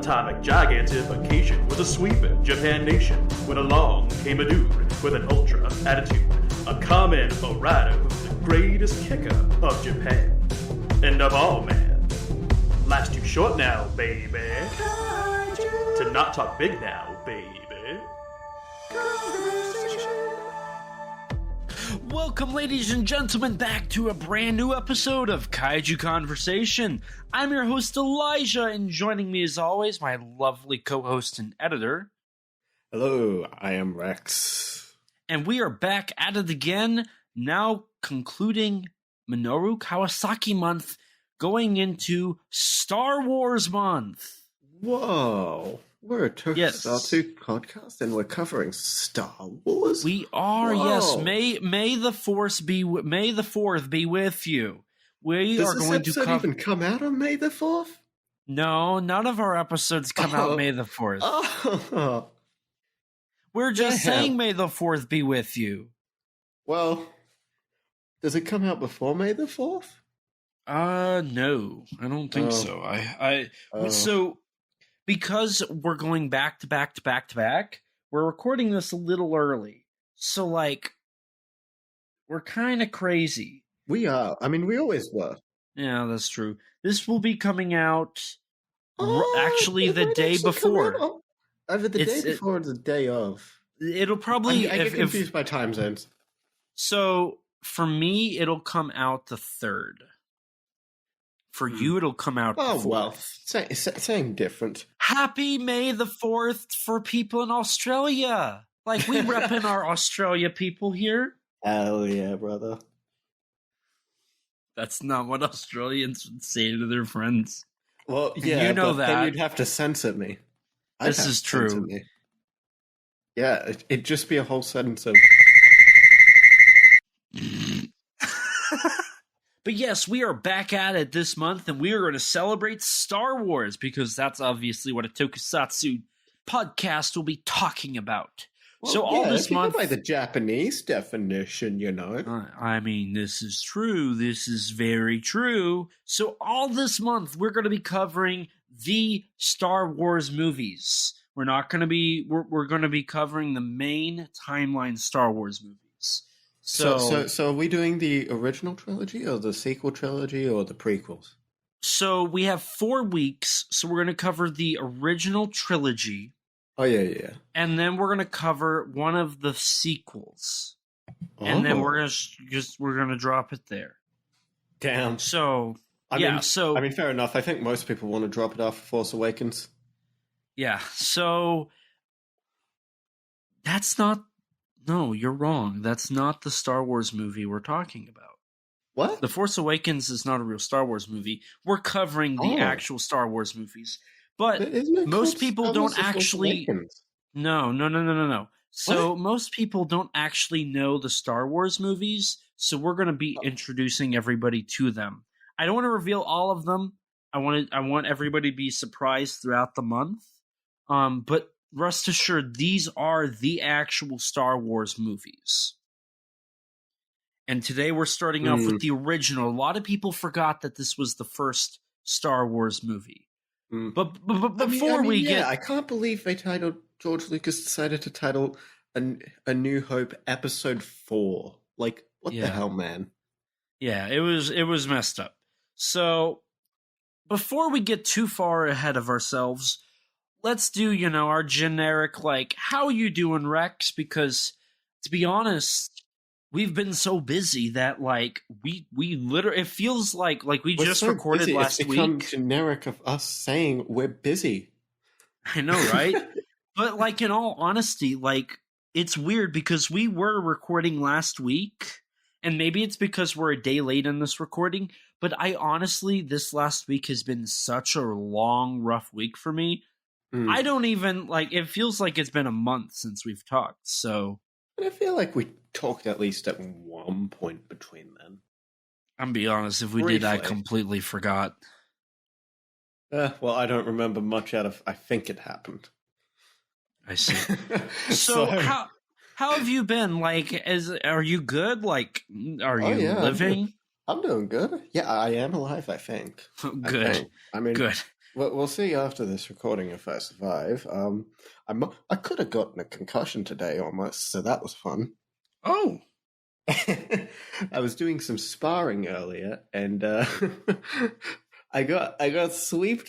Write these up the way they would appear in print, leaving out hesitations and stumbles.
atomic gigantification was a sweeping Japan nation when along came a dude with an ultra attitude, a common rider who's the greatest kicker of Japan. And of all, man, life's too short now, baby, to not talk big now, baby. Welcome, ladies and gentlemen, back to a brand new episode of Kaiju Conversation. I'm your host, Elijah, and joining me as always, my lovely co-host and editor. Hello, I am Rex. And we are back at it again, now concluding Minoru Kawasaki Month, going into Star Wars Month. Whoa. We're a Tokusatsu podcast, and we're covering Star Wars. We are, Whoa. yes. May the Fourth be with you. We Does are this going to episode even come out on May the 4th? No, none of our episodes come out May the 4th. Oh. We're just saying May the 4th be with you. Well, does it come out before May the 4th? No, I don't think so. So because we're going back to back, we're recording this a little early. So, we're kind of crazy. We are. I mean, we always were. Yeah, that's true. This will be coming out actually the day before. Either the day before or the day of. It'll probably... I get confused by time zones. So, for me, it'll come out the 3rd. For you, it'll come out the 4th. Well, same different. Happy May the 4th for people in Australia. We repping our Australia people here. Hell yeah, brother. That's not what Australians would say to their friends. Well, yeah, you know but that. Then you'd have to censor me. This is true. Yeah, it'd just be a whole sentence of... But yes, we are back at it this month, and we are going to celebrate Star Wars, because that's obviously what a Tokusatsu podcast will be talking about. Well, so all this month... by the Japanese definition, you know. I mean, this is true. This is very true. So all this month, we're going to be covering the Star Wars movies. We're not going to be... We're going to be covering the main timeline Star Wars movies. So are we doing the original trilogy or the sequel trilogy or the prequels? So we have 4 weeks. So we're going to cover the original trilogy. Oh, yeah. And then we're going to cover one of the sequels. And then we're going to drop it there. Damn. So, I mean, fair enough. I think most people want to drop it after Force Awakens. Yeah. So that's not... No, you're wrong. That's not the Star Wars movie we're talking about. What? The Force Awakens is not a real Star Wars movie. We're covering the actual Star Wars movies. But most people don't actually... No. So most people don't actually know the Star Wars movies, so we're going to be introducing everybody to them. I don't want to reveal all of them. I want everybody to be surprised throughout the month. But rest assured, these are the actual Star Wars movies. And today we're starting off with the original. A lot of people forgot that this was the first Star Wars movie. But before we get... I can't believe George Lucas decided to title A New Hope Episode 4. What the hell, man? Yeah, it was messed up. So, before we get too far ahead of ourselves... Let's do, our generic, how you doing, Rex? Because, to be honest, we've been so busy that, we literally, it feels like we just recorded last week. It's become generic of us saying we're busy. I know, right? But, in all honesty, it's weird because we were recording last week, and maybe it's because we're a day late in this recording, but I honestly, this last week has been such a long, rough week for me. I don't even, it feels like it's been a month since we've talked, so... But I feel like we talked at least at one point between then. I'm be honest, if we did, I completely forgot. Well, I don't remember much out of... I think it happened. I see. So, how have you been? Are you good? Are you living? I'm doing good. Yeah, I am alive, I think. Good. I mean, good. We'll see after this recording if I survive. I could have gotten a concussion today almost, so that was fun. Oh. I was doing some sparring earlier, and I got swept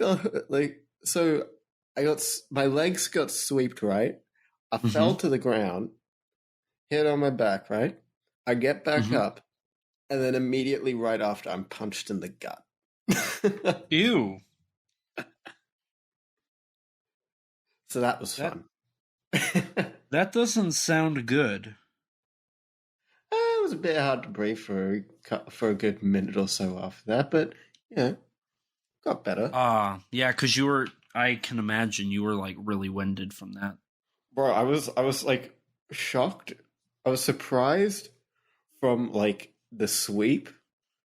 my legs got swept, right? I fell to the ground, hit on my back, right? I get back up, and then immediately right after, I'm punched in the gut. Ew. So that was fun. That doesn't sound good. It was a bit hard to breathe for a good minute or so after that, but got better. Yeah, because I can imagine you were like really winded from that. Bro, I was like shocked. I was surprised from like the sweep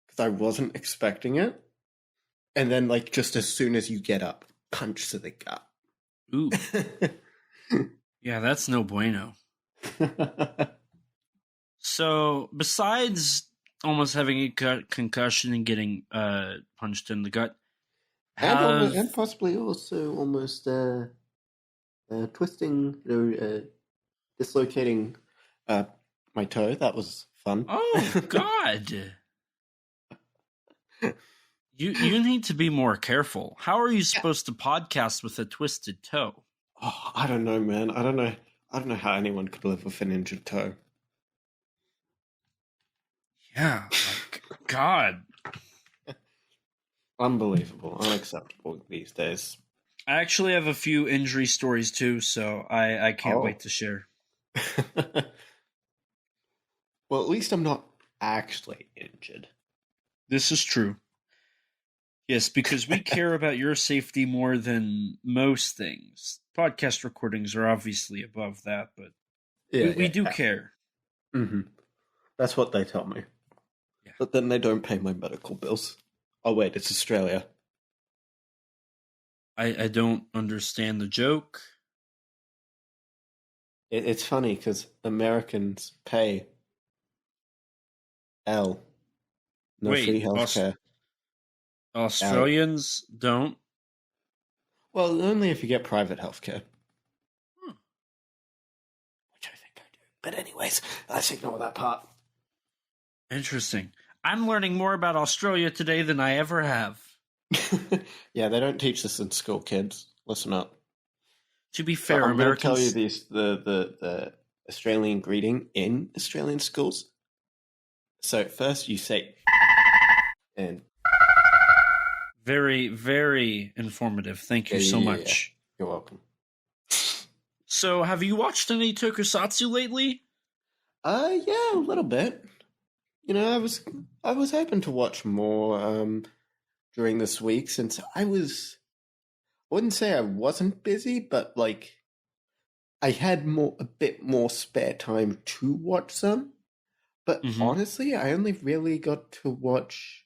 because I wasn't expecting it, and then like just as soon as you get up, punch to the gut. Ooh. Yeah, that's no bueno. So, besides almost having a concussion and getting punched in the gut, and possibly also almost twisting, dislocating my toe. That was fun. Oh God! You need to be more careful. How are you supposed to podcast with a twisted toe? Oh, I don't know, man. I don't know how anyone could live with an injured toe. Yeah, like, God. Unbelievable. Unacceptable these days. I actually have a few injury stories too, so I can't wait to share. Well, at least I'm not actually injured. This is true. Yes, because we care about your safety more than most things. Podcast recordings are obviously above that, but we do care. Mm-hmm. That's what they tell me. Yeah. But then they don't pay my medical bills. Oh, wait, it's Australia. I don't understand the joke. It's funny because Americans pay L. No free healthcare. Australians don't? Well, only if you get private healthcare. Which I think I do. But anyways, let's ignore that part. Interesting. I'm learning more about Australia today than I ever have. Yeah, they don't teach this in school, kids. Listen up. To be fair, I'm Americans... going to tell you the Australian greeting in Australian schools. So first you say... and... Very, very informative. Thank you so much. Yeah. You're welcome. So, have you watched any Tokusatsu lately? Yeah, a little bit. You know, I was hoping to watch more during this week since I wouldn't say I wasn't busy, but like I had a bit more spare time to watch some. But honestly, I only really got to watch.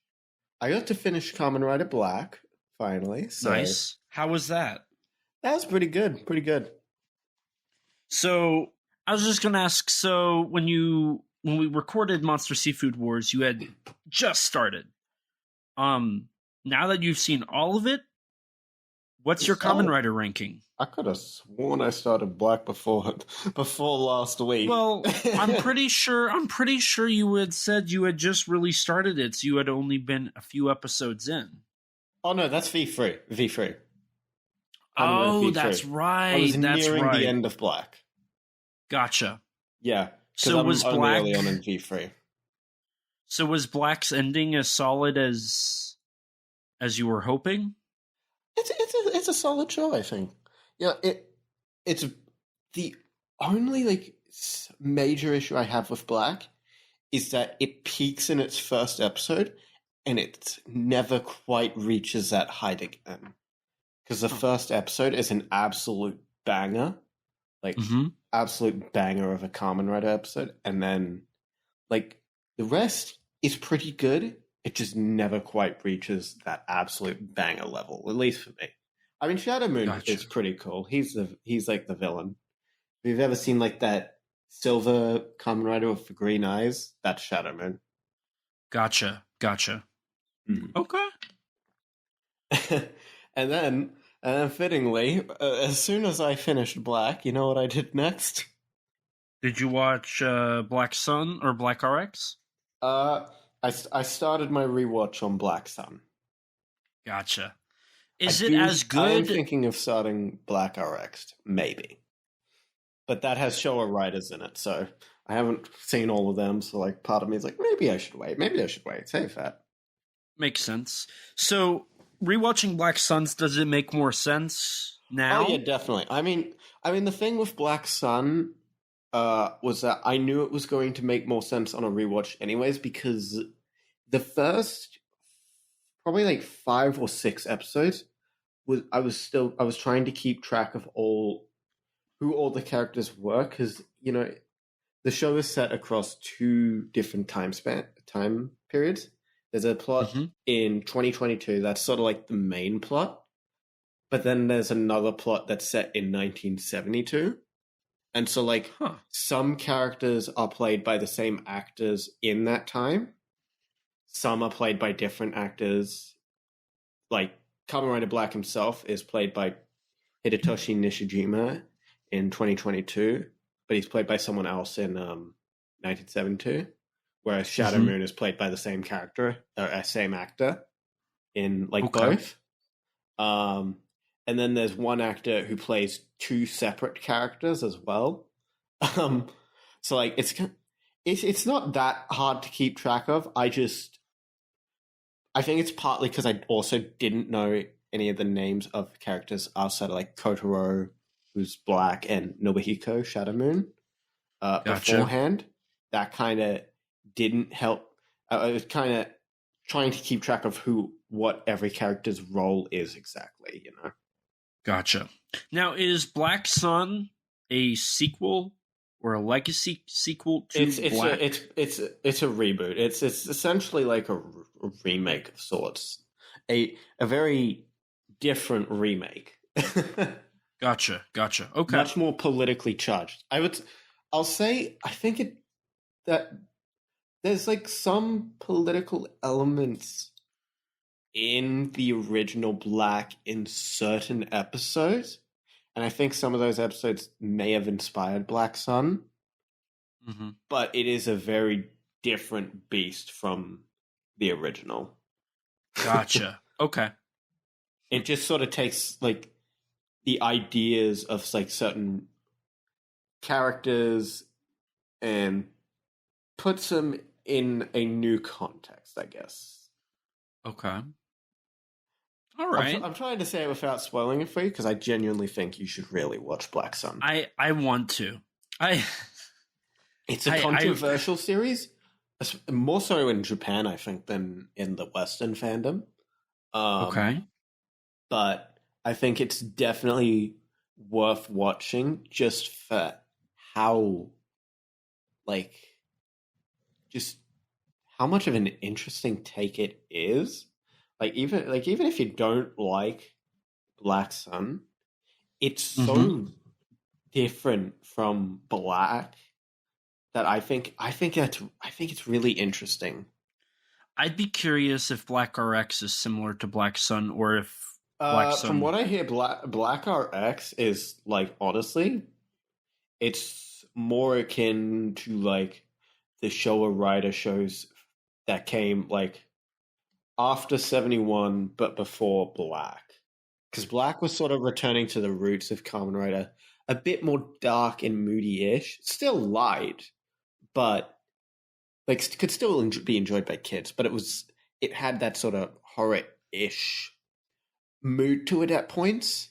I got to finish Kamen Rider Black finally. So nice. How was that? That was pretty good. Pretty good. So I was just going to ask. So when we recorded Monster Seafood Wars, you had just started. Now that you've seen all of it, what's your Kamen Rider ranking? I could have sworn I started Black before last week. Well, I'm pretty sure you had said you had just really started it, so you had only been a few episodes in. Oh no, that's V3. V3. Oh, that's right. I was that's nearing right. the end of Black. Gotcha. Yeah. So was Black early on in V3? So was Black's ending as solid as you were hoping? It's a solid show, I think. Yeah, it's the only major issue I have with Black is that it peaks in its first episode and it never quite reaches that height again. Because the first episode is an absolute banger, absolute banger of a Kamen Rider episode, and then the rest is pretty good. It just never quite reaches that absolute banger level, at least for me. I mean, Shadow Moon is pretty cool. He's like the villain. If you've ever seen that silver Kamen Rider with the green eyes, that's Shadow Moon. Gotcha. Mm-hmm. Okay. And then fittingly, as soon as I finished Black, you know what I did next? Did you watch Black Sun or Black RX? I started my rewatch on Black Sun. Gotcha. Is it as good? I'm thinking of starting Black RX, maybe. But that has Showa writers in it, so I haven't seen all of them, so like part of me is like, maybe I should wait. Save that. Makes sense. So rewatching Black Suns, does it make more sense now? Oh yeah, definitely. I mean the thing with Black Sun was that I knew it was going to make more sense on a rewatch anyways, because the first probably like 5 or 6 episodes I was trying to keep track of who all the characters were, because you know the show is set across 2 different time periods. There's a plot in 2022 that's sort of like the main plot, but then there's another plot that's set in 1972. And so like some characters are played by the same actors in that time. Some are played by different actors. Like Kamen Rider Black himself is played by Hidetoshi Nishijima in 2022, but he's played by someone else in 1972. Whereas Shadow Moon is played by the same character, or same actor in both. And then there's one actor who plays 2 separate characters as well. So like it's not that hard to keep track of. I think it's partly because I also didn't know any of the names of characters outside of like Kotaro, who's Black, and Nobuhiko, Shadow Moon, beforehand. That kind of didn't help. I was kind of trying to keep track of what every character's role is exactly, you know. Gotcha. Now, is Black Sun a sequel or a legacy sequel to Black? It's a reboot. It's essentially like a remake of sorts. A very different remake. Gotcha. Okay. Much more politically charged. I'll say I think that there's like some political elements in the original Black in certain episodes, and I think some of those episodes may have inspired Black Sun, but it is a very different beast from the original. Gotcha. Okay. It just sort of takes like the ideas of like certain characters and puts them in a new context, I guess. Okay. All right. I'm trying to say it without spoiling it for you, because I genuinely think you should really watch Black Sun. I want to. It's a controversial series, more so in Japan, I think, than in the Western fandom. Okay. But I think it's definitely worth watching just for how, like, just how much of an interesting take it is. Even if you don't like Black Sun, it's so different from Black that I think it's really interesting. I'd be curious if Black RX is similar to Black Sun, or if Black Sun. From what I hear, Black RX is like, honestly, it's more akin to like the Showa Rider shows that came like after 71, but before Black. Because Black was sort of returning to the roots of Kamen Rider, a bit more dark and moody-ish. Still light, but like could still be enjoyed by kids. But it had that sort of horror-ish mood to it at points,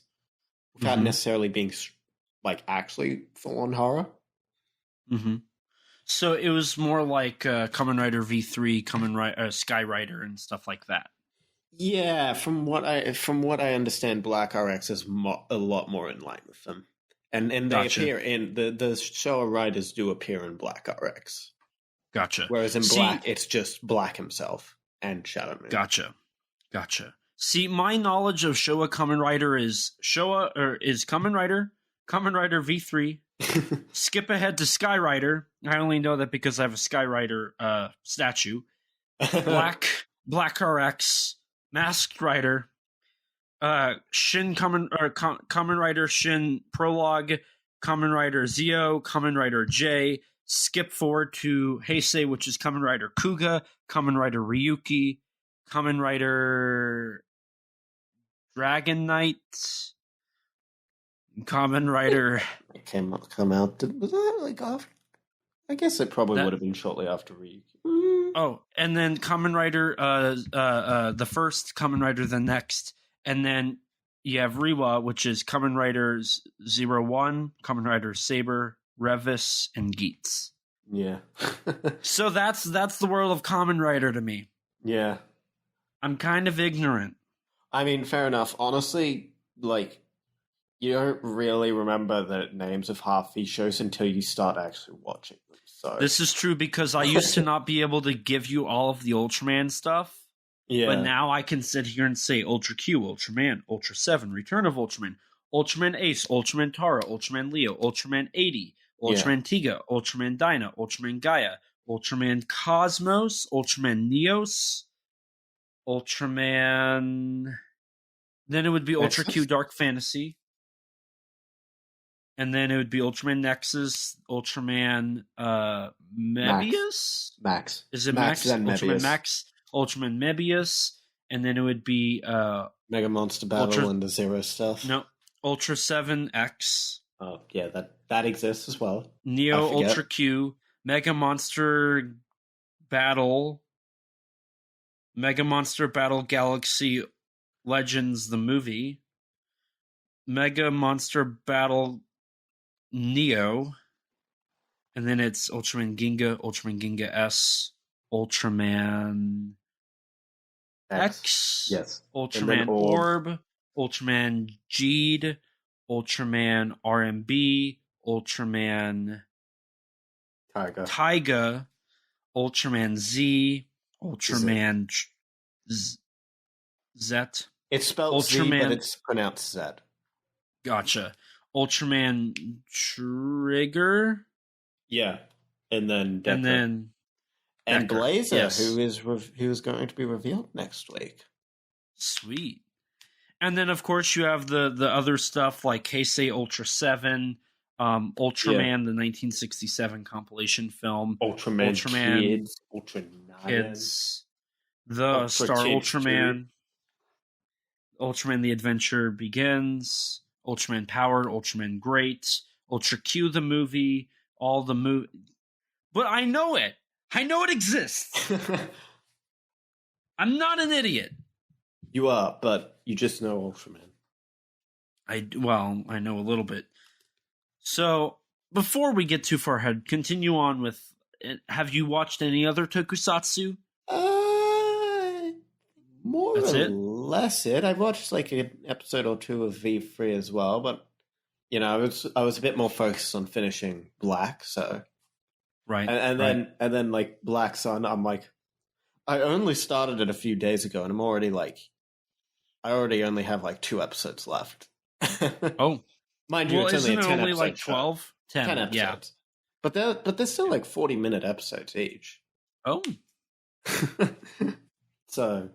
without necessarily being like actually full-on horror. So it was more like Kamen Rider V3, Scrye Rider, and stuff like that. Yeah, from what I understand, Black RX is a lot more in line with them, and they appear in the Showa Riders do appear in Black RX. Gotcha. Whereas in Black, it's just Black himself and Shadow Moon. Gotcha. See, my knowledge of Showa Kamen Rider is Kamen Rider V3. Skip ahead to Scrye Rider. I only know that because I have a Scrye Rider statue. Black RX, Masked Rider, Shin Kamen Rider Shin Prologue, Kamen Rider Zio, Kamen Rider J. Skip forward to Heisei, which is Kamen Rider Kuga, Kamen Rider Ryuki, Kamen Rider Dragon Knight, Kamen Rider. It come out. Was that like after? I guess it probably would have been shortly after Ryuki. Oh, and then Kamen Rider, the first, Kamen Rider the next, and then you have Reiwa, which is Kamen Riders 01, Kamen Rider Saber, Revis, and Geats. Yeah. So that's the world of Kamen Rider to me. Yeah. I'm kind of ignorant. I mean, fair enough. Honestly, like, you don't really remember the names of half these shows until you start actually watching them. So this is true because I used to not be able to give you all of the Ultraman stuff. Yeah. But now I can sit here and say Ultra Q, Ultraman, Ultra 7, Return of Ultraman, Ultraman Ace, Ultraman Tara, Ultraman Leo, Ultraman 80, Ultraman Tiga, Ultraman Dyna, Ultraman Gaia, Ultraman Cosmos, Ultraman Neos, Ultraman... Then it would be Ultra Q Dark Fantasy. And then it would be Ultraman Nexus, Ultraman Mebius? Max. Is it Max? Ultraman Max, Ultraman Mebius, and then it would be Mega Monster Battle and the Zero stuff. No, Ultra 7X. Oh, yeah, that exists as well. Neo Ultra Q, Mega Monster Battle, Mega Monster Battle Galaxy Legends the movie, Mega Monster Battle Neo, and then it's Ultraman Ginga S, Ultraman X, yes, Ultraman Orb, Ultraman Jeed, Ultraman RMB, Ultraman Taiga, Ultraman Z, Ultraman Zet. It's spelled Ultraman, Z, but it's pronounced Zed. Gotcha. Ultraman Trigger. Yeah, and then Blazer, yes. who is going to be revealed next week. Sweet. And then of course you have the other stuff like Heisei Ultra 7, Ultraman, the 1967 compilation film, Ultraman Kids, Ultra Kids, the Star Ultraman, Ultraman the Adventure Begins, Ultraman Powered, Ultraman Great, Ultra Q the movie, all the movie. But I know it. I know it exists. I'm not an idiot. You are, but you just know Ultraman. I know a little bit. So, before we get too far ahead, continue on with, have you watched any other tokusatsu? More or less it. I've watched like an episode or two of V3 as well, but you know, I was a bit more focused on finishing Black, so right. And then like Black Sun, I'm like, I only started it a few days ago, and I'm already like, I already only have like 2 episodes left. Oh, mind you, it's only a 10 episode like 12? 10 episodes. Yeah. But they're still like 40-minute episodes each. Oh. So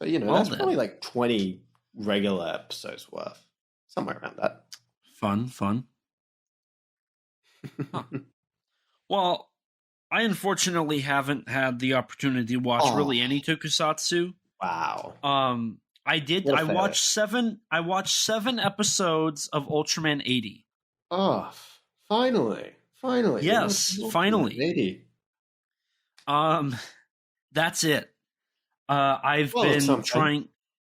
you know, that's probably like 20 regular episodes worth. Somewhere around that. Fun. Huh. Well, I unfortunately haven't had the opportunity to watch really any tokusatsu. Wow. I did. I watched 7 episodes of Ultraman 80. Oh, finally. Yes, finally. 80. That's it. I've been trying.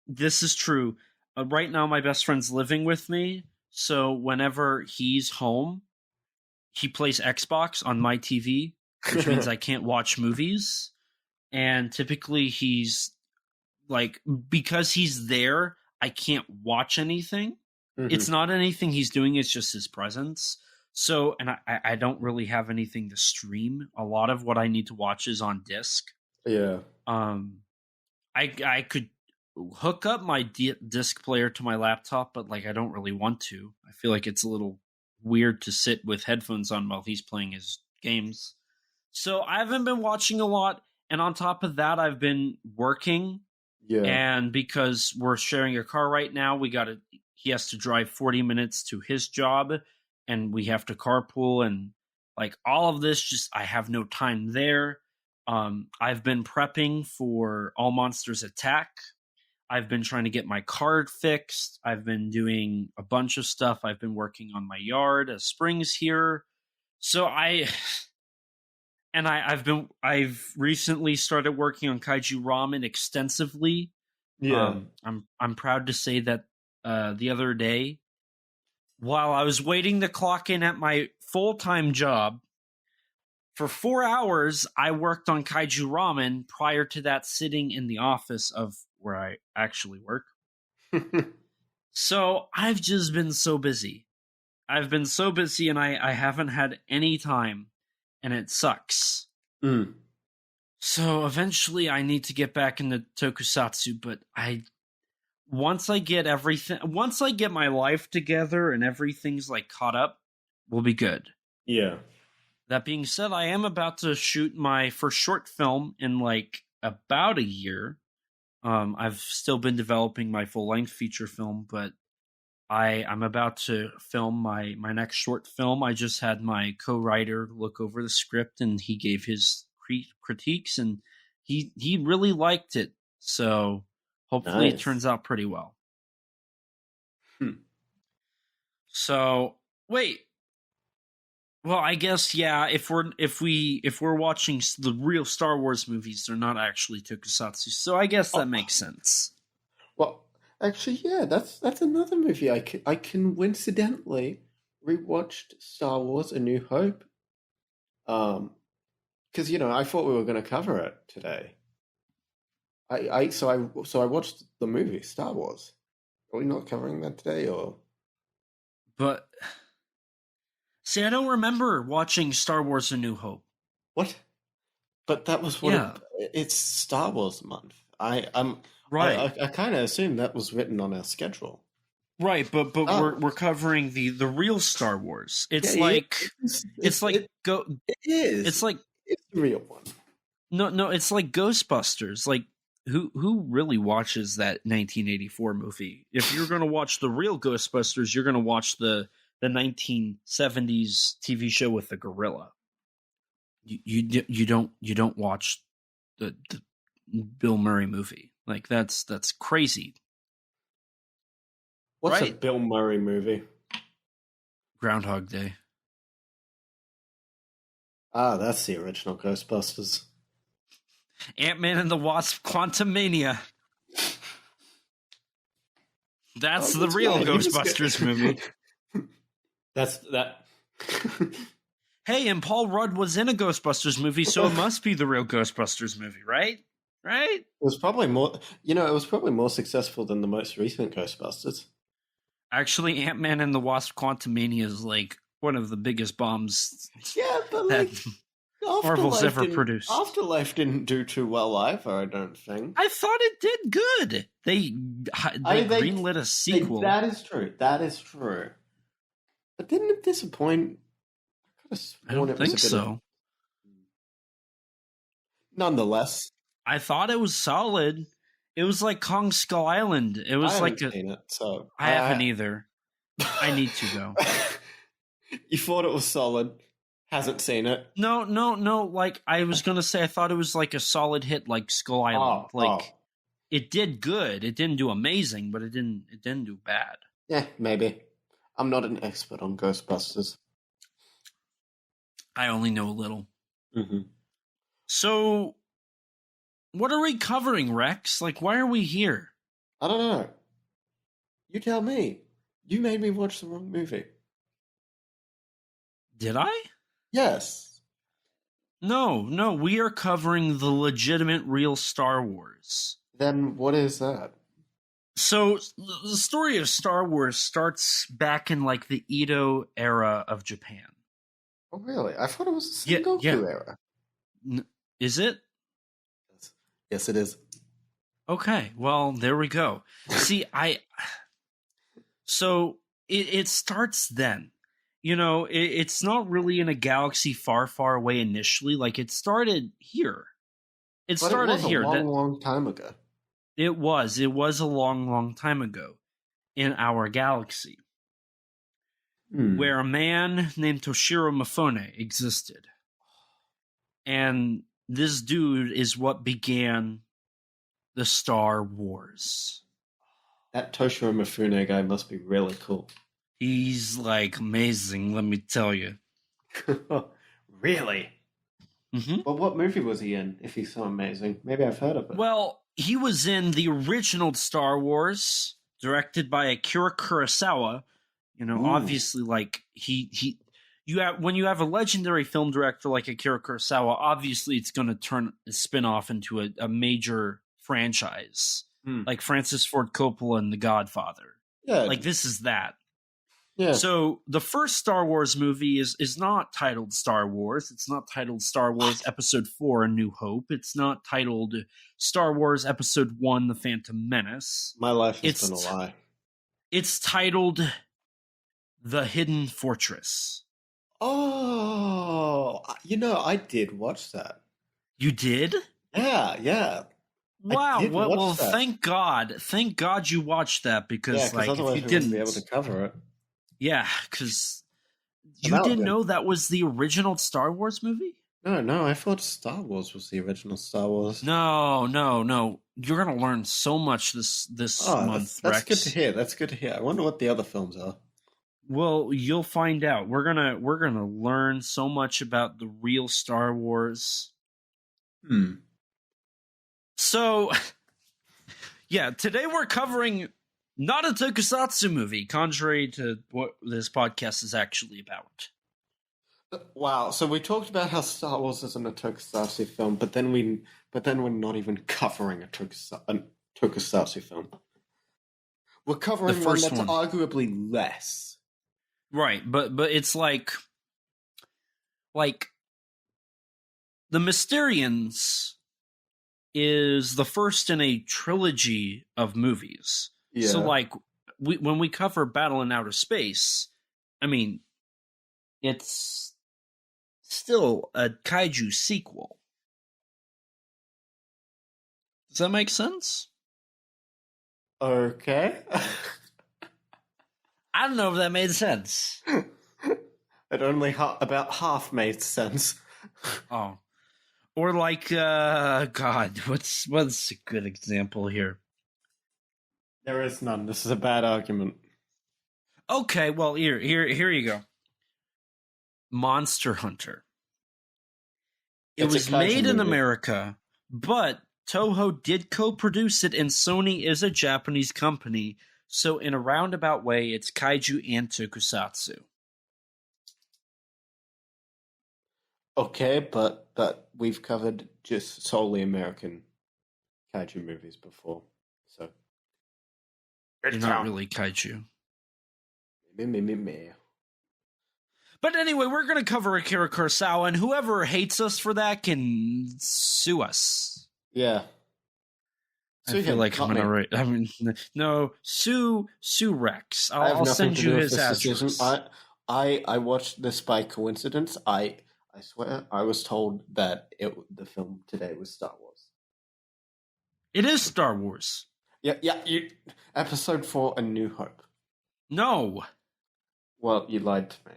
This is true. Right now, my best friend's living with me, so whenever he's home, he plays Xbox on my TV, which means I can't watch movies. And typically, he's like, because he's there, I can't watch anything. Mm-hmm. It's not anything he's doing; it's just his presence. So, and I don't really have anything to stream. A lot of what I need to watch is on disc. Yeah. I could hook up my disc player to my laptop, but like I don't really want to. I feel like it's a little weird to sit with headphones on while he's playing his games. So I haven't been watching a lot, and on top of that, I've been working. Yeah. And because we're sharing a car right now, he has to drive 40 minutes to his job, and we have to carpool, and like all of this, just I have no time there. I've been prepping for All Monsters Attack. I've been trying to get my card fixed. I've been doing a bunch of stuff. I've been working on my yard as spring's here. So I've recently started working on Kaiju Ramen extensively. Yeah. I'm proud to say that the other day, while I was waiting to clock in at my full-time job, for 4 hours, I worked on Kaiju Ramen prior to that sitting in the office of where I actually work. So I've just been so busy. I've been so busy, and I haven't had any time, and it sucks. Mm. So eventually I need to get back into Tokusatsu, but once I get my life together and everything's like caught up, we'll be good. Yeah. That being said, I am about to shoot my first short film in like about a year. I've still been developing my full-length feature film, but I'm about to film my next short film. I just had my co-writer look over the script, and he gave his critiques, and he really liked it. So hopefully It turns out pretty well. So wait. Well, I guess if we're watching the real Star Wars movies, they're not actually Tokusatsu. So I guess that makes sense. Well, actually, yeah, that's another movie I coincidentally rewatched Star Wars: A New Hope. Because I thought we were going to cover it today. So I watched the movie Star Wars. Are we not covering that today, or? But see, I don't remember watching Star Wars: A New Hope. What? But that was it's Star Wars month. I'm right. I kind of assumed that was written on our schedule. Right, but we're covering the real Star Wars. It's like it's the real one. No, it's like Ghostbusters. Like who really watches that 1984 movie? If you're going to watch the real Ghostbusters, you're going to watch the 1970s TV show with the gorilla. You don't watch the Bill Murray movie. Like that's crazy. What's a Bill Murray movie? Groundhog Day. Ah, that's the original Ghostbusters. Ant-Man and the Wasp: Quantumania. That's the real Ghostbusters movie. That's that. Hey, and Paul Rudd was in a Ghostbusters movie, so it must be the real Ghostbusters movie, right? Right? It was probably more. It was probably more successful than the most recent Ghostbusters. Actually, Ant-Man and the Wasp: Quantumania is like one of the biggest bombs. Yeah, but that Marvel's ever produced. Afterlife didn't do too well either, I don't think. I thought it did good. They greenlit a sequel. That is true. But didn't it disappoint? I don't think so. Nonetheless, I thought it was solid. It was like Kong Skull Island. It was I haven't either. I need to go. You thought it was solid. Hasn't seen it. No. Like I was gonna say, I thought it was like a solid hit, like Skull Island. It did good. It didn't do amazing, but it didn't do bad. Yeah, maybe. I'm not an expert on Ghostbusters. I only know a little. Mm-hmm. So, what are we covering, Rex? Like, why are we here? I don't know. You tell me. You made me watch the wrong movie. Did I? Yes. No. We are covering the legitimate, real Star Wars. Then what is that? So, the story of Star Wars starts back in, like, the Edo era of Japan. Oh, really? I thought it was the Sengoku era. Is it? Yes, it is. Okay, well, there we go. See, So, it starts then. It's not really in a galaxy far, far away initially. Like, it started here. It started here. A long time ago. It was a long, long time ago in our galaxy where a man named Toshiro Mifune existed. And this dude is what began the Star Wars. That Toshiro Mifune guy must be really cool. He's like amazing, let me tell you. Really? Mm-hmm. Well, what movie was he in, if he's so amazing? Maybe I've heard of it. Well, he was in the original Star Wars, directed by Akira Kurosawa. You know, obviously, like, when you have a legendary film director like Akira Kurosawa, obviously it's going to turn a spin-off into a major franchise. Like Francis Ford Coppola and The Godfather. Yeah. Like, this is that. Yeah. So the first Star Wars movie is not titled Star Wars. It's not titled Star Wars Episode 4, A New Hope. It's not titled Star Wars Episode 1, The Phantom Menace. My life has been a lie. It's titled The Hidden Fortress. Oh, I did watch that. You did? Yeah. Wow. Well, thank God. Thank God you watched that because like, if you didn't be able to cover it. Yeah, because you didn't know that was the original Star Wars movie? No, I thought Star Wars was the original Star Wars. No. You're going to learn so much this month, that's Rex. That's good to hear. I wonder what the other films are. Well, you'll find out. We're gonna learn so much about the real Star Wars. So, yeah, today we're covering not a Tokusatsu movie, contrary to what this podcast is actually about. Wow. So we talked about how Star Wars isn't a Tokusatsu film, but then we're not even covering a Tokusatsu film. We're covering one that's arguably less. Right, but it's like The Mysterians is the first in a trilogy of movies. Yeah. So like when we cover Battle in Outer Space, I mean, it's still a kaiju sequel. Does that make sense? Okay. I don't know if that made sense. It only about half made sense. Oh. Or like, God, what's a good example here? There is none. This is a bad argument. Okay, well, here you go. Monster Hunter. It was made in America, but Toho did co-produce it, and Sony is a Japanese company. So in a roundabout way, it's kaiju and tokusatsu. Okay, but we've covered just solely American kaiju movies before, so they're not really kaiju. Me. But anyway, we're going to cover Akira Kurosawa, and whoever hates us for that can sue us. Yeah. I feel like I'm going to write. I mean, no, sue Rex. I'll send you his address. I watched this by coincidence. I swear I was told that the film today was Star Wars. It is Star Wars. Yeah. Episode 4, A New Hope. No. Well, you lied to me.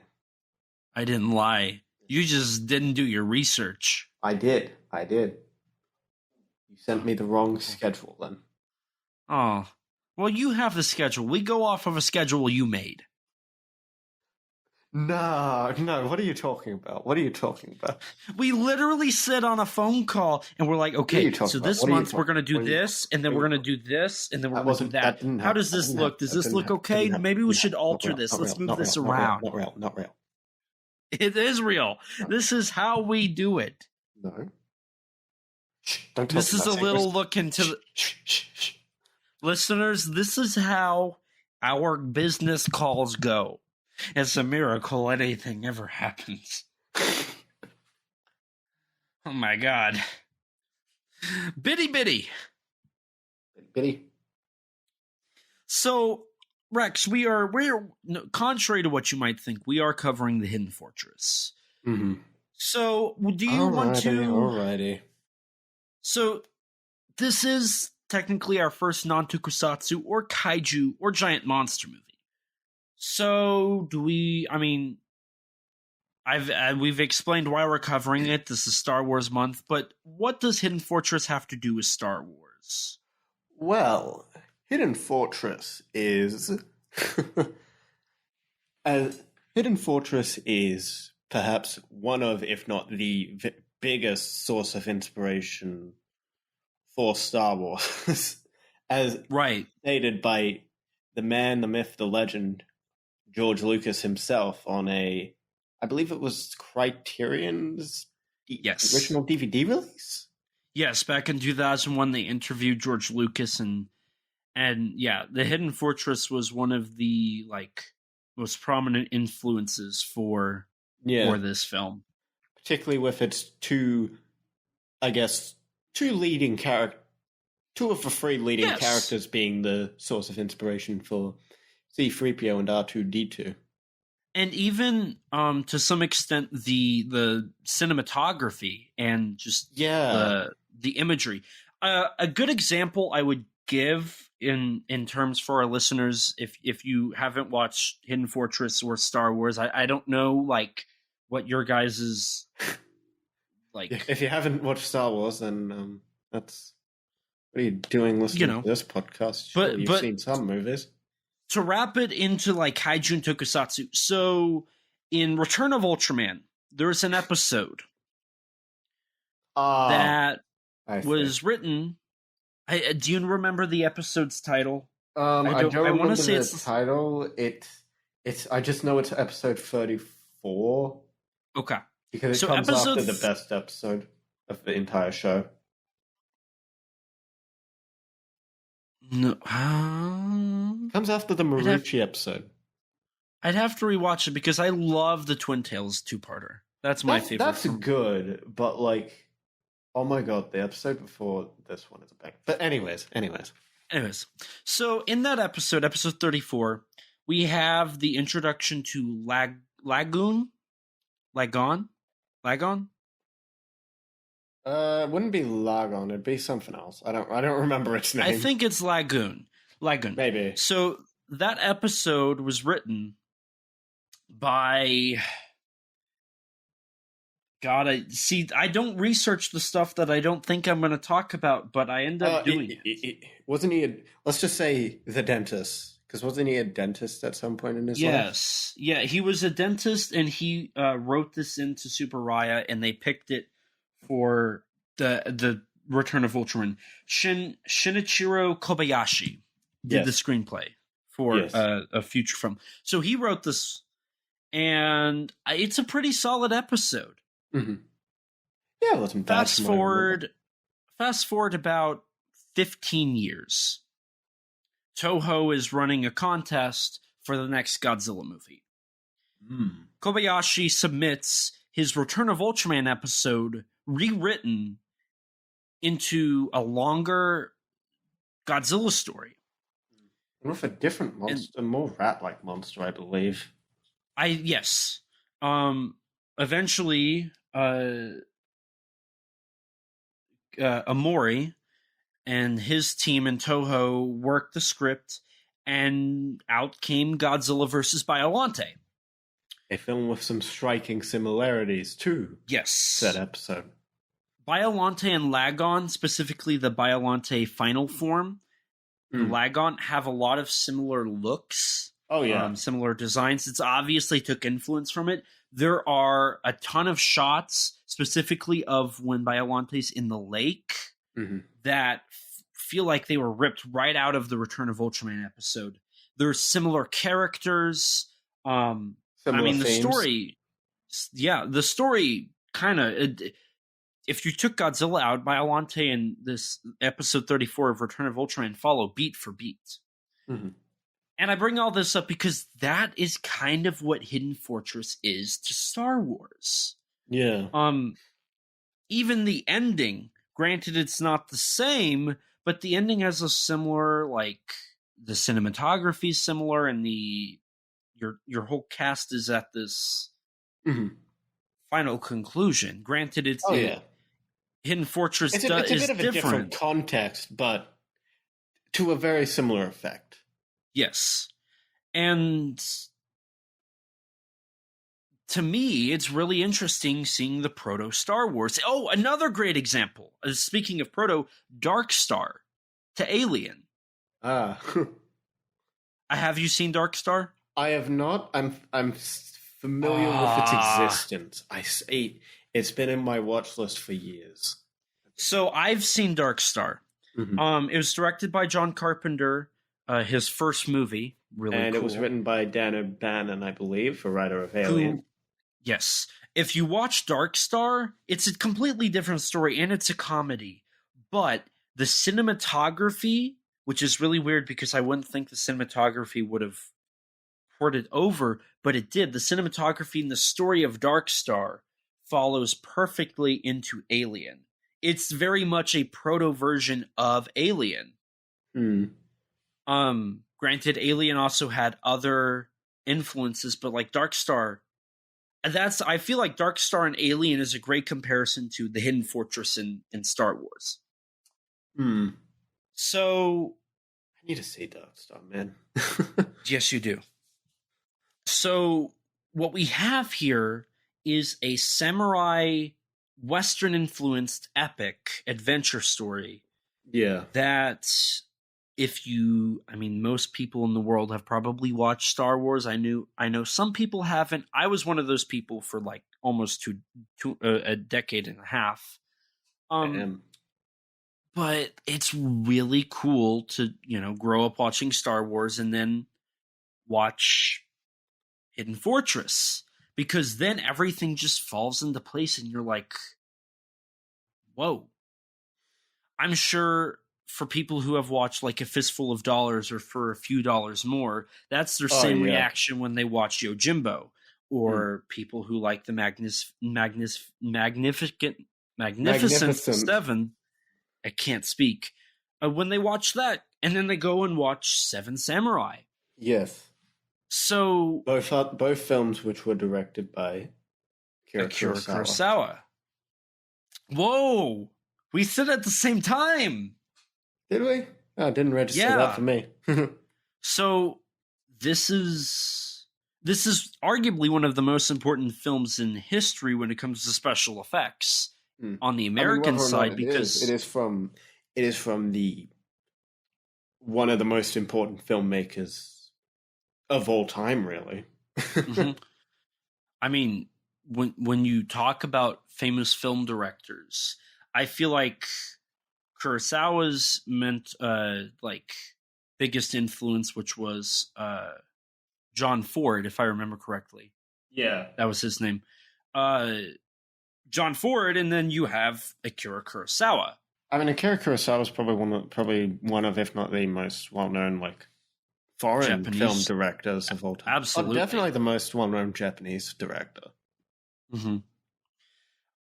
I didn't lie. You just didn't do your research. I did. You sent me the wrong schedule then. Oh. Well, you have the schedule. We go off of a schedule you made. No. What are you talking about? We literally sit on a phone call and we're like, okay, so this month we're going to do this, and then we're going to do this, and then we're going to do that. How does this look? Does this look okay? Maybe we should alter this. Let's move this around. Not real. It is real. This is how we do it. No. This is a little look into listeners. This is how our business calls go. It's a miracle anything ever happens. Oh my God. Bitty. So, Rex, we're contrary to what you might think, we are covering the Hidden Fortress. Mm-hmm. So, do you want to? Alrighty. So, this is technically our first non-tokusatsu or kaiju or giant monster movie. So we've explained why we're covering it. This is Star Wars month, but what does Hidden Fortress have to do with Star Wars? Well, Hidden Fortress is Hidden Fortress is perhaps one of, if not the biggest source of inspiration for Star Wars, as stated by the man, the myth, the legend, George Lucas himself on I believe it was Criterion's original DVD release? Yes, back in 2001, they interviewed George Lucas, and yeah, the Hidden Fortress was one of the most prominent influences for this film, particularly with its two of the three leading characters being the source of inspiration for C-3PO and R2-D2. And even to some extent the cinematography and just the imagery. A good example I would give in terms for our listeners, if you haven't watched Hidden Fortress or Star Wars, I don't know what your guys's If you haven't watched Star Wars, then that's what are you doing listening to this podcast? But you've seen some movies. To wrap it into Kaiju and Tokusatsu, so in Return of Ultraman, there's an episode that was written. Do you remember the episode's title? I don't remember the title. I just know it's episode 34. Okay, because it comes after the best episode of the entire show. No, comes after the Marucci episode. I'd have to rewatch it because I love the Twin Tales two-parter. That's my favorite. That's good, but oh my god, the episode before this one is a bang. But anyways. So in that episode 34, we have the introduction to Lagon. It wouldn't be Lagon. It'd be something else. I don't remember its name. I think it's Lagoon. Maybe. So that episode was written by. God, I don't research the stuff that I don't think I'm going to talk about, but I end up doing it. Wasn't he? Let's just say the dentist, because wasn't he a dentist at some point in his life? Yes, yeah, he was a dentist, and he wrote this into Super Raya, and they picked it for the Return of Ultraman. Shinichiro Kobayashi did the screenplay for a future film. So he wrote this, and it's a pretty solid episode. Mm-hmm. Yeah, it wasn't bad. Fast forward about 15 years. Toho is running a contest for the next Godzilla movie. Kobayashi submits his Return of Ultraman episode rewritten into a longer Godzilla story. And with a different monster, more rat-like monster, I believe. Yes. Eventually, Amori and his team in Toho worked the script, and out came Godzilla vs. Biollante. A film with some striking similarities to that episode. Biollante and Lagon, specifically the Biollante final form, Lagon have a lot of similar looks. Oh, yeah. Similar designs. It's obviously took influence from it. There are a ton of shots, specifically of when Biollante's in the lake, that feel like they were ripped right out of the Return of Ultraman episode. There's similar characters. The story kind of... If you took Godzilla out, Biollante and this episode 34 of Return of Ultraman follow beat for beat. And I bring all this up because that is kind of what Hidden Fortress is to Star Wars. Yeah. Even the ending, granted it's not the same, but the ending has a similar, the cinematography is similar, and your whole cast is at this final conclusion. Granted, it's Hidden Fortress it's a bit of a different different context, but To a very similar effect. Yes. And to me, it's really interesting seeing the proto-Star Wars. Oh, another great example. Speaking of proto, Dark Star to Alien. Have you seen Dark Star? I have not. I'm familiar with its existence. It's been in my watch list for years. So I've seen Dark Star. Mm-hmm. It was directed by John Carpenter, his first movie. Really and cool. It was written by Dan O'Bannon, I believe, the writer of Alien. Yes. If you watch Dark Star, it's a completely different story, and it's a comedy. But the cinematography, which is really weird because I wouldn't think the cinematography would have ported over, but it did. The cinematography and the story of Dark Star follows perfectly into Alien. It's very much a proto-version of Alien. Granted, Alien also had other influences, but like Dark Star, I feel like Dark Star and Alien is a great comparison to the Hidden Fortress in Star Wars. So I need to see Dark Star, man. Yes, you do. So what we have here is a samurai Western-influenced epic adventure story. Yeah. That most people in the world have probably watched Star Wars. I know some people haven't. I was one of those people for like almost a decade and a half. But it's really cool to, grow up watching Star Wars and then watch Hidden Fortress, because then everything just falls into place and you're like, whoa. I'm sure for people who have watched like A Fistful of Dollars or For a Few Dollars More, that's their same reaction when they watch Yojimbo, or people who like the Magnificent Seven. I can't speak. When they watch that, and then they go and watch Seven Samurai. Yes. So both films which were directed by Akira Kurosawa. Whoa! We said at the same time. Did we? Oh, it didn't register that for me. So this is arguably one of the most important films in history when it comes to special effects on the American side, because it is from the one of the most important filmmakers of all time, really. Mm-hmm. I mean, when you talk about famous film directors, I feel like Kurosawa's biggest influence, which was John Ford, if I remember correctly. Yeah, that was his name. John Ford, and then you have Akira Kurosawa. I mean, Akira Kurosawa is probably one of, if not the most well-known, foreign Japanese film directors of all time. Absolutely, definitely the most well-known Japanese director. Mm-hmm.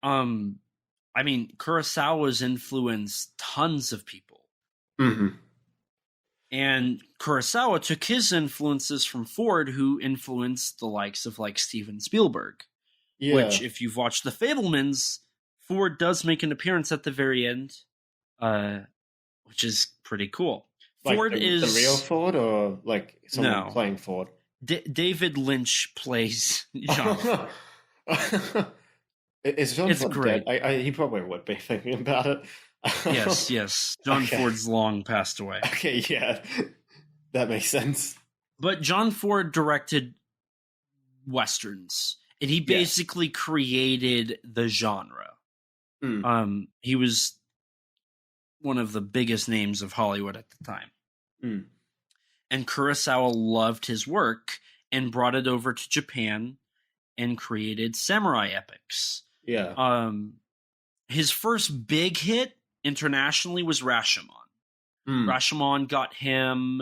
I mean, Kurosawa's influenced tons of people. Mm-hmm. And Kurosawa took his influences from Ford, who influenced the likes of Steven Spielberg. Yeah. Which, if you've watched The Fabelmans, Ford does make an appearance at the very end, which is pretty cool. Ford is the real Ford, or someone playing Ford? David Lynch plays John. Is John Ford great. Dead? He probably would be thinking about it. Yes. John Ford's long passed away. Okay, yeah. That makes sense. But John Ford directed Westerns, and he basically created the genre. He was one of the biggest names of Hollywood at the time. And Kurosawa loved his work and brought it over to Japan and created samurai epics. Yeah. His first big hit internationally was Rashomon. Rashomon got him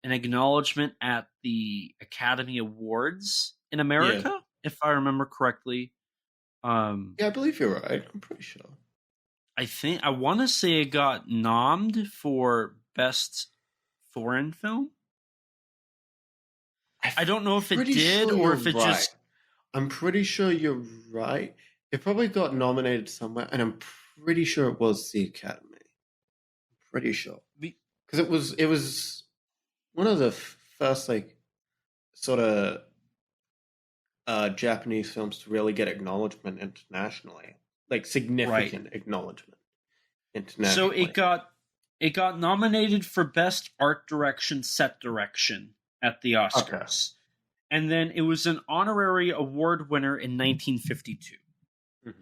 an acknowledgement at the Academy Awards in America, if I remember correctly. I believe you're right. I'm pretty sure. I want to say it got nommed for Best Foreign Film. I don't know if it did or if it just... I'm pretty sure you're right. It probably got nominated somewhere, and I'm pretty sure it was the Academy. I'm pretty sure. because it was one of the first like sort of Japanese films to really get acknowledgement internationally, like significant acknowledgement internationally. So it got nominated for Best Art Direction, Set Direction at the Oscars. Okay. And then it was an honorary award winner in 1952. Mm-hmm.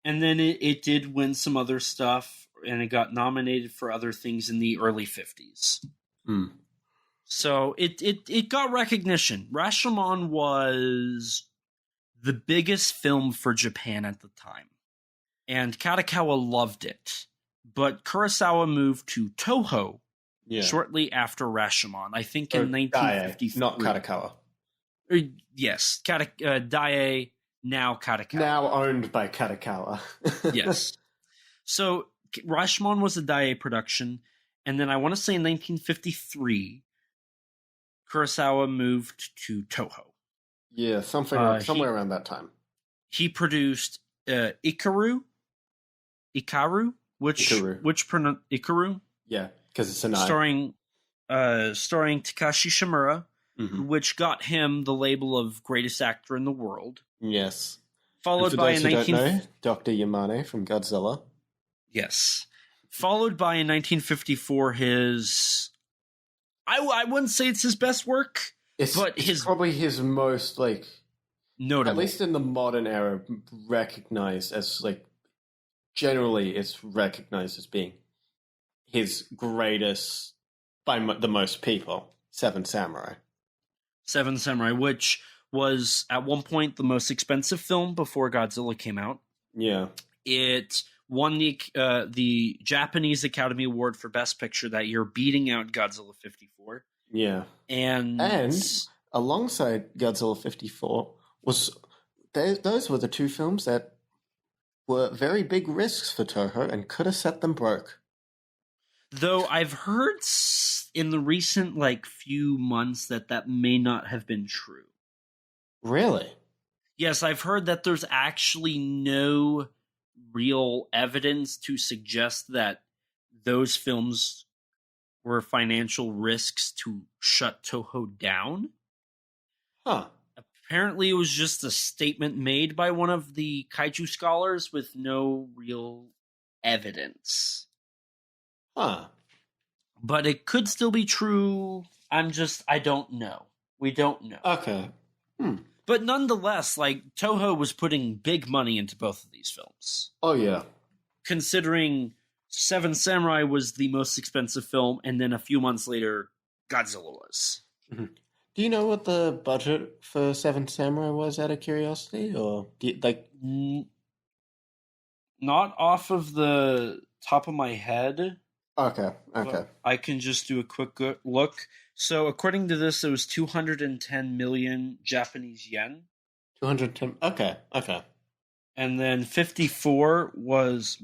And then it did win some other stuff, and it got nominated for other things in the early 50s. Mm. So it got recognition. Rashomon was the biggest film for Japan at the time. And Kadokawa loved it. But Kurosawa moved to Toho shortly after Rashomon. I think in 1953. Not Kadokawa. Yes, Daiei, now Kadokawa. Now owned by Kadokawa. Yes. So Rashomon was a Daiei production. And then I want to say in 1953, Kurosawa moved to Toho. Yeah, somewhere around that time. He produced Ikaru, Ikaru. Yeah, because it's an starring Takashi Shimura, which got him the label of greatest actor in the world. Yes. Followed by Dr. Yamane from Godzilla. Yes. Followed by in 1954 his. I wouldn't say it's his best work, it's probably his most like notable, at least in the modern era, recognized as like generally it's recognized as being his greatest by the most people. Seven Samurai, which was at one point the most expensive film before Godzilla came out. Yeah, it won the Japanese Academy Award for Best Picture that year, beating out Godzilla 54. Yeah. And alongside Godzilla 54 those were the two films that were very big risks for Toho and could have set them broke. Though I've heard in the recent few months that may not have been true. Really? Yes, I've heard that there's actually no real evidence to suggest that those films were financial risks to shut Toho down. Huh. Apparently it was just a statement made by one of the kaiju scholars with no real evidence. Huh. But it could still be true. I don't know. We don't know. Okay. But nonetheless, Toho was putting big money into both of these films. Oh, yeah. Considering Seven Samurai was the most expensive film, and then a few months later, Godzilla was. Mm-hmm. Do you know what the budget for Seven Samurai was, out of curiosity? Or, not off of the top of my head. Okay. I can just do a quick look. So, according to this, it was 210 million Japanese yen. 210. Okay. And then 54 was,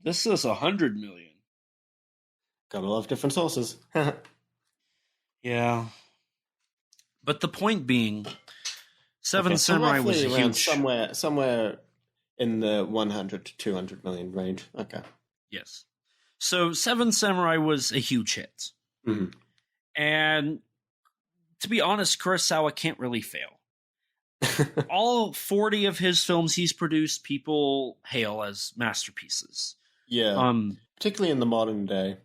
this is 100 million. Got a lot of different sources. Yeah. But the point being, Seven Samurai was huge. Somewhere in the 100 to 200 million range. Okay. Yes. So Seven Samurai was a huge hit. Mm-hmm. And to be honest, Kurosawa can't really fail. All 40 of his films he's produced, people hail as masterpieces. Yeah. Particularly in the modern day.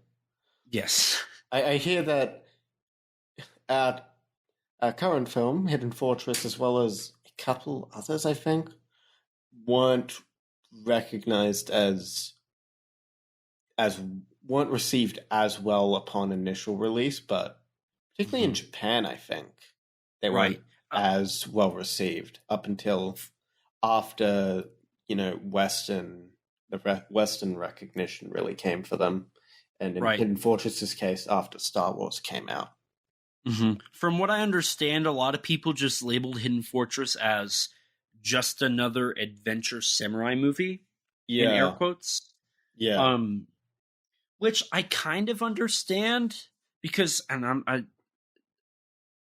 Yes. I hear that our current film, Hidden Fortress, as well as a couple others, I think, weren't recognized weren't received as well upon initial release, but particularly in Japan, I think they weren't as well received up until after Western recognition really came for them, and in Hidden Fortress's case, after Star Wars came out. Mm-hmm. From what I understand, a lot of people just labeled Hidden Fortress as just another adventure samurai movie. Yeah. In air quotes. Yeah. Which I kind of understand because, and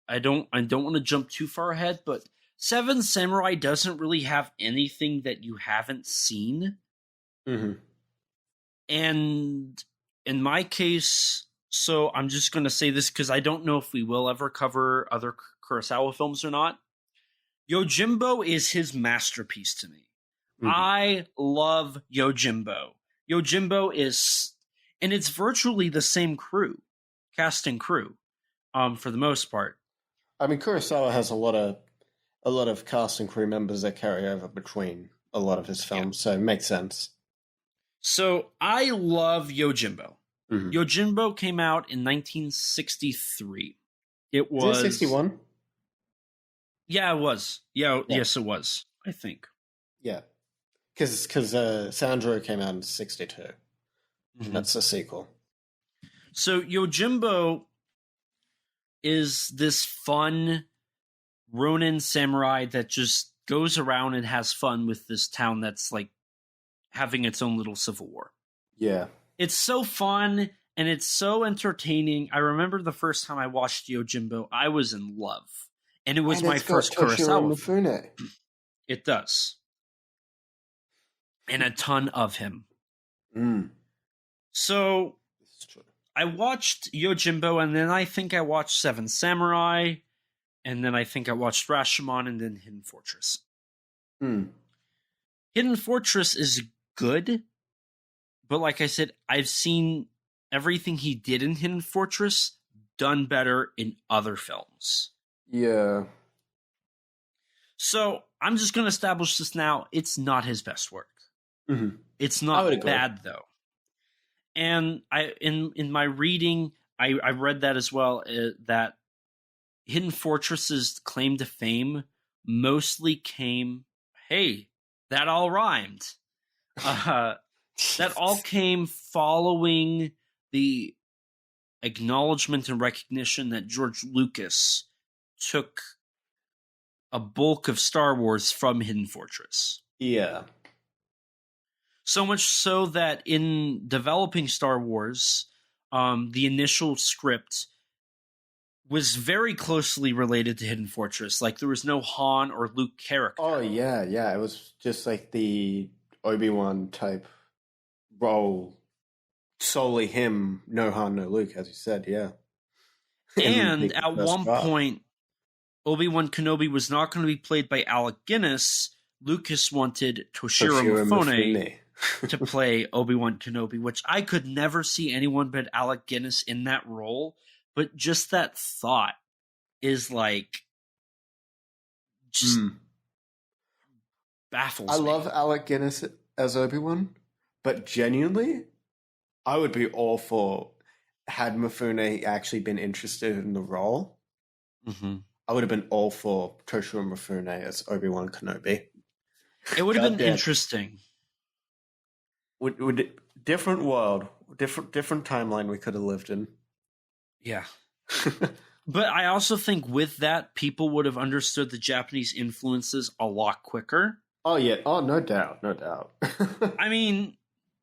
I don't want to jump too far ahead, but Seven Samurai doesn't really have anything that you haven't seen. Mm-hmm. And in my case, so I'm just going to say this because I don't know if we will ever cover other Kurosawa films or not. Yojimbo is his masterpiece to me. Mm-hmm. I love Yojimbo. Yojimbo is, and it's virtually the same cast and crew, for the most part. I mean, Kurosawa has a lot of cast and crew members that carry over between a lot of his films, so it makes sense. So I love Yojimbo. Mm-hmm. Yojimbo came out in 1963. It was 61. Yeah, it was. Yeah, yes, it was. I think. Yeah, because Sandro came out in 62. Mm-hmm. That's a sequel. So Yojimbo is this fun Ronin samurai that just goes around and has fun with this town that's like having its own little civil war. Yeah. It's so fun and it's so entertaining. I remember the first time I watched Yojimbo, I was in love. And it was my first Kurosawa film. It does. And a ton of him. Mm. So I watched Yojimbo, and then I think I watched Seven Samurai, and then I think I watched Rashomon, and then Hidden Fortress. Mm. Hidden Fortress is good, but like I said, I've seen everything he did in Hidden Fortress done better in other films. Yeah. So I'm just going to establish this now. It's not his best work. Mm-hmm. It's not bad, though. And in my reading, I read that as well, that Hidden Fortress's claim to fame mostly came, hey, that all rhymed. That all came following the acknowledgement and recognition that George Lucas took a bulk of Star Wars from Hidden Fortress. Yeah. So much so that in developing Star Wars, the initial script was very closely related to Hidden Fortress. Like, there was no Han or Luke character. Oh, yeah. It was just like the Obi-Wan type role. Solely him, no Han, no Luke, as you said, yeah. And at one point, Obi-Wan Kenobi was not going to be played by Alec Guinness. Lucas wanted Toshiro Mifune to play Obi-Wan Kenobi, which I could never see anyone but Alec Guinness in that role. But just that thought is like, just baffles me. I love Alec Guinness as Obi-Wan, but genuinely, I would be all for, had Mifune actually been interested in the role, I would have been all for Toshiro Mifune as Obi-Wan Kenobi. It would have been interesting. Would different world, different timeline we could have lived in. Yeah. But I also think with that, people would have understood the Japanese influences a lot quicker. Oh, yeah. Oh, no doubt. I mean,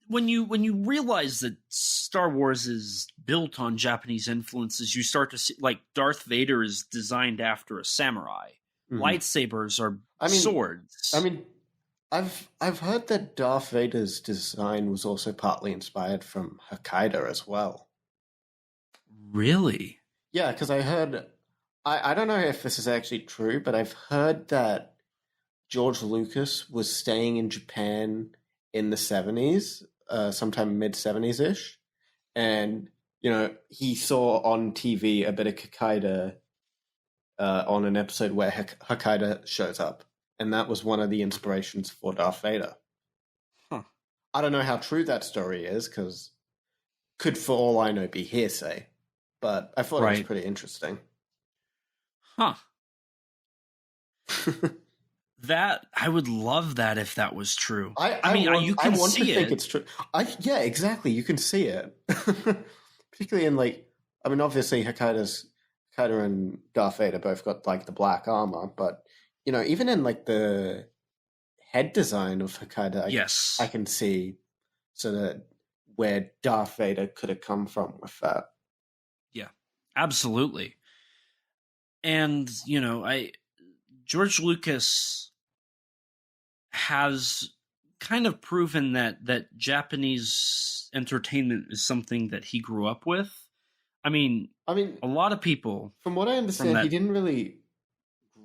when you realize that Star Wars is built on Japanese influences, you start to see, like, Darth Vader is designed after a samurai. Mm-hmm. Lightsabers are swords. I mean, I've heard that Darth Vader's design was also partly inspired from Hokkaido as well. Really? Yeah, because I heard, I don't know if this is actually true, but I've heard that George Lucas was staying in Japan in the 70s, sometime mid-70s-ish, and, he saw on TV a bit of Hokkaido on an episode where Hokkaido shows up, and that was one of the inspirations for Darth Vader. Huh. I don't know how true that story is, because could, for all I know, be hearsay. But I thought it was pretty interesting. Huh. That, I would love that if that was true. You can see it. I think it's true. Yeah, exactly. You can see it. Particularly in, obviously Hokkaido and Darth Vader both got, the black armor. But, even in, the head design of Hokkaido, I can see where Darth Vader could have come from with that. Yeah, absolutely. And, George Lucas has kind of proven that Japanese entertainment is something that he grew up with. I mean, a lot of people. From what I understand, he didn't really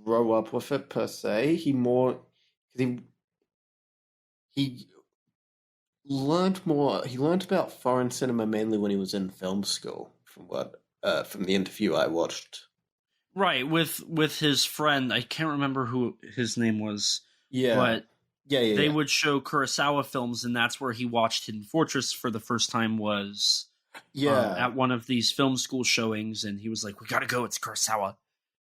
grow up with it per se. He learned more. He learned about foreign cinema mainly when he was in film school. From the interview I watched. Right, with his friend. I can't remember who his name was. Yeah, but they would show Kurosawa films, and that's where he watched Hidden Fortress for the first time. Was at one of these film school showings, and he was like, "We got to go! It's Kurosawa."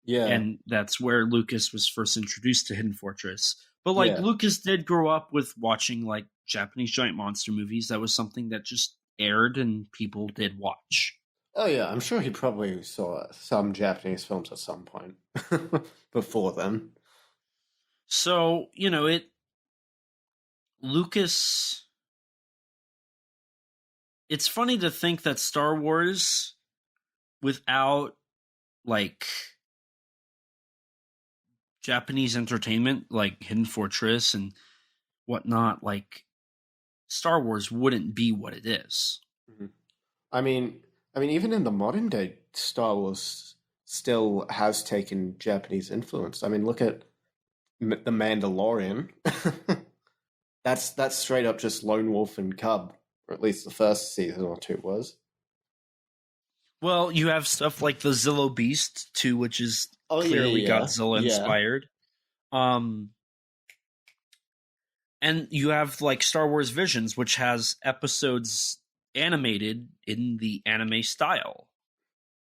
Yeah, and that's where Lucas was first introduced to Hidden Fortress. But Lucas did grow up with watching like Japanese giant monster movies. That was something that just aired, and people did watch. Oh yeah, I'm sure he probably saw some Japanese films at some point before then. So, Lucas, it's funny to think that Star Wars, without, like, Japanese entertainment, like Hidden Fortress and whatnot, like, Star Wars wouldn't be what it is. Mm-hmm. I mean, even in the modern day, Star Wars still has taken Japanese influence. I mean, look at The Mandalorian. That's straight up just Lone Wolf and Cub, or at least the first season or two was. Well, you have stuff like the Zillo Beast too, which is clearly Godzilla inspired. And you have like Star Wars Visions, which has episodes animated in the anime style.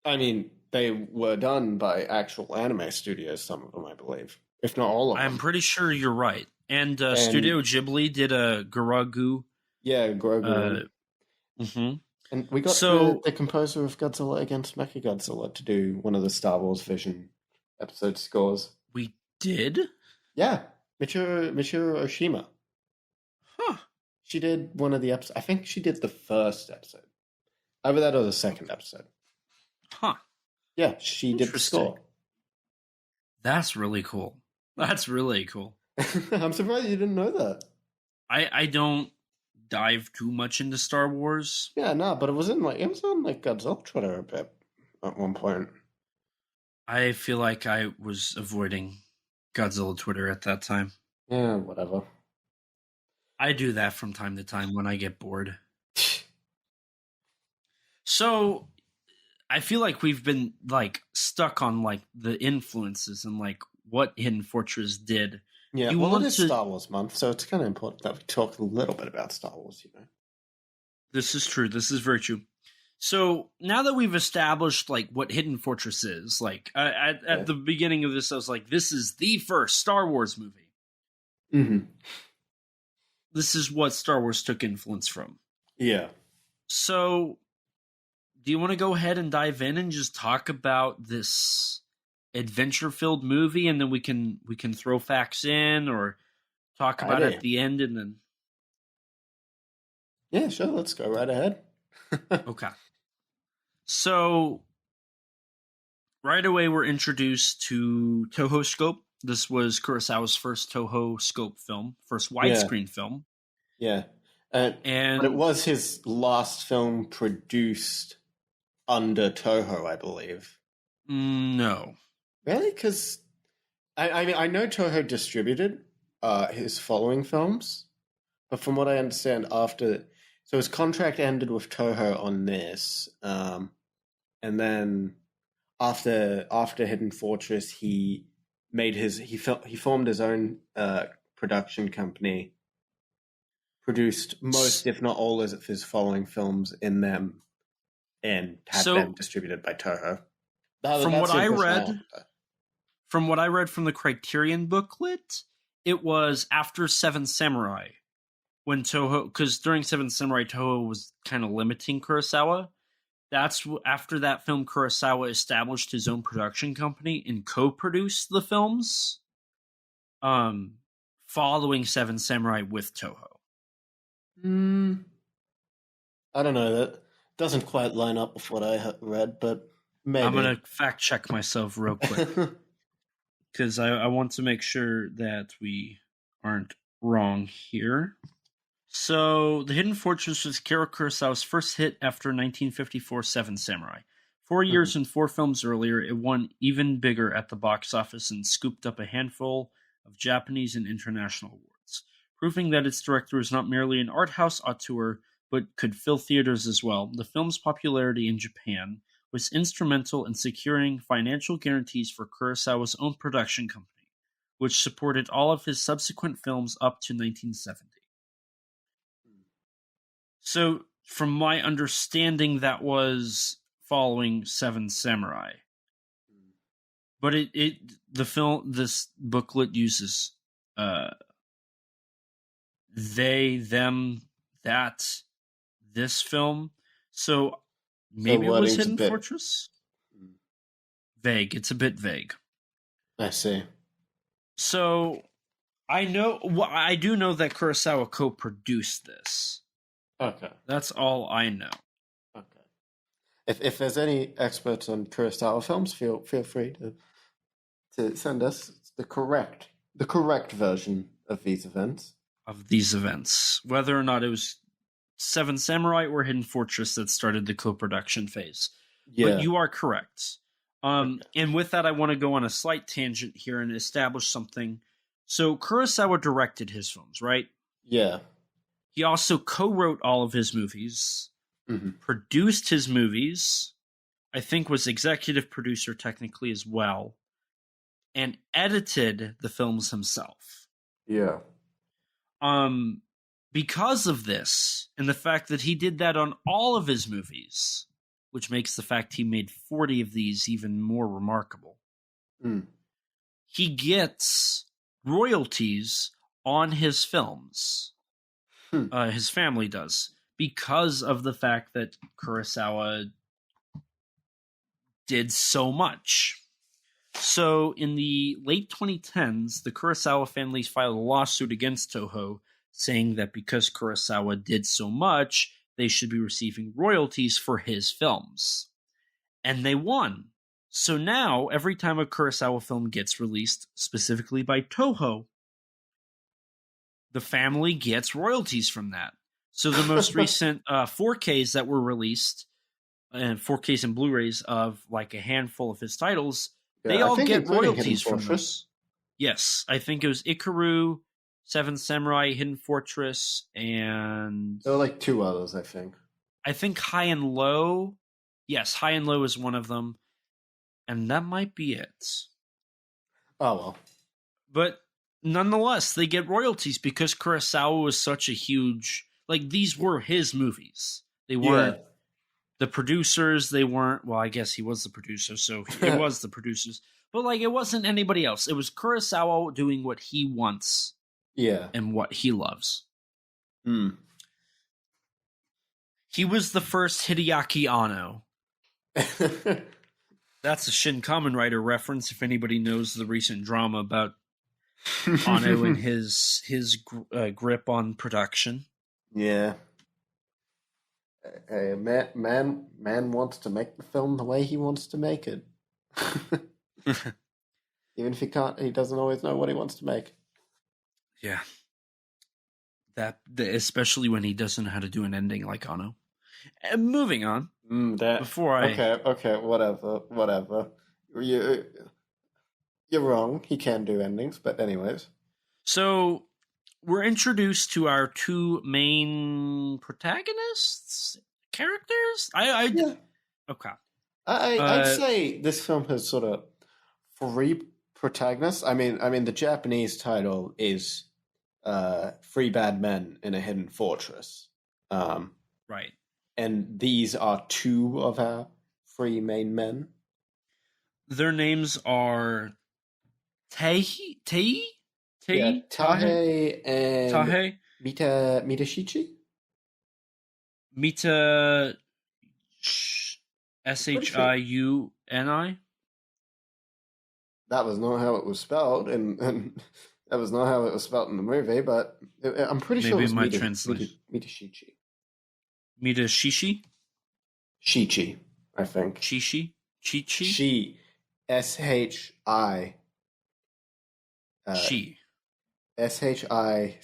I mean, they were done by actual anime studios, some of them, I believe. If not all of them. I'm pretty sure you're right. And Studio Ghibli did a Garagu. Yeah, Garagu. Mm-hmm. And we got the composer of Godzilla against Mechagodzilla to do one of the Star Wars Vision episode scores. We did? Yeah. Michiru Oshima. Huh. She did one of the episodes. I think she did the first episode. Either that or the second episode. Huh. Yeah, she did the score. That's really cool. That's really cool. I'm surprised you didn't know that. I don't dive too much into Star Wars. Yeah, no, but it was on Godzilla Twitter a bit at one point. I feel like I was avoiding Godzilla Twitter at that time. Yeah, whatever. I do that from time to time when I get bored. So I feel like we've been like stuck on like the influences and like what Hidden Fortress did. Yeah, it is Star Wars month, so it's kind of important that we talk a little bit about Star Wars, This is true. This is very true. So now that we've established like what Hidden Fortress is, like at the beginning of this, I was like, this is the first Star Wars movie. Mm-hmm. This is what Star Wars took influence from. Yeah. So do you want to go ahead and dive in and just talk about this adventure-filled movie, and then we can throw facts in or talk about it at the end, and then... Yeah, sure. Let's go right ahead. Okay. So right away, we're introduced to Toho Scope. This was Kurosawa's first Toho Scope film, first widescreen film. Yeah. But it was his last film produced under Toho, I believe. No. Really? Because I know Toho distributed his following films, but from what I understand, so his contract ended with Toho on this, and then after Hidden Fortress, he formed his own production company, produced most, if not all, of his following films in them, and had them distributed by Toho. From what I read from the Criterion booklet, it was after Seven Samurai, when Toho, because during Seven Samurai, Toho was kind of limiting Kurosawa. That's after that film, Kurosawa established his own production company and co-produced the films, following Seven Samurai with Toho. I don't know. That doesn't quite line up with what I read, but maybe. I'm going to fact check myself real quick. Because I want to make sure that we aren't wrong here. So, The Hidden Fortress was Kira Kurosawa's first hit after 1954's Seven Samurai. 4 years and 4 films earlier, it won even bigger at the box office and scooped up a handful of Japanese and international awards, proving that its director is not merely an art house auteur, but could fill theaters as well. The film's popularity in Japan was instrumental in securing financial guarantees for Kurosawa's own production company, which supported all of his subsequent films up to 1970. So, from my understanding, that was following Seven Samurai. But this booklet uses they, them, that, this film. So maybe it was Hidden Fortress? Vague. It's a bit vague. I see. So I do know that Kurosawa co-produced this. Okay. That's all I know. Okay. If there's any experts on Kurosawa films, feel free to send us the correct version of these events. Whether or not it was Seven Samurai or Hidden Fortress that started the co-production phase. Yeah. But you are correct. Okay. And with that, I want to go on a slight tangent here and establish something. So Kurosawa directed his films, right? Yeah. He also co-wrote all of his movies, produced his movies, I think was executive producer technically as well, and edited the films himself. Yeah. Because of this, and the fact that he did that on all of his movies, which makes the fact he made 40 of these even more remarkable, he gets royalties on his films. His family does, because of the fact that Kurosawa did so much. So in the late 2010s, the Kurosawa families filed a lawsuit against Toho, saying that because Kurosawa did so much, they should be receiving royalties for his films. And they won. So now, every time a Kurosawa film gets released, specifically by Toho, the family gets royalties from that. So the most recent 4Ks that were released, and 4Ks and Blu-rays of like a handful of his titles, they all get royalties from this. Yes, I think it was Ikaru, Seven Samurai, Hidden Fortress, and... There were like 2 others, I think. I think High and Low. Yes, High and Low is one of them. And that might be it. Oh, well. But nonetheless, they get royalties because Kurosawa was such a huge... Like, these were his movies. They weren't the producers. They weren't... Well, I guess he was the producer, so it was the producers. But, like, it wasn't anybody else. It was Kurosawa doing what he wants. Yeah. And what he loves. He was the first Hideaki Anno. That's a Shin Kamen Rider reference, if anybody knows the recent drama about Anno and his grip on production. Yeah. A man wants to make the film the way he wants to make it. Even if he doesn't always know what he wants to make. Yeah. Especially when he doesn't know how to do an ending like Anno. And moving on. Okay, whatever. You're wrong. He can do endings, but anyways. So, we're introduced to our 2 main characters? Yeah. Okay. I'd say this film has sort of 3 protagonists. I mean, the Japanese title is 3 Bad Men in a Hidden Fortress. Right. And these are 2 of our 3 main men. Their names are Tae and Mitashichi? Mita Shiuni? That was not how it was spelled, and that was not how it was spelled in the movie, but I'm pretty sure it was Mitashichi. Mitashishi? Shichi, I think. Chichi? Chichi? She. S-H-I. She. S-H-I-C-H-I.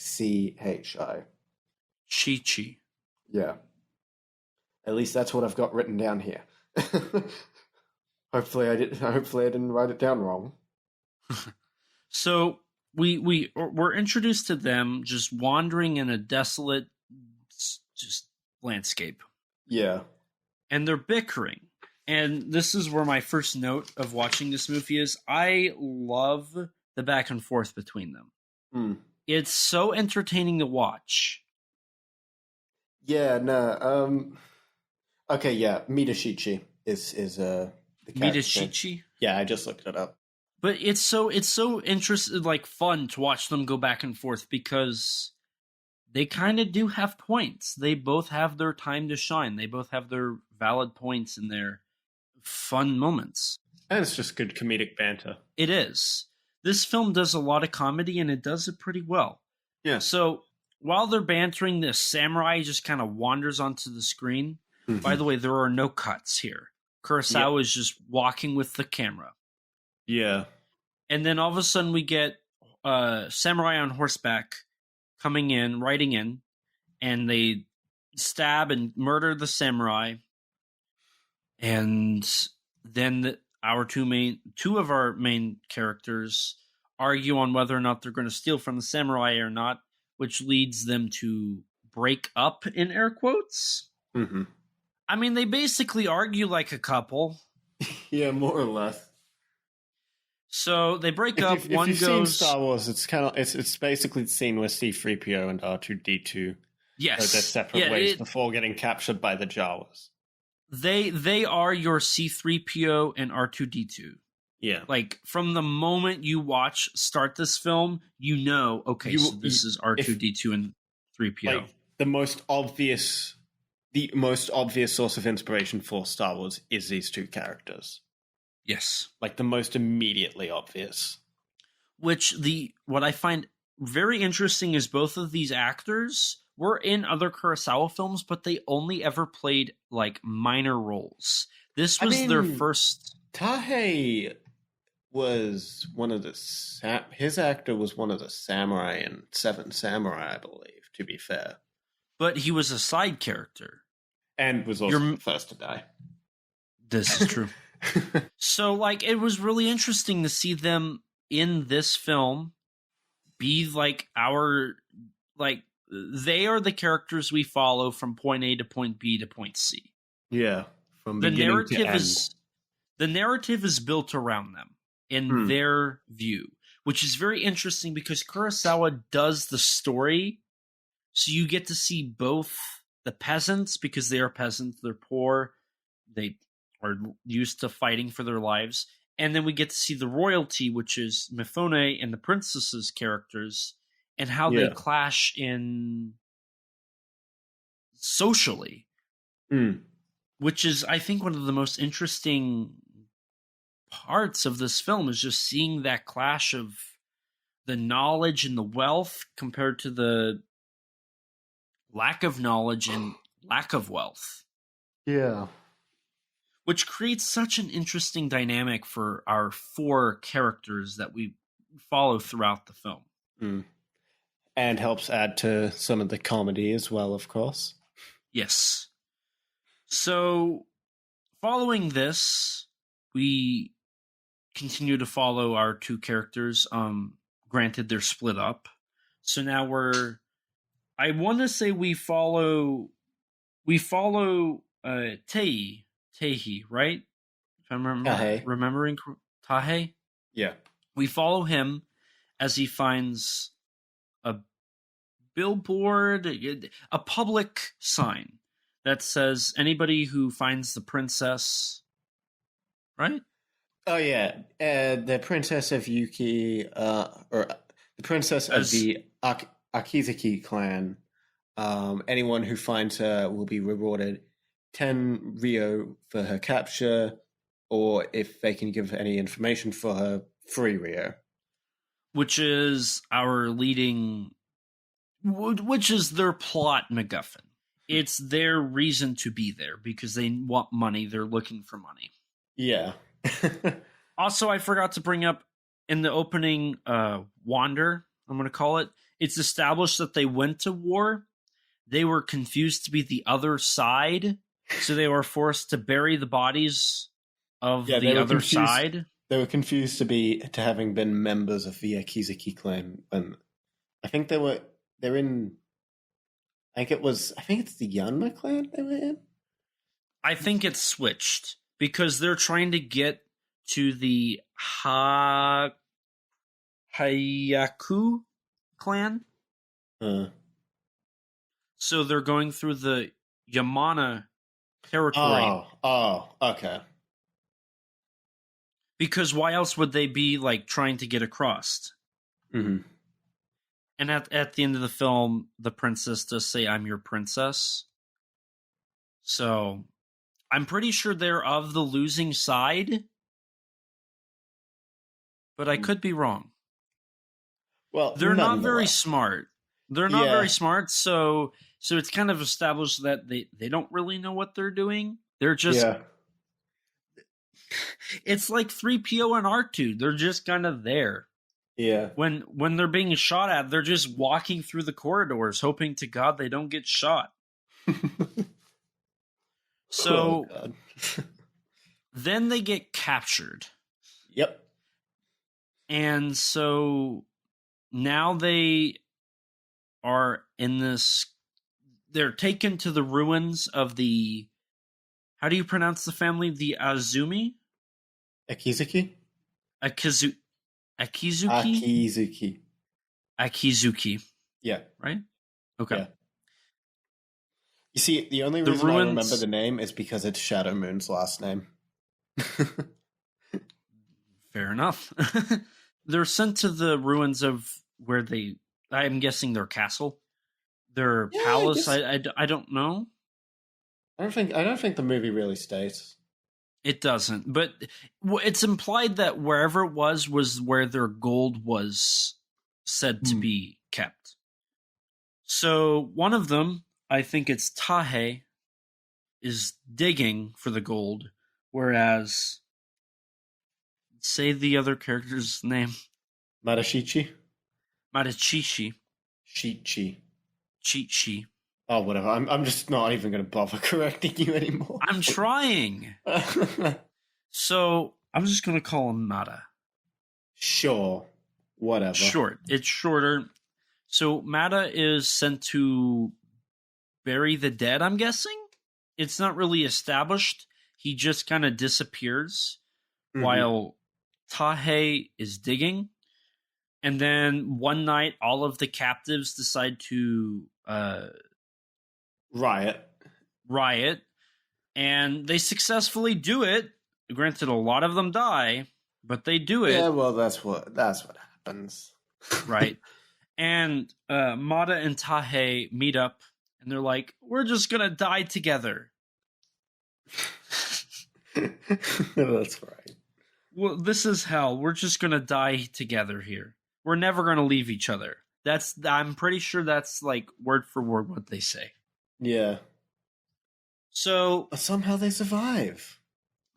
Shichi. Yeah. At least that's what I've got written down here. Hopefully I didn't write it down wrong. So we're introduced to them just wandering in a desolate just landscape. Yeah. And they're bickering. And this is where my first note of watching this movie is. I love the back and forth between them. Mm. It's so entertaining to watch. Yeah, no. Okay, yeah. Midashichi is the character. Midashichi? Yeah, I just looked it up. But it's so interesting, like fun to watch them go back and forth because they kind of do have points. They both have their time to shine. They both have their valid points and their fun moments. And it's just good comedic banter. It is. This film does a lot of comedy and it does it pretty well. Yeah. So while they're bantering, this samurai just kind of wanders onto the screen. Mm-hmm. By the way, there are no cuts here. Kurosawa is just walking with the camera. Yeah. And then all of a sudden we get samurai on horseback riding in, and they stab and murder the samurai. And then two of our main characters argue on whether or not they're going to steal from the samurai or not, which leads them to break up, in air quotes. Mm-hmm. I mean, they basically argue like a couple. Yeah, more or less. So they break up. If you've seen Star Wars, it's basically the scene where C-3PO and R2-D2 go their separate ways before getting captured by the Jawas. They are your C-3PO and R2-D2. Yeah. Like, from the moment you start this film, you know, okay, so this is R2-D2 and 3PO. Like, the most obvious source of inspiration for Star Wars is these two characters. Yes. Like, the most immediately obvious. What I find very interesting is both of these actors were in other Kurosawa films, but they only ever played, like, minor roles. This was their first... Tahei was one of his actor was one of the samurai in Seven Samurai, I believe, to be fair. But he was a side character. And was also the first to die. This is true. So, like, it was really interesting to see them in this film be, like, they are the characters we follow from point A to point B to point C. Yeah. From beginning to end. The narrative is built around them in their view, which is very interesting because Kurosawa does the story. So you get to see both the peasants, because they are peasants, they're poor, they are used to fighting for their lives. And then we get to see the royalty, which is Mifune and the princess's characters, and how they clash in socially. Which is, I think, one of the most interesting parts of this film is just seeing that clash of the knowledge and the wealth compared to the lack of knowledge and lack of wealth. Yeah. Which creates such an interesting dynamic for our four characters that we follow throughout the film. And helps add to some of the comedy as well, of course. Yes. So, following this, we continue to follow our two characters. Granted, they're split up. So now I want to say we follow Tehi, right? If I'm remembering Tahei? Yeah. We follow him as he finds a billboard, a public sign that says anybody who finds the princess, right? Oh, yeah. The princess of Yuki, or the princess of the Akizaki clan, anyone who finds her will be rewarded 10 Rio for her capture, or if they can give any information for her, 3 Rio. Which is which is their plot MacGuffin. It's their reason to be there because they want money. They're looking for money. Yeah. Also, I forgot to bring up in the opening wander, I'm going to call it, it's established that they went to war. they were confused to be the other side, so they were forced to bury the bodies of the other side. They were confused to having been members of the Akizuki clan, and I think they're in. I think it's the Yanma clan they were in. I think it's switched because they're trying to get to the Hayaku clan. So they're going through the Yamana territory. Oh, okay. Because why else would they be like trying to get across? Mm-hmm. And at the end of the film, the princess does say, "I'm your princess." So I'm pretty sure they're of the losing side, but I could be wrong. Well, they're not very smart. They're not very smart, so it's kind of established that they don't really know what they're doing. They're just it's like 3PO and R2. They're just kind of there. Yeah. When they're being shot at, they're just walking through the corridors, hoping to God they don't get shot. So then they get captured. Yep. And so now they are in this. They're taken to the ruins of the. How do you pronounce the family? The Azumi? Akizuki? Akizuki. Yeah. Right? Okay. Yeah. You see, the only reason I remember the name is because it's Shadow Moon's last name. Fair enough. They're sent to the ruins of where I'm guessing their castle. Their palace. I don't know. I don't think the movie really states. It doesn't, but it's implied that wherever it was where their gold was said to be kept. So one of them, I think it's Tahe, is digging for the gold, whereas say the other character's name. Marachichi? Chichi. Oh, whatever. I'm just not even going to bother correcting you anymore. I'm trying. So I'm just going to call him Mata. Sure. Whatever. It's shorter. So Mata is sent to bury the dead, I'm guessing? It's not really established. He just kind of disappears while Tahe is digging. And then one night, all of the captives decide to... riot, and they successfully do it. Granted, a lot of them die, but they do it. Yeah, well, that's what happens, right? And Mata and Tahe meet up, and they're like, "We're just gonna die together." That's right. Well, this is hell. We're just gonna die together here. We're never gonna leave each other. I'm pretty sure that's like word for word what they say. Yeah. So but somehow they survive.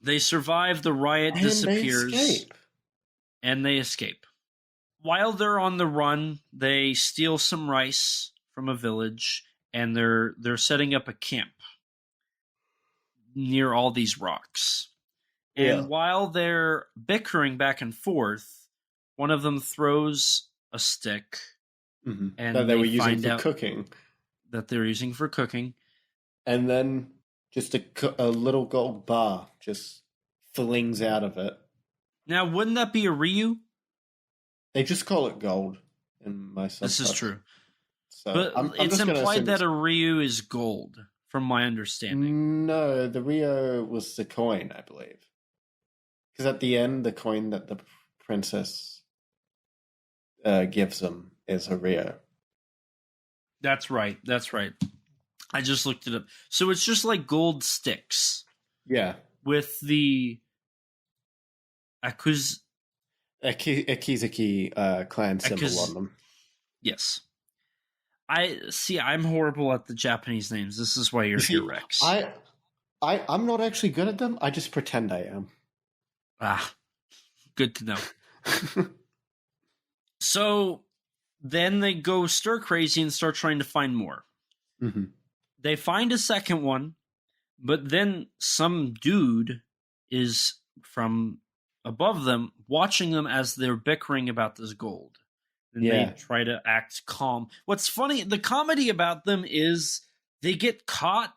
They survive. The riot disappears. And they escape. While they're on the run, they steal some rice from a village, and they're setting up a camp near all these rocks. And while they're bickering back and forth, one of them throws a stick, and that they were using for cooking. That they're using for cooking. And then just a little gold bar just flings out of it. Now, wouldn't that be a Ryu? They just call it gold in my subtitle. This is true. So but it's implied that a Ryu is gold, from my understanding. No, the Ryu was the coin, I believe. Because at the end, the coin that the princess gives them is a Ryu. That's right. I just looked it up. So it's just like gold sticks. Yeah. With the Akizuki clan symbol on them. Yes. I'm horrible at the Japanese names. This is why you're here, Rex. I'm not actually good at them. I just pretend I am. Good to know. So then they go stir crazy and start trying to find more. Mm-hmm. They find a second one, but then some dude is from above them watching them as they're bickering about this gold. And they try to act calm. What's funny, the comedy about them is they get caught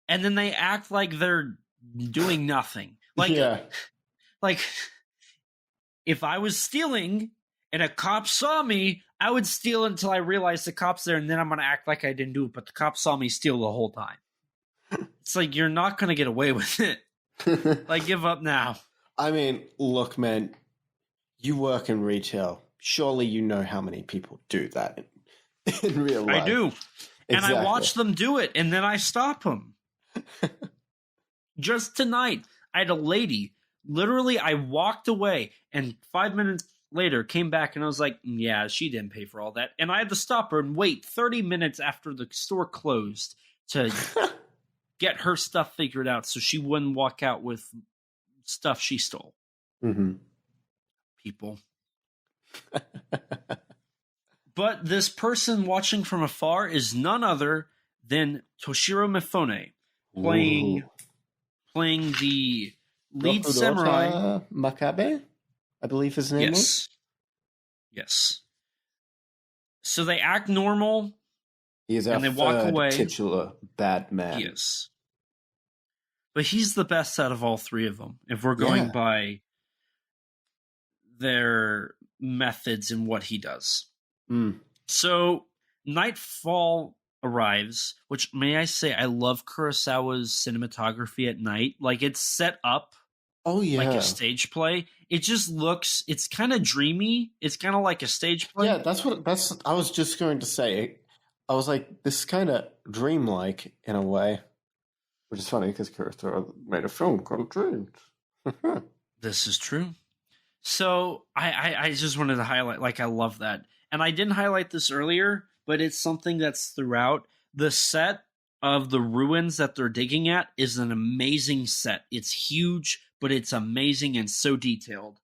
and then they act like they're doing nothing. Like if I was stealing and a cop saw me, I would steal until I realized the cop's there, and then I'm going to act like I didn't do it, but the cop saw me steal the whole time. It's like, you're not going to get away with it. Like, give up now. I mean, look, man, you work in retail. Surely you know how many people do that in real life. I do. And I watch them do it, and then I stop them. Just tonight, I had a lady, literally, I walked away, and 5 minutes later came back, and I was like, yeah, she didn't pay for all that. And I had to stop her and wait 30 minutes after the store closed to get her stuff figured out so she wouldn't walk out with stuff she stole. Mm-hmm. People. But this person watching from afar is none other than Toshiro Mifune, playing the lead samurai. Makabe, I believe his name was. Yes. So they act normal. He is our walk away. Titular bad man. He is. But he's the best out of all three of them, if we're going by their methods and what he does. Mm. So nightfall arrives, which, may I say, I love Kurosawa's cinematography at night. Like, it's set up like a stage play. It just looks, it's kind of dreamy. It's kind of like a stage play. Yeah, that's I was just going to say. I was like, this is kind of dreamlike in a way. Which is funny because Kurosawa made a film called Dreams. This is true. So I just wanted to highlight, like, I love that. And I didn't highlight this earlier, but it's something that's throughout. The set of the ruins that they're digging at is an amazing set. It's huge, but it's amazing and so detailed.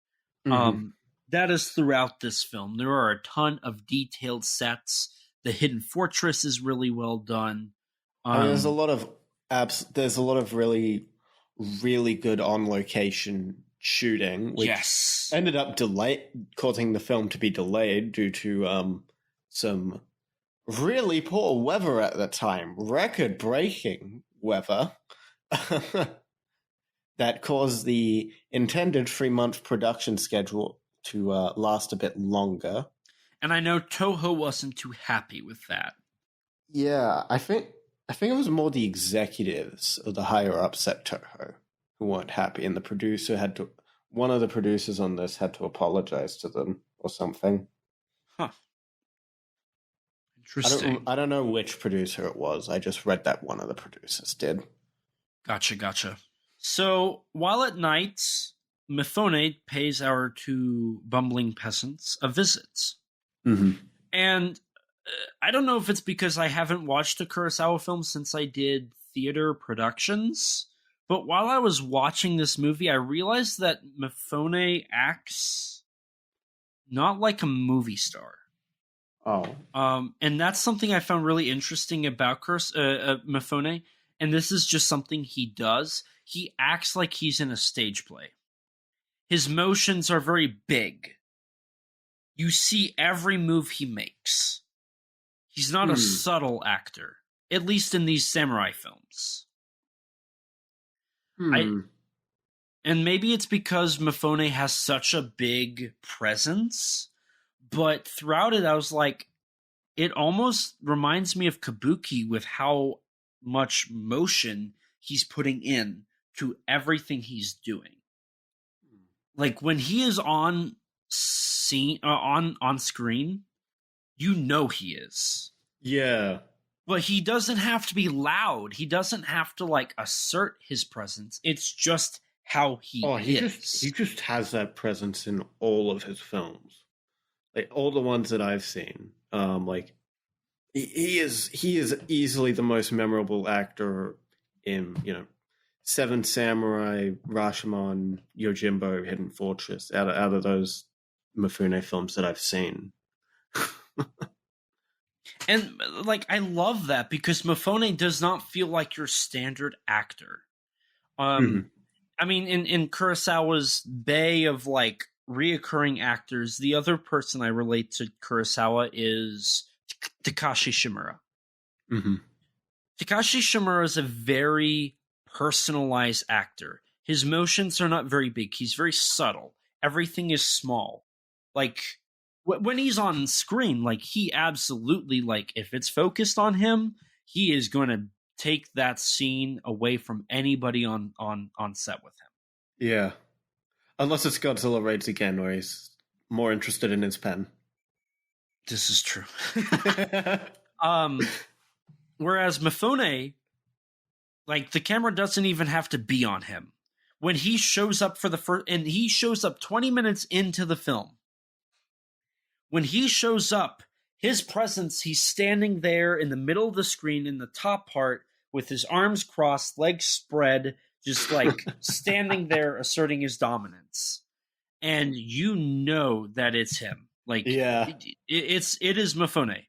Mm-hmm. That is throughout this film. There are a ton of detailed sets. The Hidden Fortress is really well done. I mean, there's a lot of really, really good on location shooting, which ended up causing the film to be delayed due to some really poor weather at the time, record-breaking weather that caused the intended 3-month production schedule to last a bit longer. And I know Toho wasn't too happy with that. Yeah, I think it was more the executives or the higher ups at Toho who weren't happy, and one of the producers on this had to apologize to them or something. Huh. Interesting. I don't know which producer it was. I just read that one of the producers did. Gotcha. So, while at night, Mifune pays our two bumbling peasants a visit. Mm-hmm. And I don't know if it's because I haven't watched a Kurosawa film since I did theater productions, but while I was watching this movie, I realized that Mifune acts not like a movie star. Oh. And that's something I found really interesting about Mifune, and this is just something he does. He acts like he's in a stage play. His motions are very big. You see every move he makes. He's not a subtle actor, at least in these samurai films. And maybe it's because Mifune has such a big presence, but throughout it, I was like, it almost reminds me of Kabuki with how much motion he's putting in to everything he's doing. Like, when he is on screen, you know he is. Yeah. But he doesn't have to be loud. He doesn't have to, like, assert his presence. It's just how he is. He just has that presence in all of his films. Like, all the ones that I've seen. He is easily the most memorable actor in, Seven Samurai, Rashomon, Yojimbo, Hidden Fortress, out of those Mifune films that I've seen. And like I love that because Mifune does not feel like your standard actor. I mean, in Kurosawa's bay of like reoccurring actors, the other person I relate to Kurosawa is Takashi Shimura. Takashi Shimura is a very personalized actor. His motions are not very big. He's very subtle. Everything is small. Like when he's on screen, like he absolutely, like if it's focused on him, he is going to take that scene away from anybody on set with him. Yeah. Unless it's Godzilla Raids Again, where he's more interested in his pen. This is true. Whereas Mifune, like the camera doesn't even have to be on him. When he shows up for the first, and he shows up 20 minutes into the film. When he shows up, his presence, he's standing there in the middle of the screen in the top part with his arms crossed, legs spread, just like standing there asserting his dominance. And you know that it's him. Like, yeah, it is Mifune.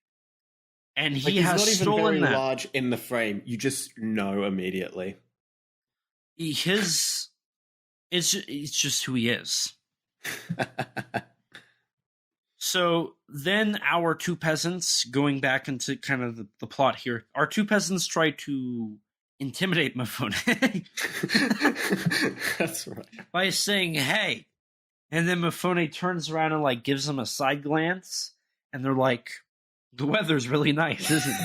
And he like has not even stolen very that. Large in the frame. You just know immediately. It's just who he is. So then our two peasants, going back into kind of the plot here, our two peasants try to intimidate Mifune. That's right. By saying, hey. And then Mifune turns around and like gives them a side glance. And they're like, the weather's really nice, isn't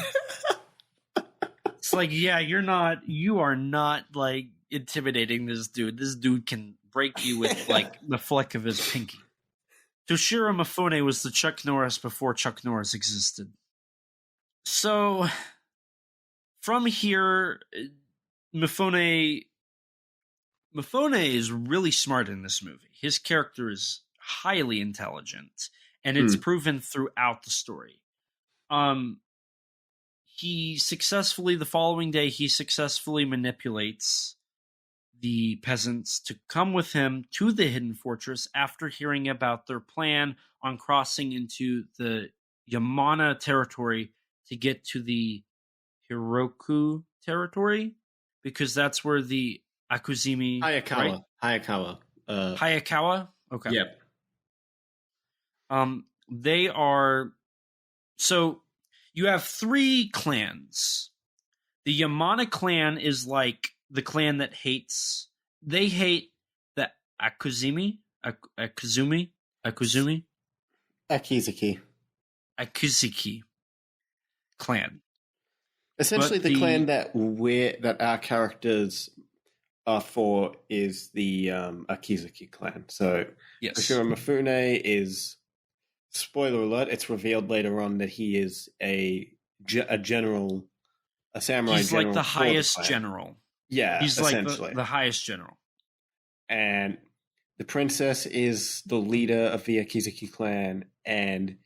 it? It's like, yeah, you are not like intimidating this dude. This dude can break you with like the fleck of his pinky. Toshiro Mifune was the Chuck Norris before Chuck Norris existed. So from here, Mifune is really smart in this movie. His character is highly intelligent, and it's proven throughout the story. The following day, he successfully manipulates the peasants to come with him to the hidden fortress after hearing about their plan on crossing into the Yamana territory to get to the Hiroku territory, because that's where the Akuzumi... Hayakawa. Right? Hayakawa? Okay. Yep. They are... So, you have three clans. The Yamana clan is like the clan that hates... They hate the Akuzumi clan. Essentially, the clan that our characters are for is the Akizuki clan. So, yes. Toshiro Mifune is, spoiler alert, it's revealed later on that he is a general, a samurai general. He's like the highest general. Yeah, he's like the highest general. And the princess is the leader of the Akizuki clan, and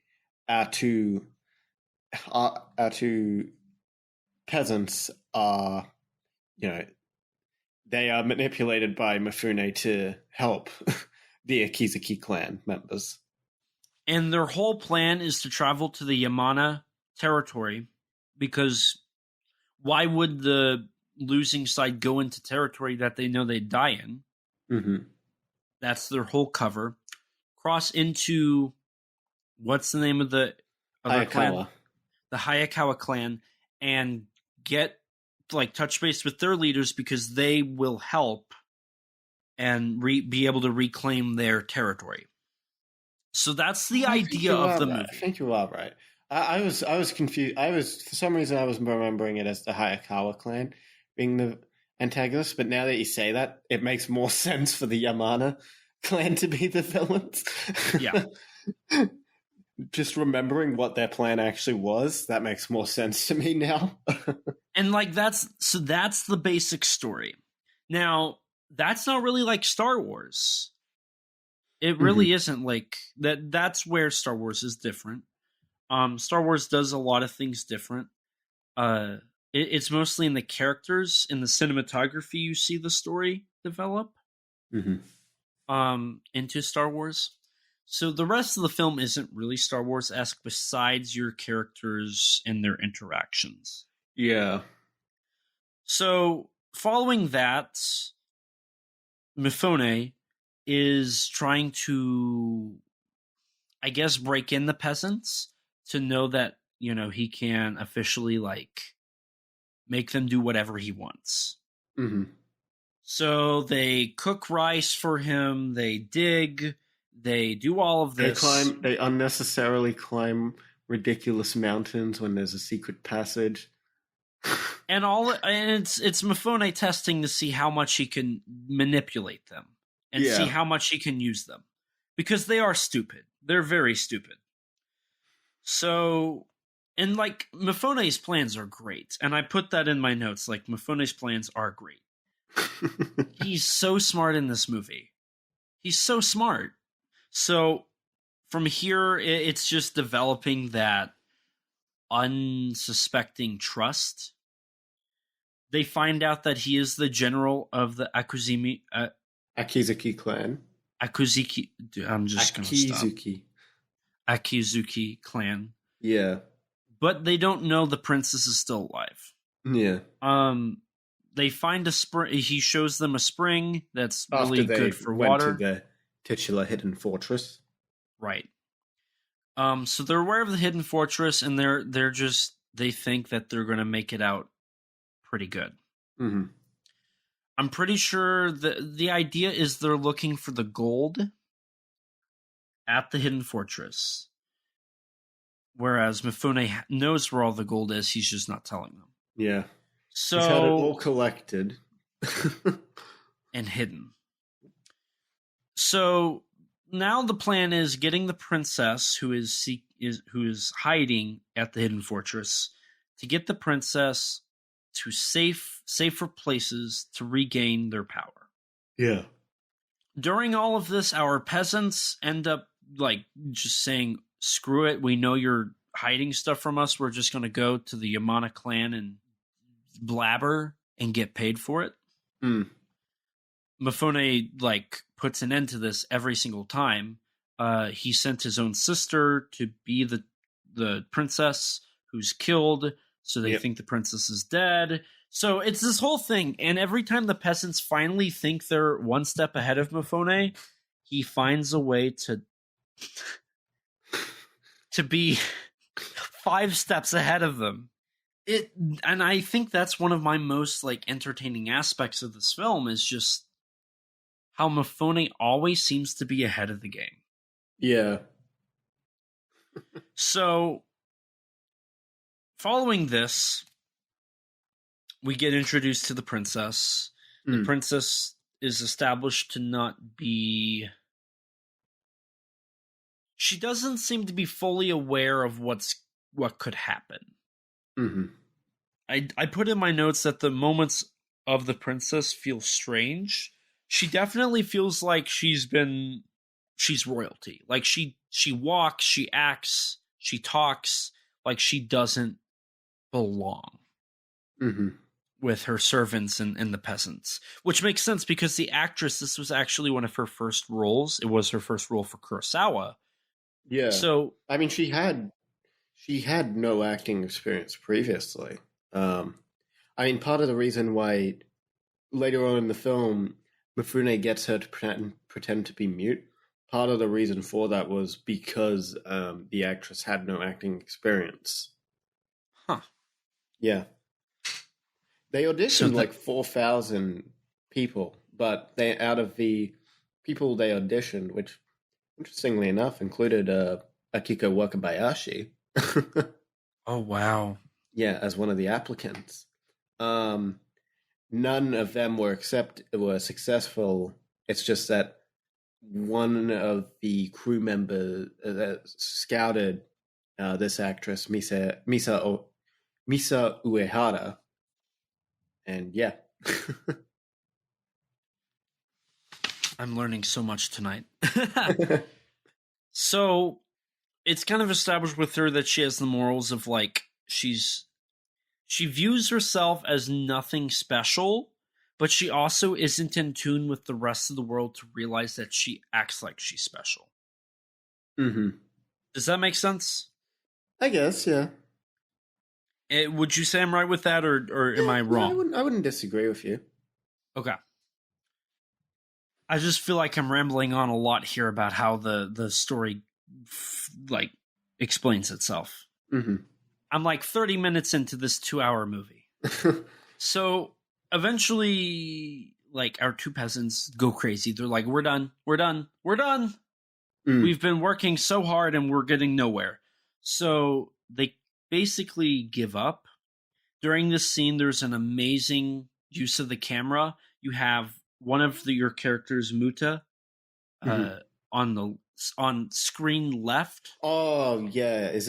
our two peasants are, they are manipulated by Mifune to help the Akizuki clan members. And their whole plan is to travel to the Yamana territory, because why would the losing side go into territory that they know they'd die in? Mm-hmm. That's their whole cover. Cross into, what's the name of the other clan? The Hayakawa clan, and get touch base with their leaders, because they will help and be able to reclaim their territory. So that's the idea of the movie. I think you are right. I was confused. For some reason I was remembering it as the Hayakawa clan being the antagonist, but now that you say that, it makes more sense for the Yamana clan to be the villains. Yeah. Just remembering what their plan actually was, that makes more sense to me now. And that's the basic story. Now, that's not really like Star Wars. It really isn't like that. That's where Star Wars is different. Star Wars does a lot of things different. It's mostly in the characters, in the cinematography, you see the story develop into Star Wars. So the rest of the film isn't really Star Wars-esque besides your characters and their interactions. Yeah. So following that, Mifune is trying to, I guess, break in the peasants to know that, he can officially, make them do whatever he wants. Mm-hmm. So they cook rice for him, they dig, they do all of this. They unnecessarily climb ridiculous mountains when there's a secret passage. And it's Mifune testing to see how much he can manipulate them and see how much he can use them. Because they are stupid. They're very stupid. So, and Mifune's plans are great. And I put that in my notes, Mifune's plans are great. He's so smart in this movie. He's so smart. So, from here, it's just developing that unsuspecting trust. They find out that he is the general of the Akizuki clan. Akizuki. I'm just going to stop. Akizuki clan. Yeah. But they don't know the princess is still alive. Yeah. They find a spring. He shows them a spring that's really good for water. To the titular hidden fortress. Right. So they're aware of the hidden fortress, and they think that they're going to make it out pretty good. Mm-hmm. I'm pretty sure the idea is they're looking for the gold at the hidden fortress, whereas Mifune knows where all the gold is. He's just not telling them. Yeah. So he's had it all collected and hidden. So now the plan is getting the princess who is hiding at the hidden fortress to get the princess to safer places to regain their power. Yeah. During all of this, our peasants end up just saying, "Screw it! We know you're hiding stuff from us. We're just going to go to the Yamana clan and blabber and get paid for it." Mm. Mifune puts an end to this every single time. He sent his own sister to be the princess who's killed, so they think the princess is dead. So it's this whole thing, and every time the peasants finally think they're one step ahead of Mifune, he finds a way to be 5 steps ahead of them. And I think that's one of my most entertaining aspects of this film is just how Mifune always seems to be ahead of the game. Yeah. So, following this, we get introduced to the princess. The princess is established to not be... She doesn't seem to be fully aware of what could happen. Mm-hmm. I put in my notes that the moments of the princess feel strange. She definitely feels like she's royalty. She walks, she acts, she talks like she doesn't belong with her servants and the peasants. Which makes sense because the actress, this was actually one of her first roles. It was her first role for Kurosawa. Yeah. So I mean, she had no acting experience previously. I mean, part of the reason why later on in the film, Mifune gets her to pretend to be mute, part of the reason for that was because the actress had no acting experience. Huh. Yeah. They auditioned 4,000 people, but out of the people they auditioned, which interestingly enough included Akiko Wakabayashi. Oh, wow. Yeah, as one of the applicants. None of them were successful. It's just that one of the crew members scouted this actress, Misa Uehara. And yeah. I'm learning so much tonight. So it's kind of established with her that she has the morals of she views herself as nothing special, but she also isn't in tune with the rest of the world to realize that she acts like she's special. Mm-hmm. Does that make sense? I guess, yeah. Would you say I'm right with that, or am I wrong? I wouldn't disagree with you. Okay. I just feel like I'm rambling on a lot here about how the story like explains itself. Mm-hmm. I'm like 30 minutes into this 2-hour movie. So eventually, like, our two peasants go crazy. They're like, we're done. We've been working so hard and we're getting nowhere. So they basically give up. During this scene, there's an amazing use of the camera. You have one of your characters, Muta, on screen left. Oh yeah, was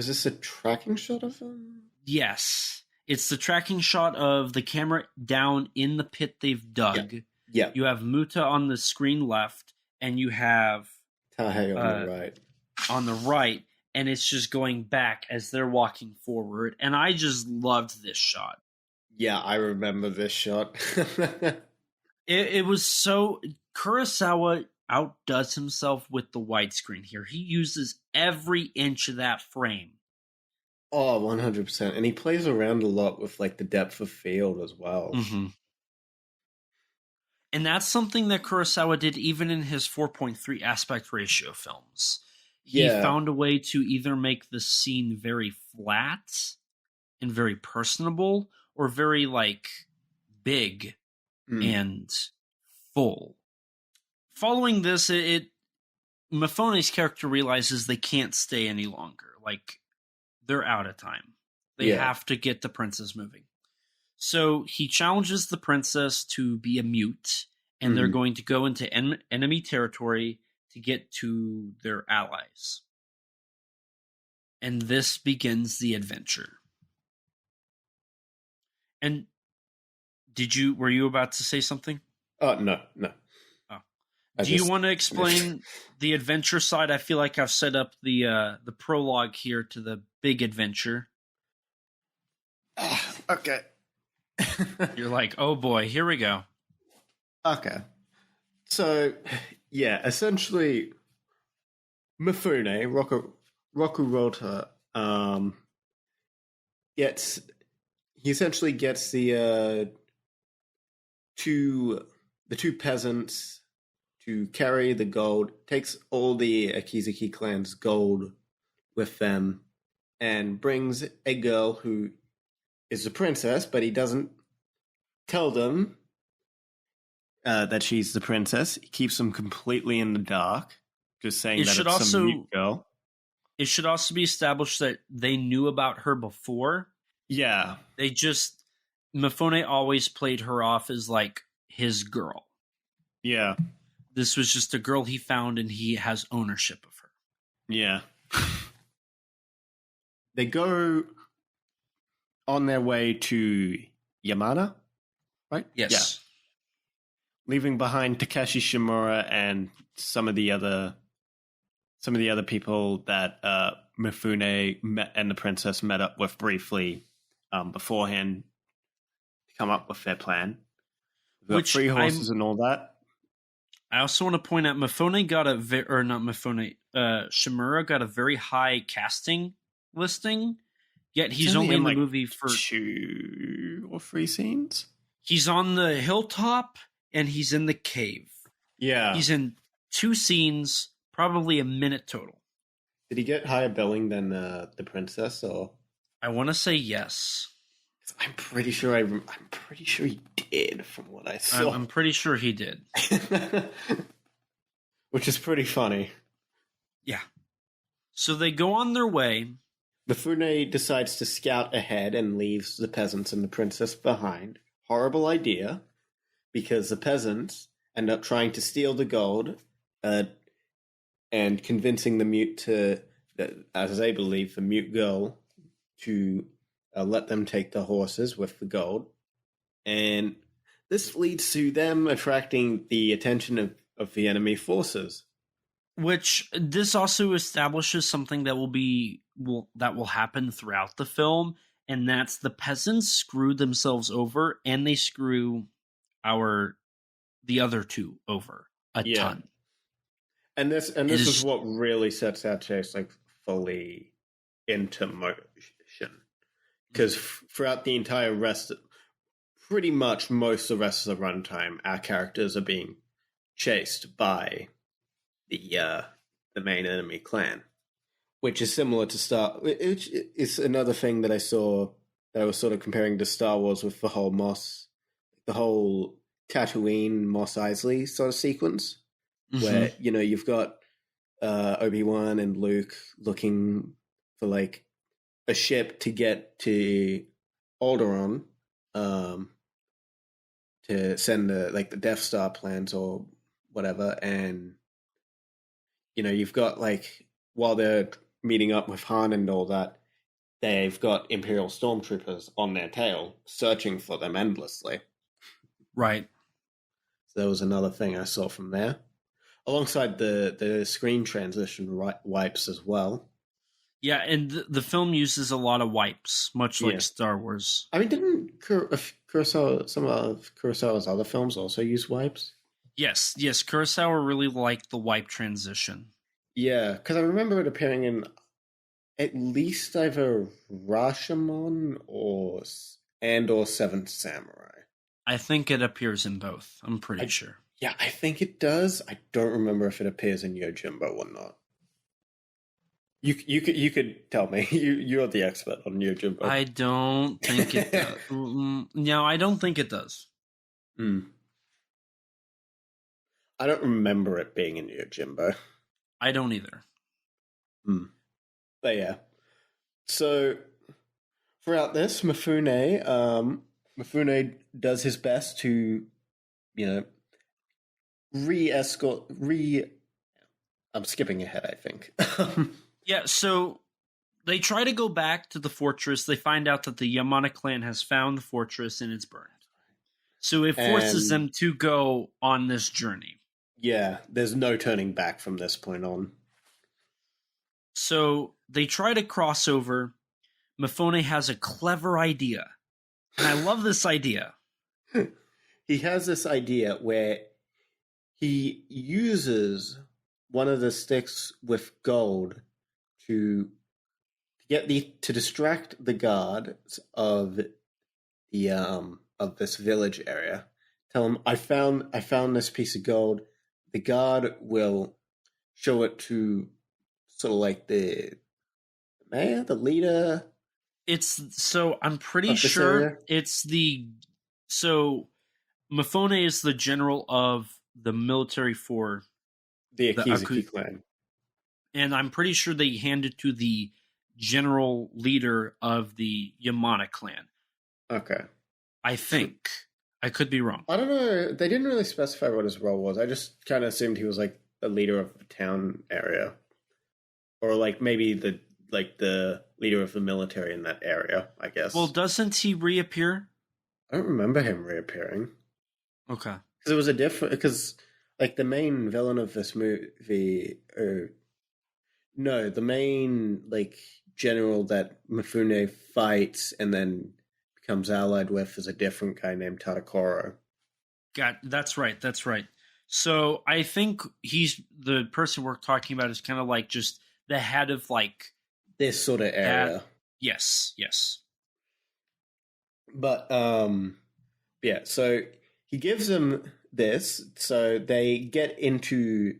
this a tracking shot of him? Yes, it's the tracking shot of the camera down in the pit they've dug. Yeah. You have Muta on the screen left, and you have Tahe on the right. On the right, and it's just going back as they're walking forward. And I just loved this shot. Yeah, I remember this shot. It was so... Kurosawa outdoes himself with the widescreen here. He uses every inch of that frame. Oh, 100%. And he plays around a lot with like the depth of field as well. Mm-hmm. And that's something that Kurosawa did even in his 4.3 aspect ratio films. He found a way to either make the scene very flat and very personable, or very like big and full. Following this, Mifone's character realizes they can't stay any longer. Like, they're out of time. They have to get the princess moving. So he challenges the princess to be a mute, and they're going to go into enemy territory to get to their allies. And this begins the adventure. And were you about to say something? Oh, no. Oh. Do you want to explain the adventure side? I feel like I've set up the prologue here to the big adventure. Okay. You're like, oh boy, here we go. Okay. So, yeah, essentially, Mifune, Rokurota, he essentially gets the two peasants to carry the gold, takes all the Akizuki clan's gold with them, and brings a girl who is a princess, but he doesn't tell them that she's the princess. He keeps them completely in the dark, just saying that it's some mute girl. It should also be established that they knew about her before. Yeah. Mifune always played her off as like his girl. Yeah. This was just a girl he found and he has ownership of her. Yeah. They go on their way to Yamana, right? Yes. Yeah. Leaving behind Takeshi Shimura and some of the other people that Mifune met and the princess met up with briefly beforehand to come up with their plan. We've got 3 horses and all that. I also want to point out Mifune got Shimura got a very high casting listing, yet he's only in the movie for 2 or 3 scenes. He's on the hilltop and he's in the cave. Yeah. He's in 2 scenes, probably a minute total. Did he get higher billing than the princess? Or I want to say yes. I'm pretty sure he did, from what I saw. I'm pretty sure he did. Which is pretty funny. Yeah. So they go on their way. Mifune decides to scout ahead and leaves the peasants and the princess behind. Horrible idea, because the peasants end up trying to steal the gold and convincing the mute as they believe, the mute girl to let them take the horses with the gold. And this leads to them attracting the attention of the enemy forces. Which this also establishes something that will happen throughout the film, and that's the peasants screw themselves over, and they screw the other 2 over a ton. And this is what really sets our chase like fully into motion, because throughout the entire pretty much most of the rest of the runtime, our characters are being chased by the main enemy clan, which is similar to it's another thing that I saw that I was sort of comparing to Star Wars with the whole Tatooine Mos Eisley sort of sequence, where you've got Obi-Wan and Luke looking for like a ship to get to Alderaan, to send the Death Star plans or whatever, and you've got like while they're meeting up with Han and all that, they've got Imperial stormtroopers on their tail searching for them endlessly. Right. So that was another thing I saw from there, alongside the screen transition wipes as well. Yeah, and the film uses a lot of wipes, much like Star Wars. I mean, didn't some of Kurosawa's other films also use wipes? Yes. Kurosawa really liked the wipe transition. Yeah, because I remember it appearing in at least either Rashomon or Seventh Samurai. I think it appears in both. I'm pretty sure. Yeah, I think it does. I don't remember if it appears in Yojimbo or not. You could tell me. You're the expert on Yojimbo. I don't think it does. No, I don't think it does. I don't remember it being in Yojimbo. I don't either. But yeah. So throughout this, Mifune does his best to, I'm skipping ahead, I think. Yeah, so they try to go back to the fortress. They find out that the Yamana clan has found the fortress and it's burned. So it forces them to go on this journey. Yeah, there's no turning back from this point on. So they try to cross over. Mifune has a clever idea. And I love this idea. He has this idea where he uses one of the sticks with gold to distract the guards of this village area. Tell them, I found this piece of gold. The guard will show it to sort of like the mayor, the leader. I'm pretty sure Mifune is the general of the military for the Akizuki clan. And I'm pretty sure they hand it to the general leader of the Yamana clan. Okay. I think. I could be wrong. I don't know. They didn't really specify what his role was. I just kind of assumed he was like a leader of the town area. Or like maybe the leader of the military in that area, I guess. Well, doesn't he reappear? I don't remember him reappearing. Okay. Because it was because like the main villain of this movie, the main like general that Mifune fights and then becomes allied with is a different guy named Tadakoro. That's right. So I think he's the person we're talking about is kind of like just the head of like this sort of area. Yes. But yeah, so he gives them this, so they get into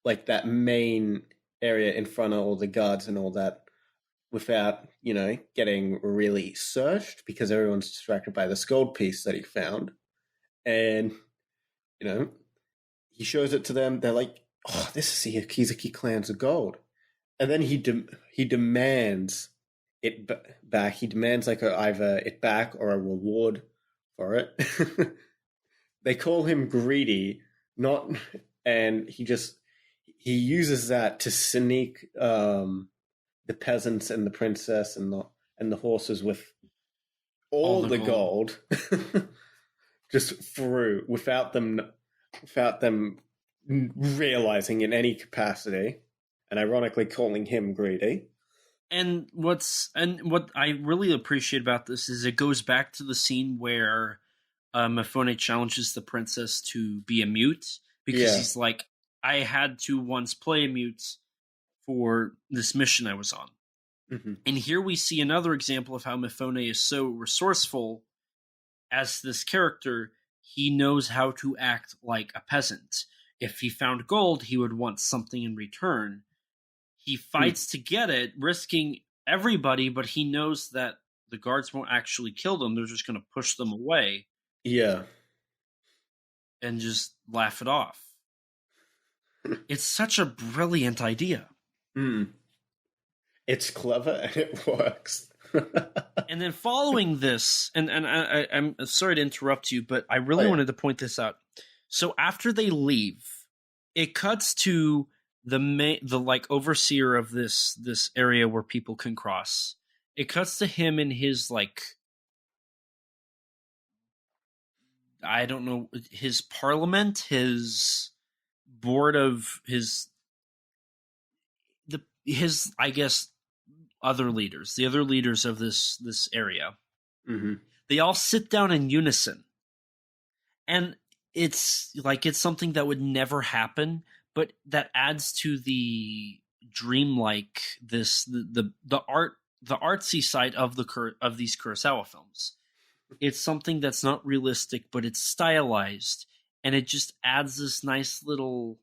like that main area in front of all the guards and all that without, getting really searched because everyone's distracted by this gold piece that he found. And, he shows it to them. They're like, oh, this is the Akizuki clan's of gold. And then he demands it back. He demands like either it back or a reward for it. They call him greedy, and he uses that to sneak the peasants and the princess and the horses with all the gold just through without them realizing in any capacity, and ironically calling him greedy. And what I really appreciate about this is it goes back to the scene where Mifune challenges the princess to be a mute because he's like, I had to once play a mute for this mission I was on. Mm-hmm. And here we see another example of how Mifune is so resourceful as this character. He knows how to act like a peasant. If he found gold, he would want something in return. He fights to get it, risking everybody, but he knows that the guards won't actually kill them. They're just going to push them away. Yeah. And just laugh it off. It's such a brilliant idea. It's clever and it works. And then following this, and I'm sorry to interrupt you, but I really wanted to point this out. So after they leave, it cuts to the overseer of this area where people can cross. It cuts to him in his I don't know, his parliament, his board of his I guess other leaders, the other leaders of this area. Mm-hmm. They all sit down in unison, and it's something that would never happen, but that adds to the dreamlike the artsy side of these Kurosawa films. It's something that's not realistic, but it's stylized, and it just adds this nice little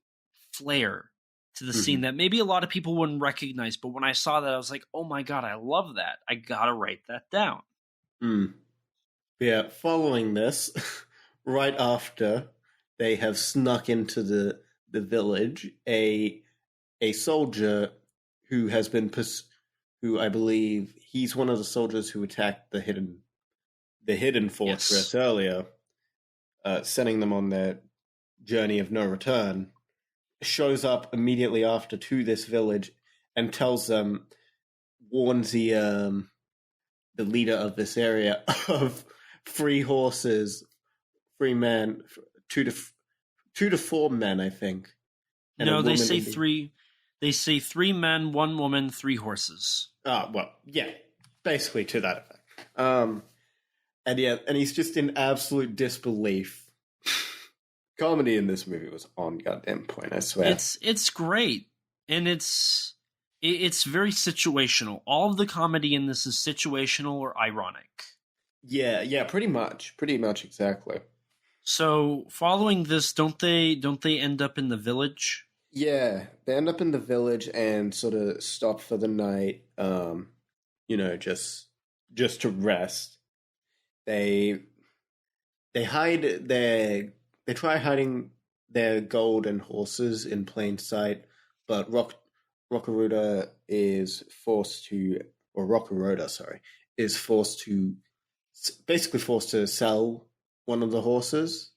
flair to the scene that maybe a lot of people wouldn't recognize. But when I saw that, I was like, oh my God, I love that. I gotta write that down. Yeah, following this, right after they have snuck into the village, a soldier who has been who I believe he's one of the soldiers who attacked the hidden fortress earlier, sending them on their journey of no return, shows up immediately after to this village and warns the leader of this area of free horses, free men, 2 to 4 men, I think. No, they say 3. They say 3 men, 1 woman, 3 horses. Well, yeah, basically to that effect. And he's just in absolute disbelief. Comedy in this movie was on goddamn point, I swear. It's great, and it's very situational. All of the comedy in this is situational or ironic. Yeah, pretty much exactly. So following this, don't they end up in the village? Yeah, they end up in the village and sort of stop for the night. Just to rest. They hide They try hiding their gold and horses in plain sight, but Rockaroda is forced to sell one of the horses,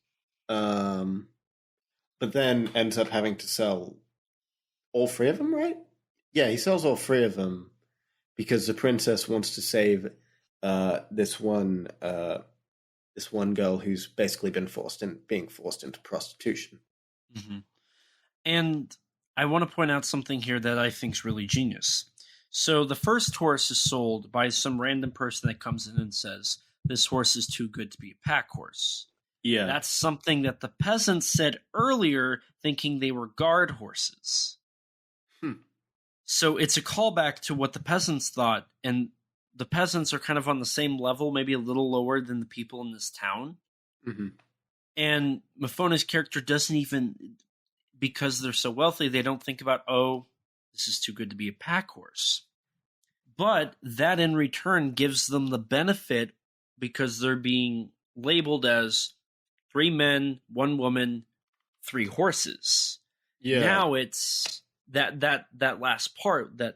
but then ends up having to sell all 3 of them, right? Yeah, he sells all 3 of them because the princess wants to save this one girl who's basically being forced into prostitution. Mm-hmm. And I want to point out something here that I think is really genius. So the first horse is sold by some random person that comes in and says, this horse is too good to be a pack horse. Yeah. That's something that the peasants said earlier, thinking they were guard horses. So it's a callback to what the peasants thought, and the peasants are kind of on the same level, maybe a little lower than the people in this town. Mm-hmm. And Mifune's character doesn't even, because they're so wealthy, they don't think about, oh, this is too good to be a pack horse. But that in return gives them the benefit because they're being labeled as 3 men, 1 woman, 3 horses. Yeah. Now it's that last part that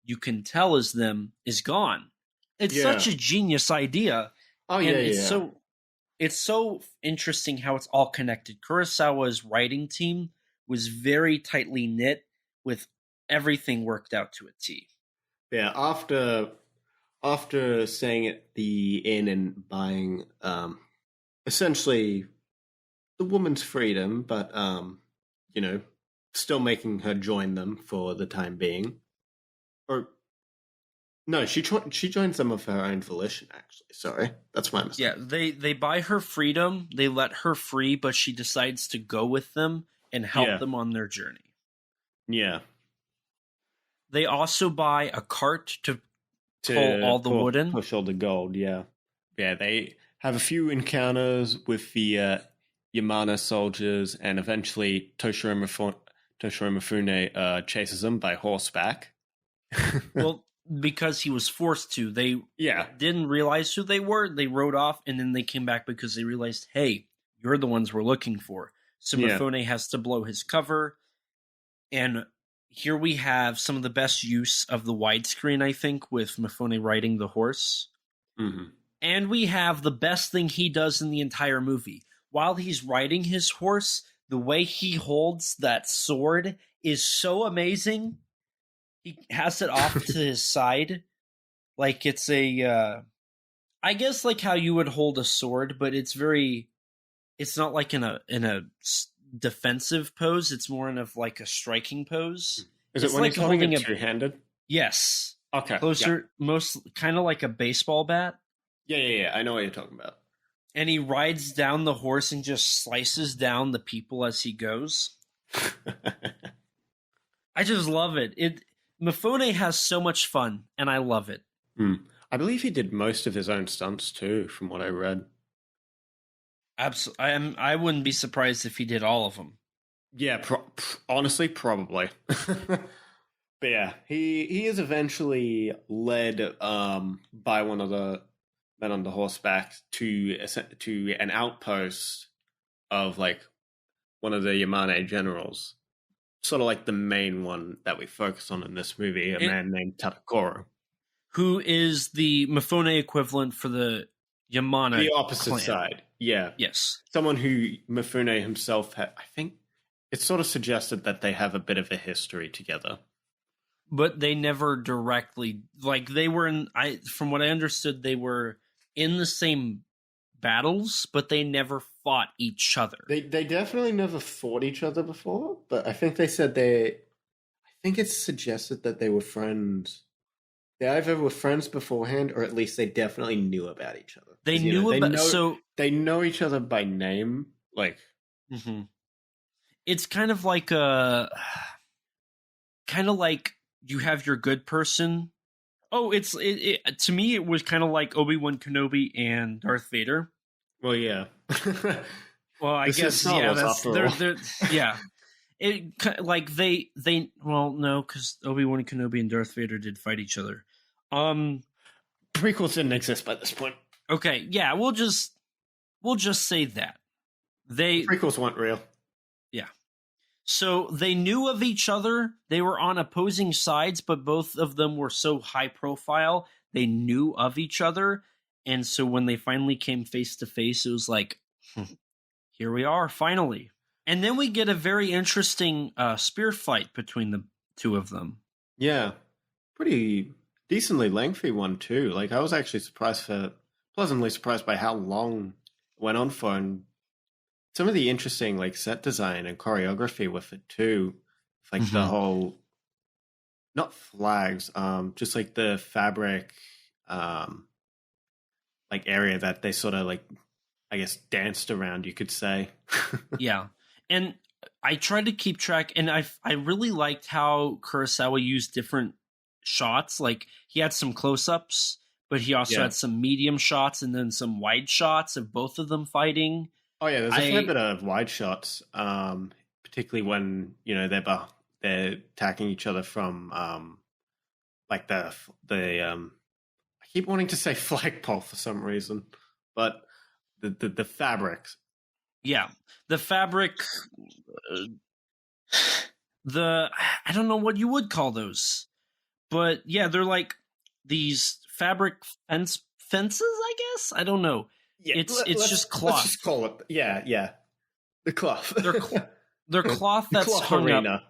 you can tell is them is gone. It's such a genius idea. Oh, and it's so interesting how it's all connected. Kurosawa's writing team was very tightly knit with everything worked out to a T. Yeah, after staying at the inn and buying essentially the woman's freedom, but still making her join them for the time being. Or no, she joins them of her own volition, actually. Sorry, that's my mistake. Yeah, they buy her freedom, they let her free, but she decides to go with them and help them on their journey. Yeah. They also buy a cart to pull all the wood in. Push all the gold, yeah. Yeah, they have a few encounters with the Yamana soldiers, and eventually Toshiro Mifune chases them by horseback. Well, because he was forced to. They didn't realize who they were. They rode off, and then they came back because they realized, hey, you're the ones we're looking for. So Mifune has to blow his cover, and here we have some of the best use of the widescreen, I think, with Mifune riding the horse. Mm-hmm. And we have the best thing he does in the entire movie. While he's riding his horse, the way he holds that sword is so amazing. He has it off to his side. Like it's I guess like how you would hold a sword, but it's not like in a defensive pose. It's more in like a striking pose. Is it when he's holding it two-handed? Yes. Okay. Closer, most kind of like a baseball bat. Yeah. I know what you're talking about. And he rides down the horse and just slices down the people as he goes. I just love it. Mifune has so much fun, and I love it. I believe he did most of his own stunts too, from what I read. Absolutely, I wouldn't be surprised if he did all of them. Yeah, honestly, probably. But yeah, he is eventually led by one of the men on the horseback to an outpost of like one of the Yamane generals, sort of like the main one that we focus on in this movie, a man named Tadakoro, who is the Mifune equivalent for the Yamana, the opposite clan. side. Yeah, yes, someone who Mifune himself had. I think it's sort of suggested that they have a bit of a history together. But they never directly, like they were from what I understood, they were in the same battles, but they never fought each other. They definitely never fought each other before, but I think they said I think it's suggested that they were friends. They either were friends beforehand, or at least they definitely knew about each other. They know each other by name, like. Mm-hmm. It's kind of like you have your good person. Oh, to me, it was kind of like Obi-Wan Kenobi and Darth Vader. Well, yeah. Well, I guess, yeah, yeah. It like well, no, because Obi-Wan Kenobi and Darth Vader did fight each other. Prequels didn't exist by this point. Okay, yeah, we'll just say that the prequels weren't real. Yeah. So they knew of each other. They were on opposing sides, but both of them were so high profile. They knew of each other. And so when they finally came face to face, it was like, here we are, finally. And then we get a very interesting spear fight between the two of them. Yeah. Pretty decently lengthy one, too. Like, I was actually pleasantly surprised by how long it went on for, and some of the interesting like set design and choreography with it too, like the whole, not flags, just like the fabric, like area that they sort of like, I guess, danced around, you could say. Yeah, and I tried to keep track, and I really liked how Kurosawa used different shots. Like he had some close-ups, but he also had some medium shots and then some wide shots of both of them fighting. Oh yeah, there's a fair bit of wide shots, particularly when they're attacking each other from like the I keep wanting to say flagpole for some reason, but the fabrics. Yeah, the fabric. I don't know what you would call those, but yeah, they're like these fabric fences. I guess I don't know. Yeah, it's just cloth. Let's just call it. Yeah. The cloth. They're cloth that's cloth hung arena. up.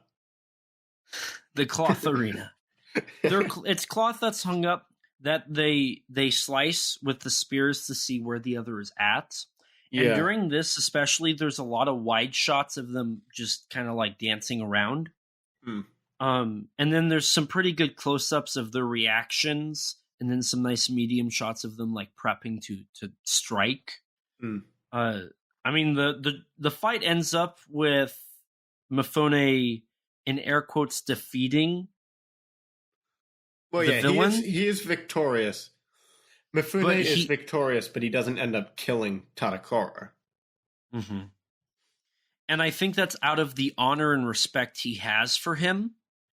The cloth arena. It's cloth that's hung up that they slice with the spears to see where the other is at. And during this, especially, there's a lot of wide shots of them just kind of like dancing around. And then there's some pretty good close-ups of their reactions. And then some nice medium shots of them like prepping to strike. I mean, the fight ends up with Mifune, in air quotes, defeating the villain. He is victorious. Mifune is victorious, but he doesn't end up killing Tadakora. Mm-hmm. And I think that's out of the honor and respect he has for him.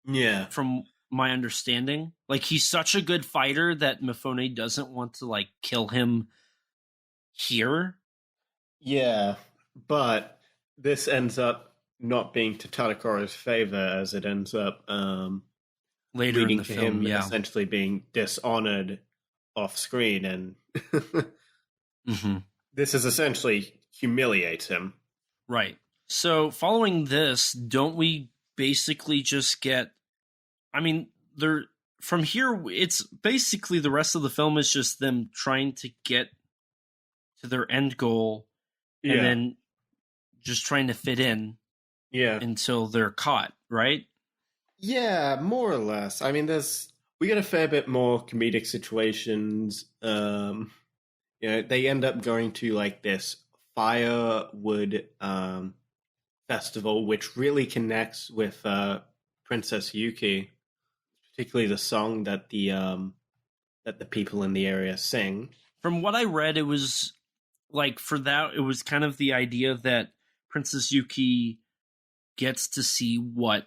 Yeah. From my understanding. Like, he's such a good fighter that Mifune doesn't want to, like, kill him here. Yeah, but this ends up not being to Tadakora's favor, as it ends up later leading in the to film, him essentially being dishonored off screen, and mm-hmm. This is essentially humiliates him. Right. So following this, don't we basically just get, I mean, from here, it's basically the rest of the film is just them trying to get to their end goal and then just trying to fit in until they're caught, right? Yeah, more or less. I mean, we get a fair bit more comedic situations. They end up going to like this firewood festival, which really connects with Princess Yuki, particularly the song that the people in the area sing. From what I read, it was like for that, it was kind of the idea that Princess Yuki gets to see what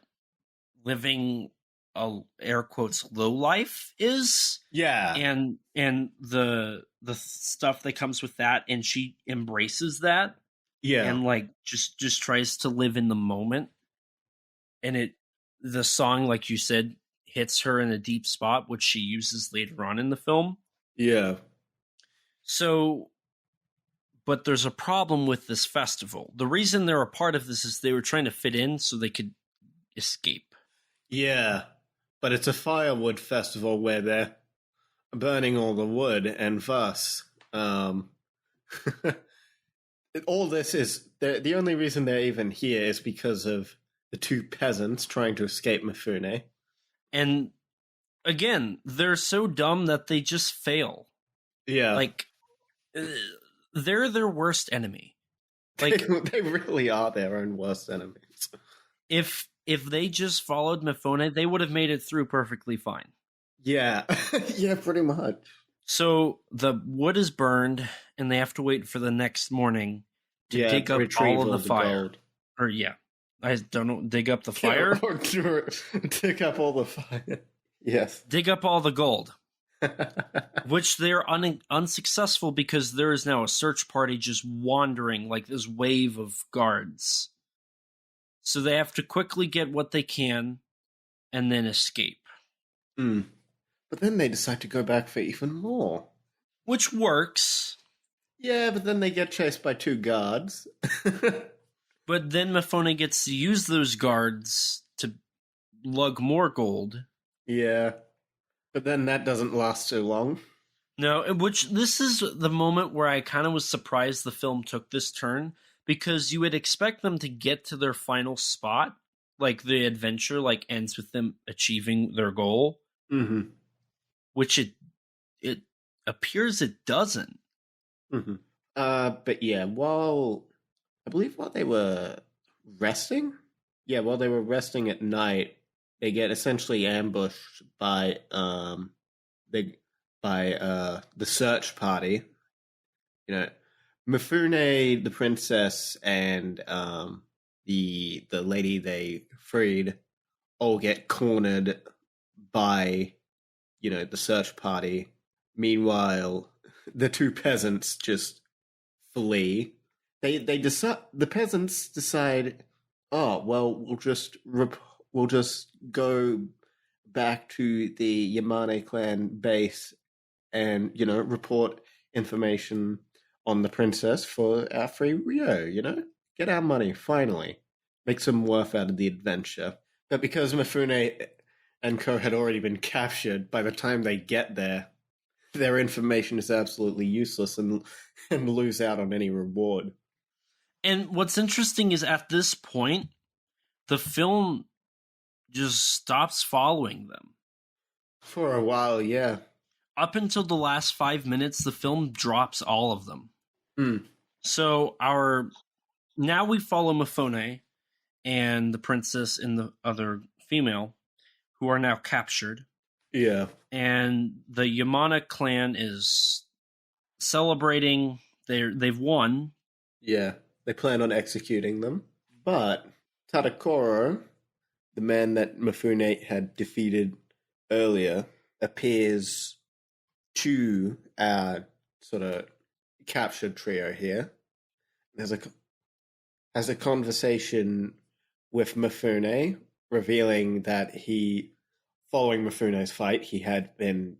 living a air quotes low life is. Yeah. And the stuff that comes with that, and she embraces that. Yeah. And like just tries to live in the moment. And the song, like you said, hits her in a deep spot, which she uses later on in the film. Yeah. So, but there's a problem with this festival. The reason they're a part of this is they were trying to fit in so they could escape. Yeah, but it's a firewood festival where they're burning all the wood, and thus, all this is, the only reason they're even here is because of the two peasants trying to escape Mifune. And again, they're so dumb that they just fail. Yeah. Like, they're their worst enemy. Like they really are their own worst enemies. If they just followed Mifune, they would have made it through perfectly fine. Yeah. Yeah, pretty much. So the wood is burned, and they have to wait for the next morning to dig up all of the fire. Gold. Or I don't know, dig up the fire? Or dig up all the fire. Yes. Dig up all the gold. Which they're unsuccessful because there is now a search party just wandering like this wave of guards. So they have to quickly get what they can and then escape. But then they decide to go back for even more. Which works. Yeah, but then they get chased by two guards. But then Mifune gets to use those guards to lug more gold. Yeah. But then that doesn't last too long. No, which this is the moment where I kind of was surprised the film took this turn, because you would expect them to get to their final spot, like the adventure like ends with them achieving their goal. Mm-hmm. Which it appears it doesn't. Mm-hmm. But yeah, while they were resting, at night, they get essentially ambushed by the search party. Mifune, the princess, and the lady they freed all get cornered by the search party. Meanwhile, the two peasants just flee. The peasants decide, oh well, we'll just go back to the Yamane clan base and report information on the princess for our free Rio. Get our money finally, make some worth out of the adventure. But because Mifune and co had already been captured, by the time they get there, their information is absolutely useless and lose out on any reward. And what's interesting is at this point, the film just stops following them. For a while, yeah. Up until the last 5 minutes, the film drops all of them. So now we follow Mifune, and the princess and the other female, who are now captured. Yeah. And the Yamana clan is celebrating. They've won. Yeah. They plan on executing them. But Tadakoro, the man that Mifune had defeated earlier, appears to our sort of captured trio here. Has a conversation with Mifune, revealing that following Mifune's fight, he had been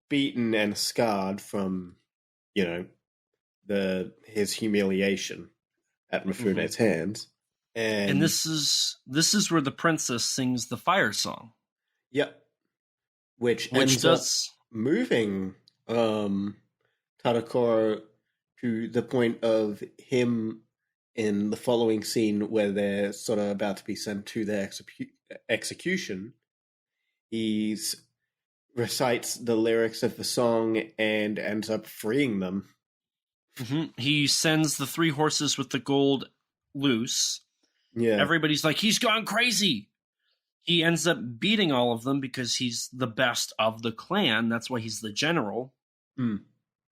beaten and scarred from, his humiliation at Mifune's hands. And this is where the princess sings the fire song. Yep. Which ends up moving Tadakoro to the point of him in the following scene where they're sort of about to be sent to their execution. He recites the lyrics of the song and ends up freeing them. Mm-hmm. He sends the 3 horses with the gold loose. Yeah. Everybody's like, he's gone crazy. He ends up beating all of them because he's the best of the clan. That's why he's the general. Mm.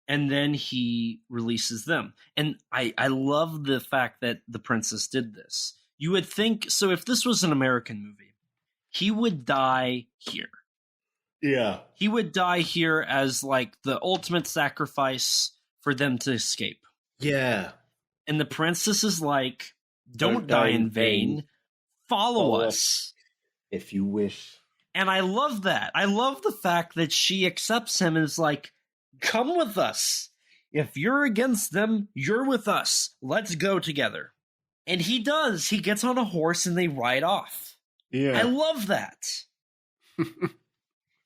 And then he releases them. And I love the fact that the princess did this. You would think, so if this was an American movie, he would die here. Yeah. He would die here as like the ultimate sacrifice for them to escape. Yeah. And the princess is like, don't die in vain. Follow us. If you wish. And I love that. I love the fact that she accepts him and is like, come with us. If you're against them, you're with us. Let's go together. And he does. He gets on a horse and they ride off. Yeah. I love that.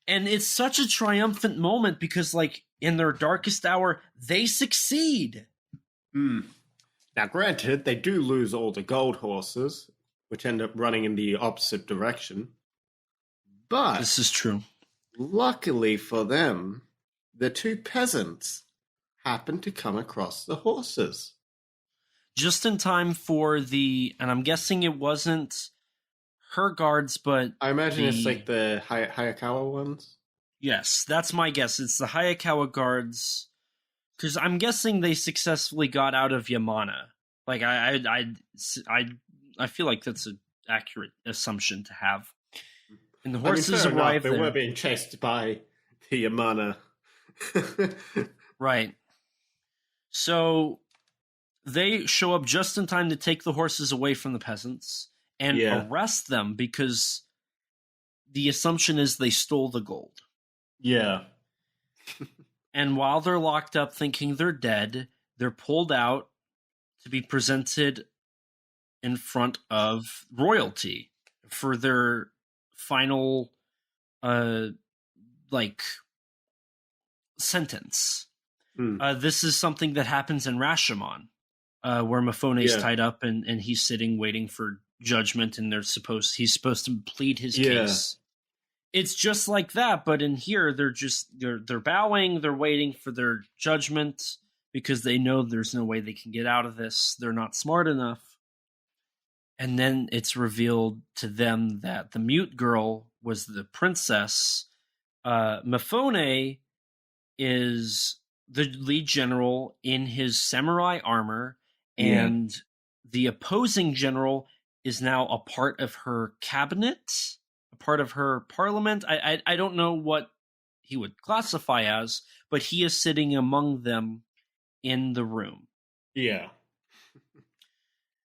And it's such a triumphant moment because, like, in their darkest hour, they succeed. Now, granted, they do lose all the gold horses, which end up running in the opposite direction. But this is true. Luckily for them, the 2 peasants happened to come across the horses. Just in time for and I'm guessing it wasn't her guards, but I imagine it's like the Hayakawa ones. Yes, that's my guess. It's the Hayakawa guards, because I'm guessing they successfully got out of Yamana. Like I feel like that's an accurate assumption to have. And the horses arrive there. They were being chased by the Yamana. Right. So they show up just in time to take the horses away from the peasants and arrest them because the assumption is they stole the gold. Yeah. And while they're locked up thinking they're dead, they're pulled out to be presented in front of royalty for their final sentence. This is something that happens in Rashomon, where Mifune's tied up and he's sitting waiting for judgment, and he's supposed to plead his case. It's just like that, but in here they're bowing, they're waiting for their judgment because they know there's no way they can get out of this. They're not smart enough. And then it's revealed to them that the mute girl was the princess. Mifune is the lead general in his samurai armor, and the opposing general is now a part of her cabinet, a part of her parliament. I don't know what he would classify as, but he is sitting among them in the room. Yeah.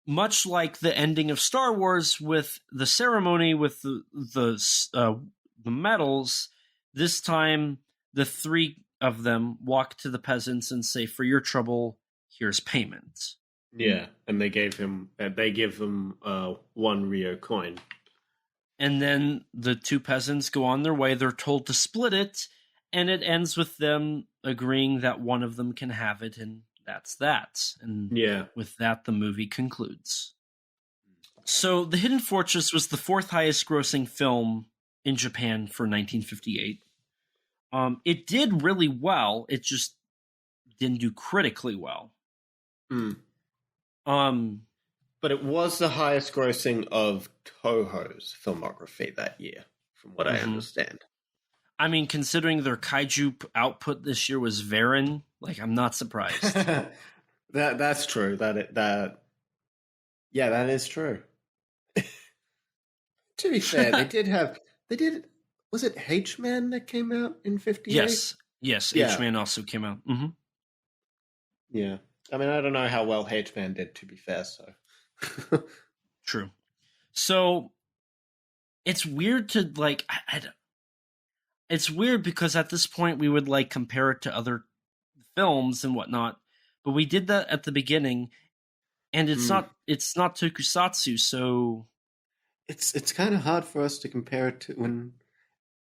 Much like the ending of Star Wars with the ceremony with the medals, this time the 3 of them walk to the peasants and say, "For your trouble, here's payment." Yeah, and they give them 1 Rio coin. And then the 2 peasants go on their way. They're told to split it, and it ends with them agreeing that one of them can have it, and that's that. And with that, the movie concludes. So The Hidden Fortress was the 4th highest grossing film in Japan for 1958. It did really well. It just didn't do critically well. But it was the highest grossing of Toho's filmography that year, from what I understand. I mean, considering their kaiju output this year was Varan, like, I'm not surprised. That's true. That is true. To be fair, was it H-Man that came out in 58? Yes, H-Man also came out. Mm-hmm. Yeah. I mean, I don't know how well H-Man did, to be fair, so. True. So, it's weird to, like, it's weird because at this point we would, like, compare it to other films and whatnot, but we did that at the beginning, and it's not tokusatsu, so... It's kind of hard for us to compare it to when,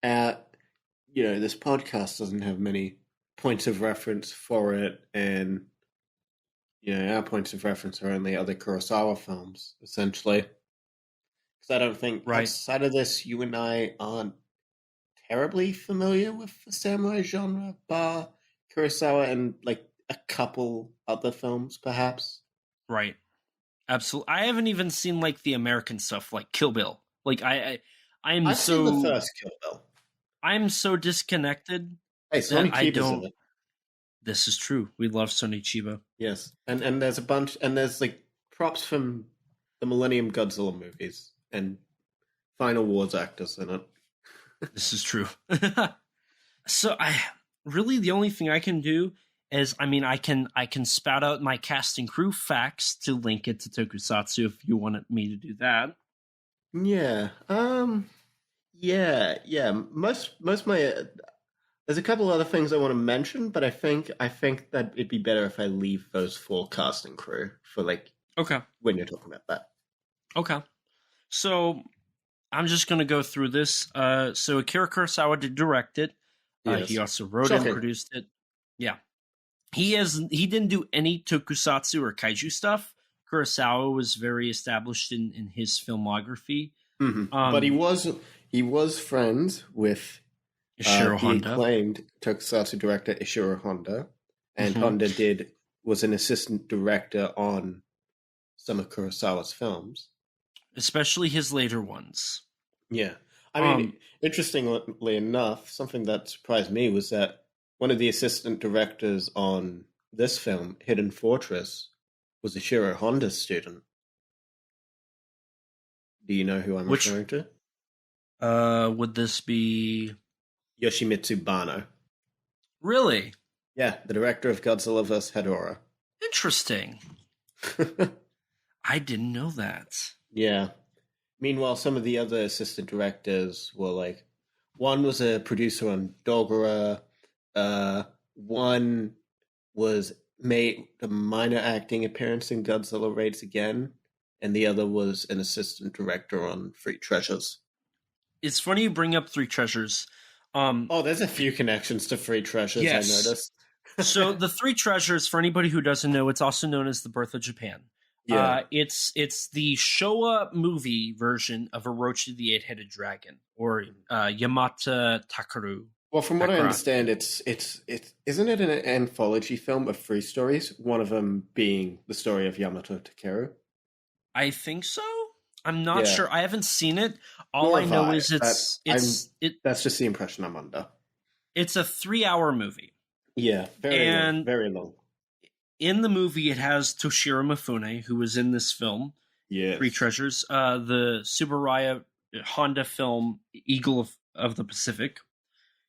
this podcast doesn't have many points of reference for it, and our points of reference are only other Kurosawa films, essentially. Because I don't think outside of this, you and I aren't terribly familiar with the samurai genre, bar Kurosawa and like a couple other films, perhaps. Right. Absolutely. I haven't even seen like the American stuff, like Kill Bill. Like I've seen the first Kill Bill. I'm so disconnected. Hey, Sonny Chiba's in it. This is true. We love Sonny Chiba. Yes, and there's a bunch, and there's like props from the Millennium Godzilla movies and Final Wars actors in it. This is true. So the only thing I can do is, I mean, I can spout out my cast and crew facts to link it to Tokusatsu if you wanted me to do that. Yeah. Yeah. Most my there's a couple other things I want to mention, but I think that it'd be better if I leave those for cast and crew for when you're talking about that. Okay. So I'm just going to go through this. So Akira Kurosawa did direct it. Yes. He also wrote and produced it. Yeah. He didn't do any tokusatsu or kaiju stuff. Kurosawa was very established in his filmography. Mm-hmm. But he was friends with Ishiro Honda. The acclaimed tokusatsu director Ishiro Honda. And Honda was an assistant director on some of Kurosawa's films. Especially his later ones. Yeah. I mean, interestingly enough, something that surprised me was that one of the assistant directors on this film, Hidden Fortress, was a Ishiro Honda student. Do you know who I'm referring to? Would this be... Yoshimitsu Banno. Really? Yeah, the director of Godzilla vs. Hedorah. Interesting. I didn't know that. Yeah. Meanwhile, some of the other assistant directors were like... One was a producer on Dogora. One made a minor acting appearance in Godzilla Raids Again, and the other was an assistant director on Three Treasures. It's funny you bring up Three Treasures. There's a few connections to Three Treasures, yes. I noticed. So the Three Treasures, for anybody who doesn't know, it's also known as the Birth of Japan. Yeah. It's the Showa movie version of Orochi the Eight-Headed Dragon, or Yamata Takaru. Well, from what I understand, it's isn't it an anthology film of 3 stories? One of them being the story of Yamato Takeru. I think so. I'm not sure. I haven't seen it. All I know is that's just the impression I'm under. It's a 3-hour movie. Yeah, very long. In the movie, it has Toshiro Mifune, who was in this film. Yeah, Three Treasures. The Subaraya Honda film Eagle of the Pacific.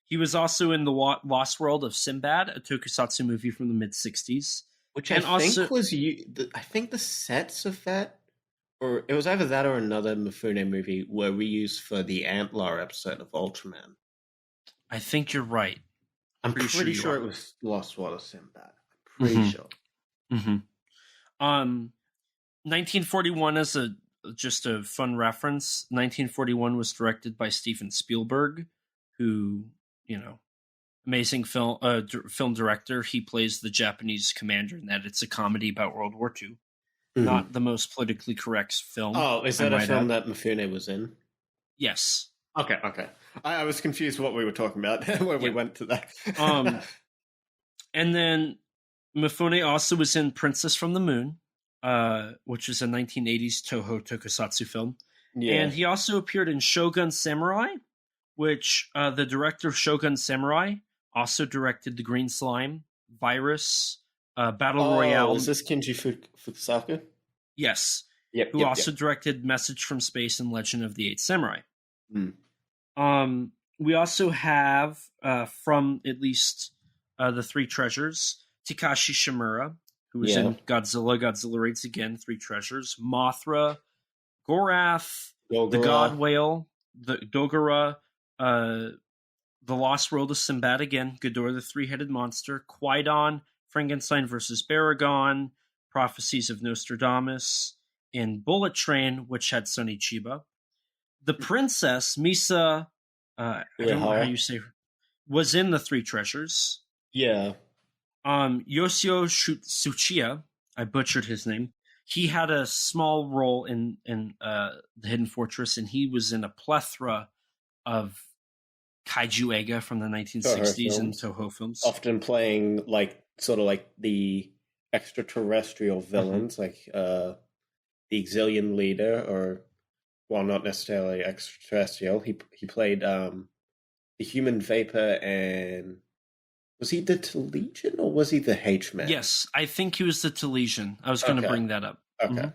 He was also in the Lost World of Sinbad, a tokusatsu movie from the mid-'60s. Which I think the sets of that, or it was either that or another Mifune movie, were reused for the Antler episode of Ultraman. I think you're right. I'm pretty sure it was Lost World of Sinbad. I'm pretty sure. Mm-hmm. 1941 is just a fun reference. 1941 was directed by Steven Spielberg, who, amazing film director. He plays the Japanese commander in that. It's a comedy about World War II. Mm-hmm. Not the most politically correct film. Oh, is that a film that Mifune was in? Yes. Okay. I was confused what we were talking about when we went to that. And then Mifune also was in Princess from the Moon, which is a 1980s Toho Tokusatsu film. Yeah. And he also appeared in Shogun Samurai, which the director of Shogun Samurai also directed The Green Slime, Virus, Battle Royale. Is this Kinji Fukusaka? Yes. Yep. Who also directed Message from Space and Legend of the Eight Samurai. We also have, from at least the Three Treasures, Takashi Shimura, who was in Godzilla, Godzilla Raids Again, Three Treasures, Mothra, Gorath, the God Whale, the Dogora, The Lost World of Sinbad Again, Ghidorah the Three-Headed Monster, Quaidon, Frankenstein vs. Baragon, Prophecies of Nostradamus, and Bullet Train, which had Sonny Chiba. The Princess, Misa, I don't know how you say her, was in the Three Treasures. Yeah. Yoshio Tsuchiya, I butchered his name. He had a small role in The Hidden Fortress, and he was in a plethora of kaiju eiga from the 1960s and Toho films. Often playing sort of the extraterrestrial villains, like the Exilian leader, or not necessarily extraterrestrial. He played the Human Vapor, and was he the Telesian or was he the H-Man? Yes, I think he was the Telesian. I was going to bring that up. Okay.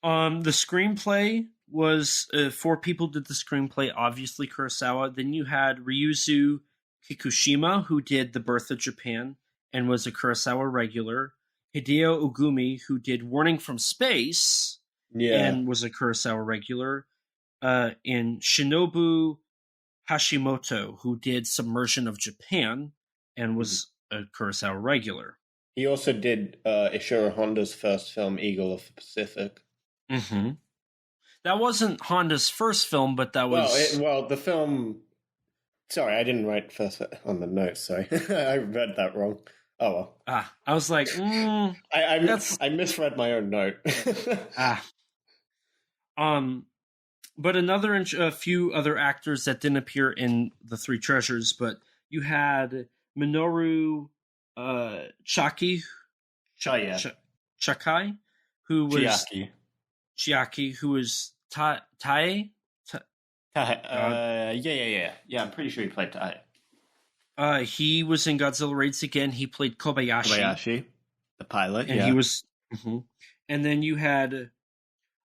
The screenplay was 4 people did the screenplay. Obviously Kurosawa. Then you had Ryuzu Kikushima, who did The Birth of Japan and was a Kurosawa regular. Hideo Ogumi, who did Warning from Space and was a Kurosawa regular. And Shinobu Hashimoto, who did Submersion of Japan and was a Kurosawa regular. He also did Ishiro Honda's first film, Eagle of the Pacific. Mm-hmm. That wasn't Honda's first film, but that was... Well, the film... Sorry, I didn't write first on the notes, sorry. I read that wrong. Oh, well. I was like, I misread my own note. But a few other actors that didn't appear in The Three Treasures, but you had Minoru Chakai, who was Chiaki, who was Tae. Yeah. I'm pretty sure he played Tae. He was in Godzilla Raids Again. He played Kobayashi, the pilot, and he was. And then you had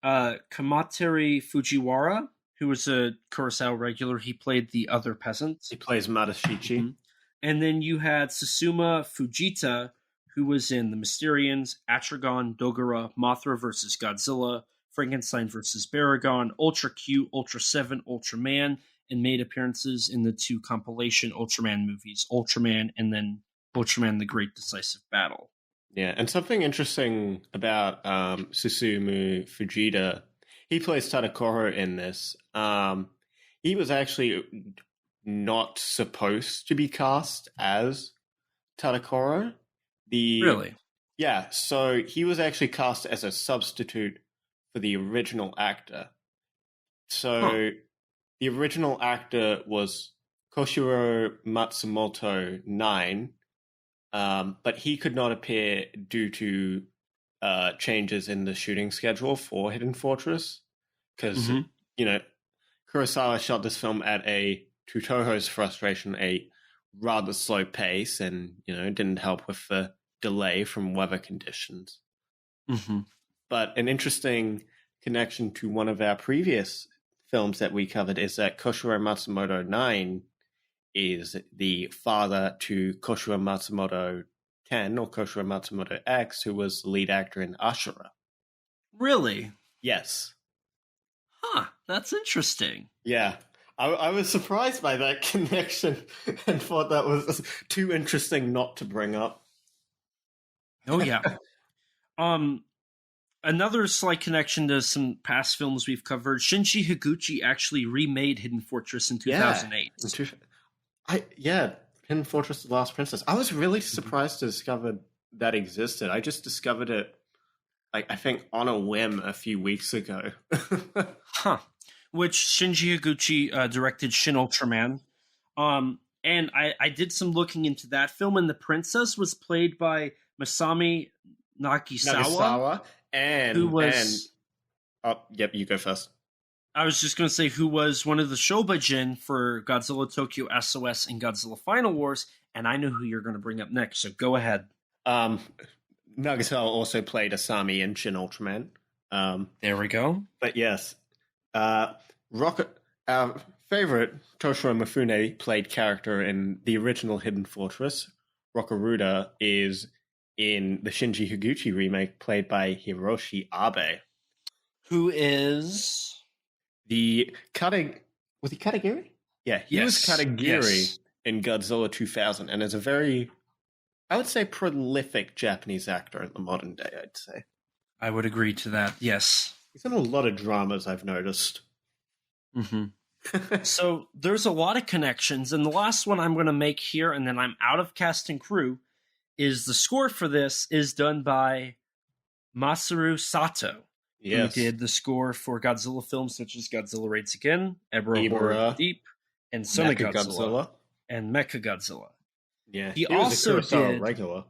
Kamatari Fujiwara, who was a Kurosawa regular. He played the other peasant. He plays Madashichi. And then you had Susuma Fujita, who was in The Mysterians, Atragon, Dogora, Mothra vs. Godzilla, Frankenstein vs. Baragon, Ultra Q, Ultra 7, Ultraman, and made appearances in the 2 compilation Ultraman movies, Ultraman and then Ultraman The Great Decisive Battle. Yeah, and something interesting about Susumu Fujita, he plays Tadakoro in this. He was actually not supposed to be cast as Tadakoro. Really? Yeah, so he was actually cast as a substitute for the original actor. So the original actor was Koshiro Matsumoto 9, but he could not appear due to changes in the shooting schedule for Hidden Fortress. Because, Kurosawa shot this film at to Toho's frustration, a rather slow pace, and, didn't help with the delay from weather conditions. But an interesting connection to one of our previous films that we covered is that Koshiro Matsumoto 9 is the father to Koshiro Matsumoto 10, or Koshiro Matsumoto X, who was the lead actor in Ashura. Really? Yes. Huh, that's interesting. Yeah. I was surprised by that connection and thought that was too interesting not to bring up. Oh, yeah. Another slight connection to some past films we've covered, Shinji Higuchi actually remade Hidden Fortress in 2008. Hidden Fortress: The Last Princess. I was really surprised to discover that existed. I just discovered it, I think, on a whim a few weeks ago. Which Shinji Higuchi directed Shin Ultraman. And I did some looking into that film, and the princess was played by Masami Nagisawa, who was... yep, you go first. I was just going to say who was one of the Shobajin for Godzilla Tokyo SOS and Godzilla Final Wars, and I know who you're going to bring up next, so go ahead. Nagasawa also played Asami in Shin Ultraman. There we go. But yes, our favorite Toshiro Mifune played character in the original Hidden Fortress. Rokaruda is in the Shinji Higuchi remake, played by Hiroshi Abe, who is was he Katagiri? Yeah, he was Katagiri in Godzilla 2000, and is a very, I would say, prolific Japanese actor in the modern day, I'd say. I would agree to that, yes. He's in a lot of dramas, I've noticed. Mm-hmm. So there's a lot of connections, and the last one I'm going to make here, and then I'm out of cast and crew, is the score for this is done by Masaru Sato, who did the score for Godzilla films such as Godzilla Raids Again, Ebra Horror Deep, and Son of Godzilla, and Mechagodzilla. Yeah, he also was a Kurosawa regular.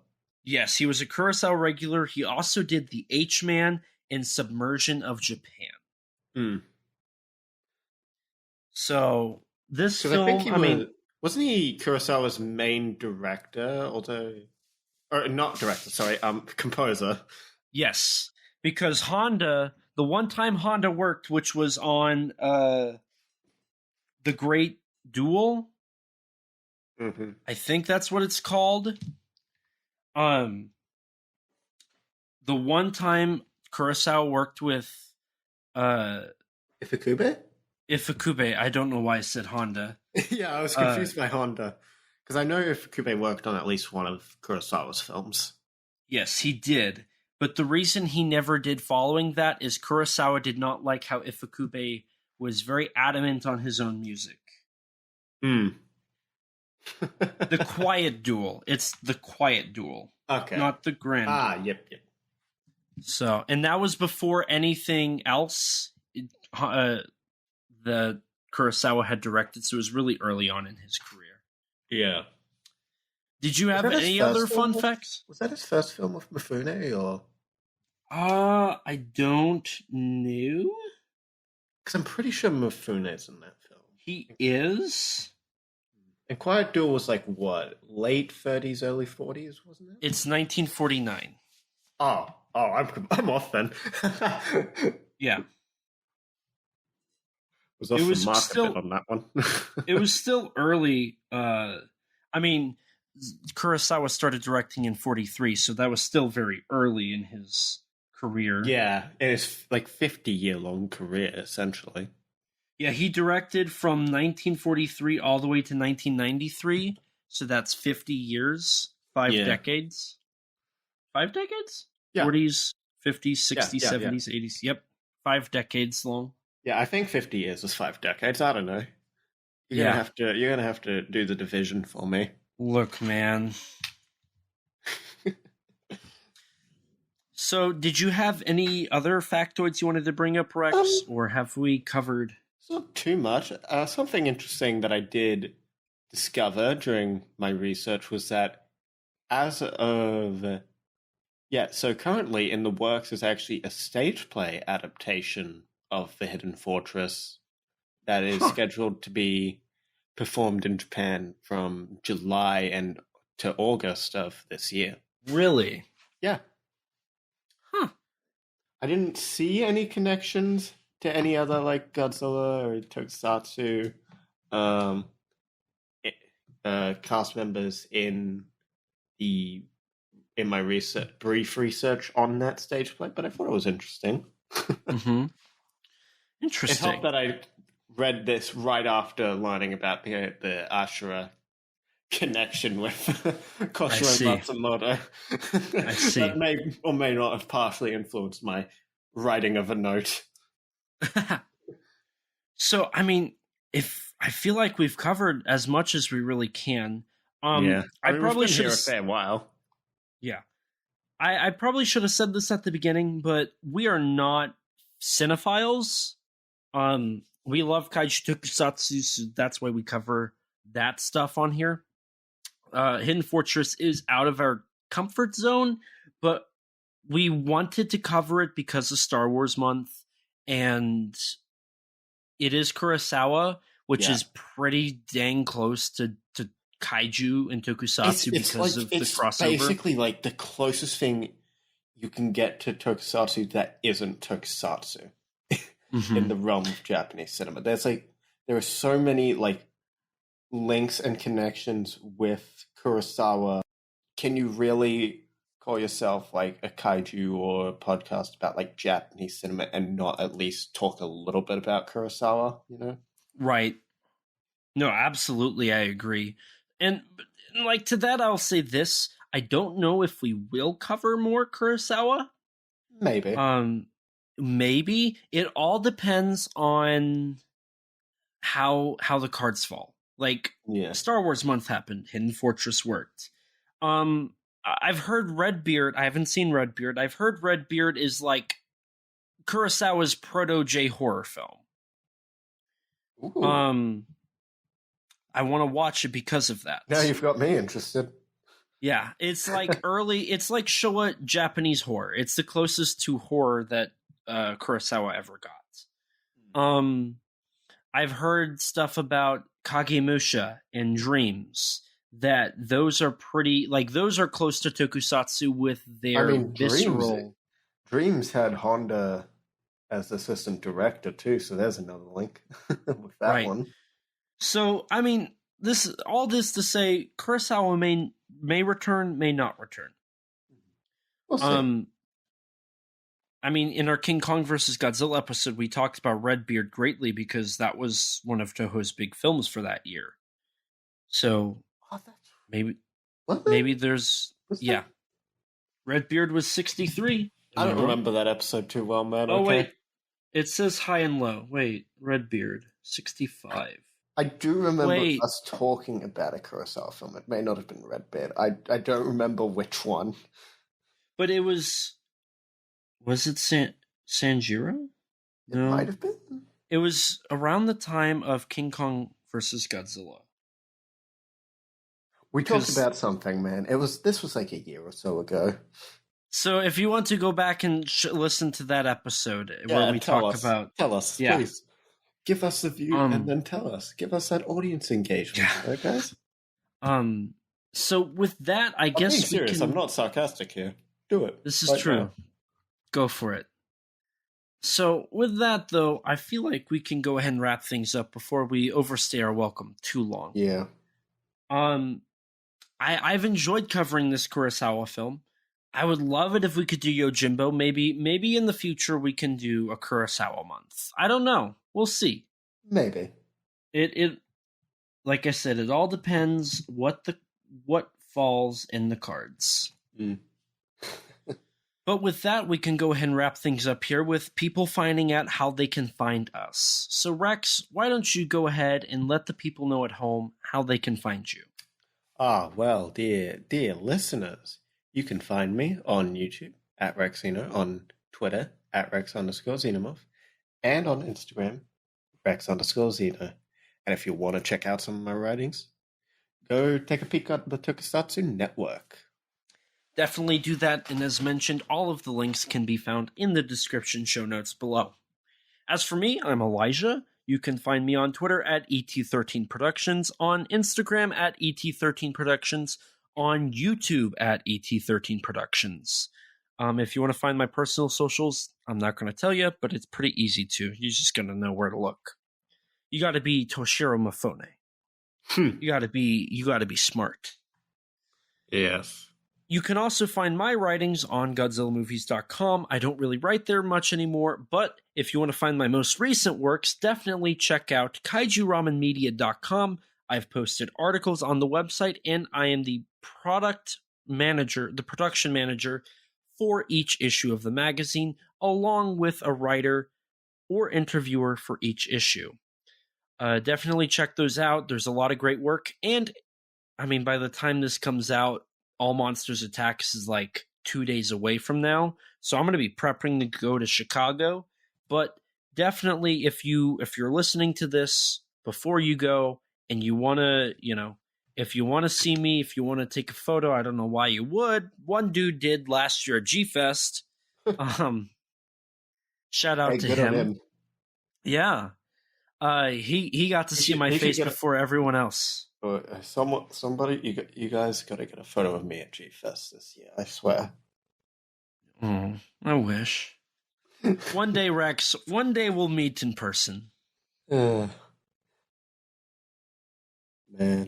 Yes, he was a Kurosawa regular. He also did the H-Man in Submersion of Japan. Hmm. So this film, wasn't he Kurosawa's main director? Composer. Yes, because Honda, the one time Honda worked, which was on The Great Duel. Mm-hmm. I think that's what it's called. The one time Kurosawa worked with Ifukube, I don't know why I said Honda. Yeah, I was confused by Honda. Because I know Ifukube worked on at least one of Kurosawa's films. Yes, he did. But the reason he never did following that is Kurosawa did not like how Ifukube was very adamant on his own music. Hmm. The Quiet Duel. It's the Quiet Duel. Okay. Not the Grand Duel. Yep. So, and that was before anything else the Kurosawa had directed, so it was really early on in his career. Yeah. Did you have any other fun facts? Was that his first film with Mifune, or? I don't know. Because I'm pretty sure Mifune's in that film. He is. And Quiet Duel was like what? Late 30s, early 40s, wasn't it? It's 1949. Oh, I'm off then. Yeah. It was still on that one. It was still early. I mean, Kurosawa started directing in 1943, so that was still very early in his career. Yeah, it's like 50-year-long career, essentially. Yeah, he directed from 1943 all the way to 1993, so that's 50 years, 5 decades. 5 decades? Yeah. 40s, 50s, 60s, 70s, 80s. Yep, 5 decades long. Yeah, I think 50 years is 5 decades. I don't know. You're gonna have to do the division for me. Look, man. So, did you have any other factoids you wanted to bring up, Rex, or have we covered? It's not too much. Something interesting that I did discover during my research was that so currently in the works is actually a stage play adaptation of The Hidden Fortress that is scheduled to be performed in Japan from July to August of this year. Really? Yeah. Huh. I didn't see any connections to any other like Godzilla or Tokusatsu cast members in my brief research on that stage play, but I thought it was interesting. Mm-hmm. Interesting. It helped that I read this right after learning about the Ashura connection with Koshiro Matsumoto. I see. That may or may not have partially influenced my writing of a note. So, I mean, if I feel like we've covered as much as we really can. I probably should have a fair while. Yeah. I probably should have said this at the beginning, but we are not cinephiles. We love Kaiju Tokusatsu, so that's why we cover that stuff on here. Hidden Fortress is out of our comfort zone, but we wanted to cover it because of Star Wars Month, and it is Kurosawa, which is pretty dang close to Kaiju and Tokusatsu because of the crossover. It's basically like the closest thing you can get to Tokusatsu that isn't Tokusatsu in the realm of Japanese cinema. There are so many like links and connections with Kurosawa. Can you really call yourself like a kaiju or a podcast about like Japanese cinema and not at least talk a little bit about Kurosawa, you know? Right. No, absolutely, I agree. And like to that, I'll say this. I don't know if we will cover more Kurosawa. Maybe. Maybe. It all depends on how the cards fall. Like, Star Wars Month happened. Hidden Fortress worked. I've heard Redbeard. I haven't seen Redbeard. I've heard Redbeard is like Kurosawa's proto-J horror film. Ooh. I want to watch it because of that. Now you've got me interested. Yeah, it's like it's like Showa Japanese horror. It's the closest to horror that Kurosawa ever got. I've heard stuff about Kagemusha and Dreams, that those are pretty, like, those are close to Tokusatsu with their visceral... Dreams had Honda as the assistant director too, so there's another link with that one. So, I mean, all this to say, Kurosawa may return, may not return. We'll see. I mean, in our King Kong vs. Godzilla episode, we talked about Redbeard greatly because that was one of Toho's big films for that year. So maybe there's Redbeard was 63. I don't remember that episode too well, man. Oh wait, it says high and low. Wait, Redbeard 65. I do remember us talking about a Kurosawa film. It may not have been Redbeard. I don't remember which one. But it was it Sanjiro? It might have been. It was around the time of King Kong versus Godzilla. We talked about something, man. This was like a year or so ago. So if you want to go back and listen to that episode where we talk about... Tell us, please. Give us the view and then tell us. Give us that audience engagement, right, guys? So with that, I guess being serious. I'm not sarcastic here. Do it. This is true. Now. Go for it. So with that, though, I feel like we can go ahead and wrap things up before we overstay our welcome too long. Yeah. I've enjoyed covering this Kurosawa film. I would love it if we could do Yojimbo. Maybe in the future we can do a Kurosawa month. I don't know. We'll see. Maybe. It like I said, it all depends what falls in the cards. But with that, we can go ahead and wrap things up here with people finding out how they can find us. So Rex, why don't you go ahead and let the people know at home how they can find you? Well, dear listeners, you can find me on YouTube at Rexino, on Twitter at Rex_Xenomorph, and on Instagram, Rex_Xeno. And if you want to check out some of my writings, go take a peek at the Tokusatsu Network. Definitely do that, and as mentioned, all of the links can be found in the description show notes below. As for me, I'm Elijah. You can find me on Twitter at ET13Productions, on Instagram at ET13Productions, on YouTube at ET13Productions. If you want to find my personal socials, I'm not going to tell you, but it's pretty easy to. You're just going to know where to look. You got to be Toshiro Mifune. You got to be smart. Yes. You can also find my writings on GodzillaMovies.com. I don't really write there much anymore, but if you want to find my most recent works, definitely check out KaijuRamenMedia.com. I've posted articles on the website, and I am the production manager for each issue of the magazine, along with a writer or interviewer for each issue. Definitely check those out. There's a lot of great work, and I mean, by the time this comes out, All Monsters Attacks is like 2 days away from now, so I'm going to be prepping to go to Chicago. But definitely, if you're listening to this before you go and you want to, If you want to see me, if you want to take a photo, I don't know why you would. One dude did last year at G-Fest. Shout out to him. Yeah. He got to see my face before everyone else. Somebody, you guys got to get a photo of me at G-Fest this year, I swear. Oh, I wish. One day, Rex, one day we'll meet in person. Man.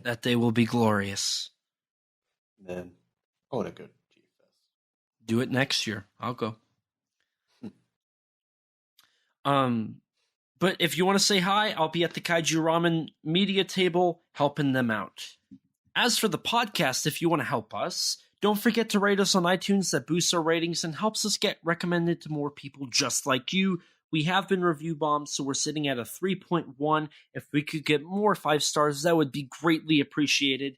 That day will be glorious. Man. I want to go to G-Fest. Do it next year. I'll go. But if you want to say hi, I'll be at the Kaiju Ramen media table helping them out. As for the podcast, if you want to help us, don't forget to rate us on iTunes. That boosts our ratings and helps us get recommended to more people just like you. We have been review bombed, so we're sitting at a 3.1. If we could get more 5 stars, that would be greatly appreciated.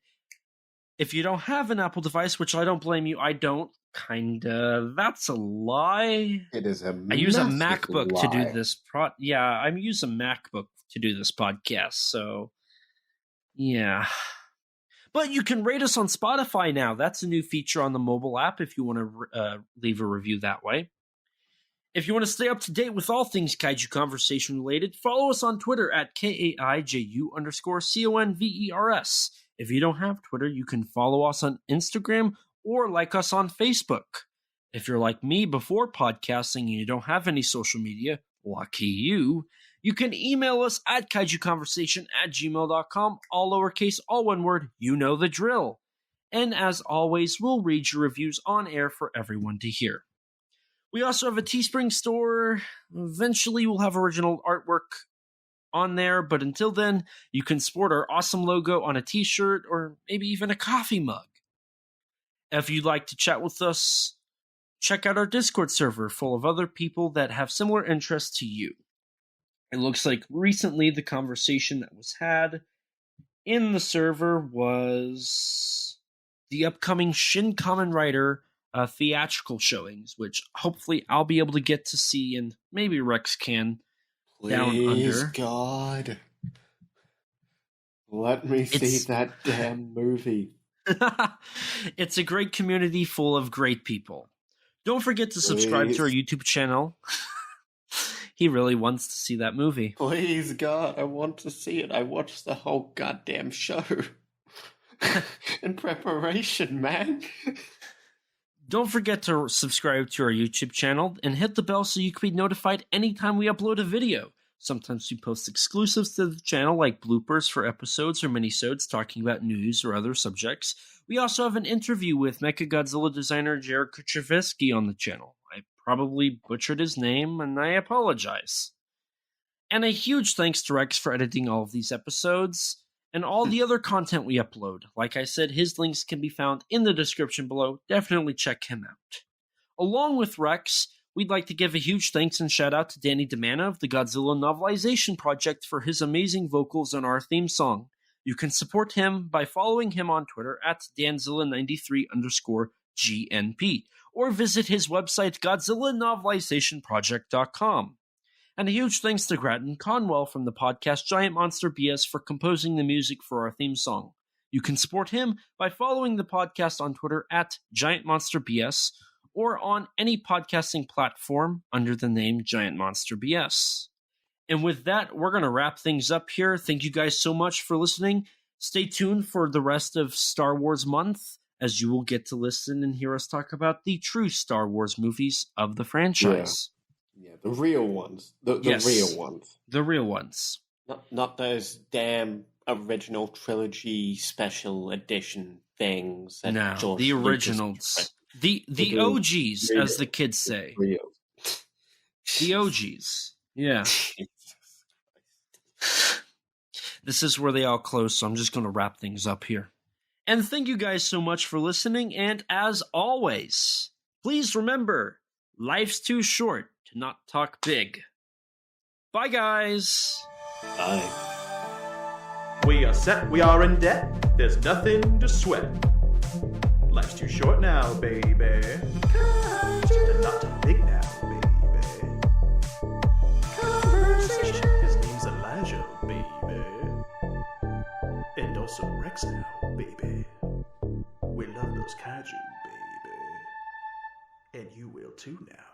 If you don't have an Apple device, which I don't blame you, I don't. That's a lie. It is I use a MacBook to do this. I use a MacBook to do this podcast. So, yeah. But you can rate us on Spotify now. That's a new feature on the mobile app if you want to leave a review that way. If you want to stay up to date with all things Kaiju Conversation related, follow us on Twitter at KAIJU_CONVERS. If you don't have Twitter, you can follow us on Instagram or like us on Facebook. If you're like me before podcasting and you don't have any social media, lucky you, you can email us at kaijuconversation@gmail.com, all lowercase, all one word, you know the drill. And as always, we'll read your reviews on air for everyone to hear. We also have a Teespring store. Eventually, we'll have original artwork on there, but until then, you can sport our awesome logo on a t-shirt or maybe even a coffee mug. If you'd like to chat with us, check out our Discord server full of other people that have similar interests to you. It looks like recently the conversation that was had in the server was the upcoming Shin Kamen Rider theatrical showings, which hopefully I'll be able to get to see, and maybe Rex can. Please, God. Let me see that damn movie. It's a great community full of great people. Don't forget to subscribe to our YouTube channel. He really wants to see that movie. Please, God, I want to see it. I watched the whole goddamn show in preparation, man. Don't forget to subscribe to our YouTube channel and hit the bell so you can be notified anytime we upload a video. Sometimes we post exclusives to the channel like bloopers for episodes or minisodes talking about news or other subjects. We also have an interview with Mechagodzilla designer Jared Kuchevsky on the channel. I probably butchered his name, and I apologize. And a huge thanks to Rex for editing all of these episodes and all the other content we upload. Like I said, his links can be found in the description below. Definitely check him out. Along with Rex, we'd like to give a huge thanks and shout out to Danny DeManna of the Godzilla Novelization Project for his amazing vocals on our theme song. You can support him by following him on Twitter at Danzilla93_GNP or visit his website GodzillaNovelizationProject.com. And a huge thanks to Gratton Conwell from the podcast Giant Monster BS for composing the music for our theme song. You can support him by following the podcast on Twitter at Giant Monster BS or on any podcasting platform under the name Giant Monster BS. And with that, we're going to wrap things up here. Thank you guys so much for listening. Stay tuned for the rest of Star Wars Month, as you will get to listen and hear us talk about the true Star Wars movies of the franchise. Yeah, the real ones. The real ones. The real ones. Not those damn original trilogy special edition things. No, George the originals. The OGs, as the kids say. The OGs. Yeah. This is where they all close, so I'm just going to wrap things up here. And thank you guys so much for listening, and as always, please remember, life's too short to not talk big. Bye, guys! Bye. We are set, we are in debt, there's nothing to sweat. Life's too short now, baby. And not too big now, baby. Conversation. His name's Elijah, baby. And also Rex now, baby. We love those kaiju, baby. And you will too now.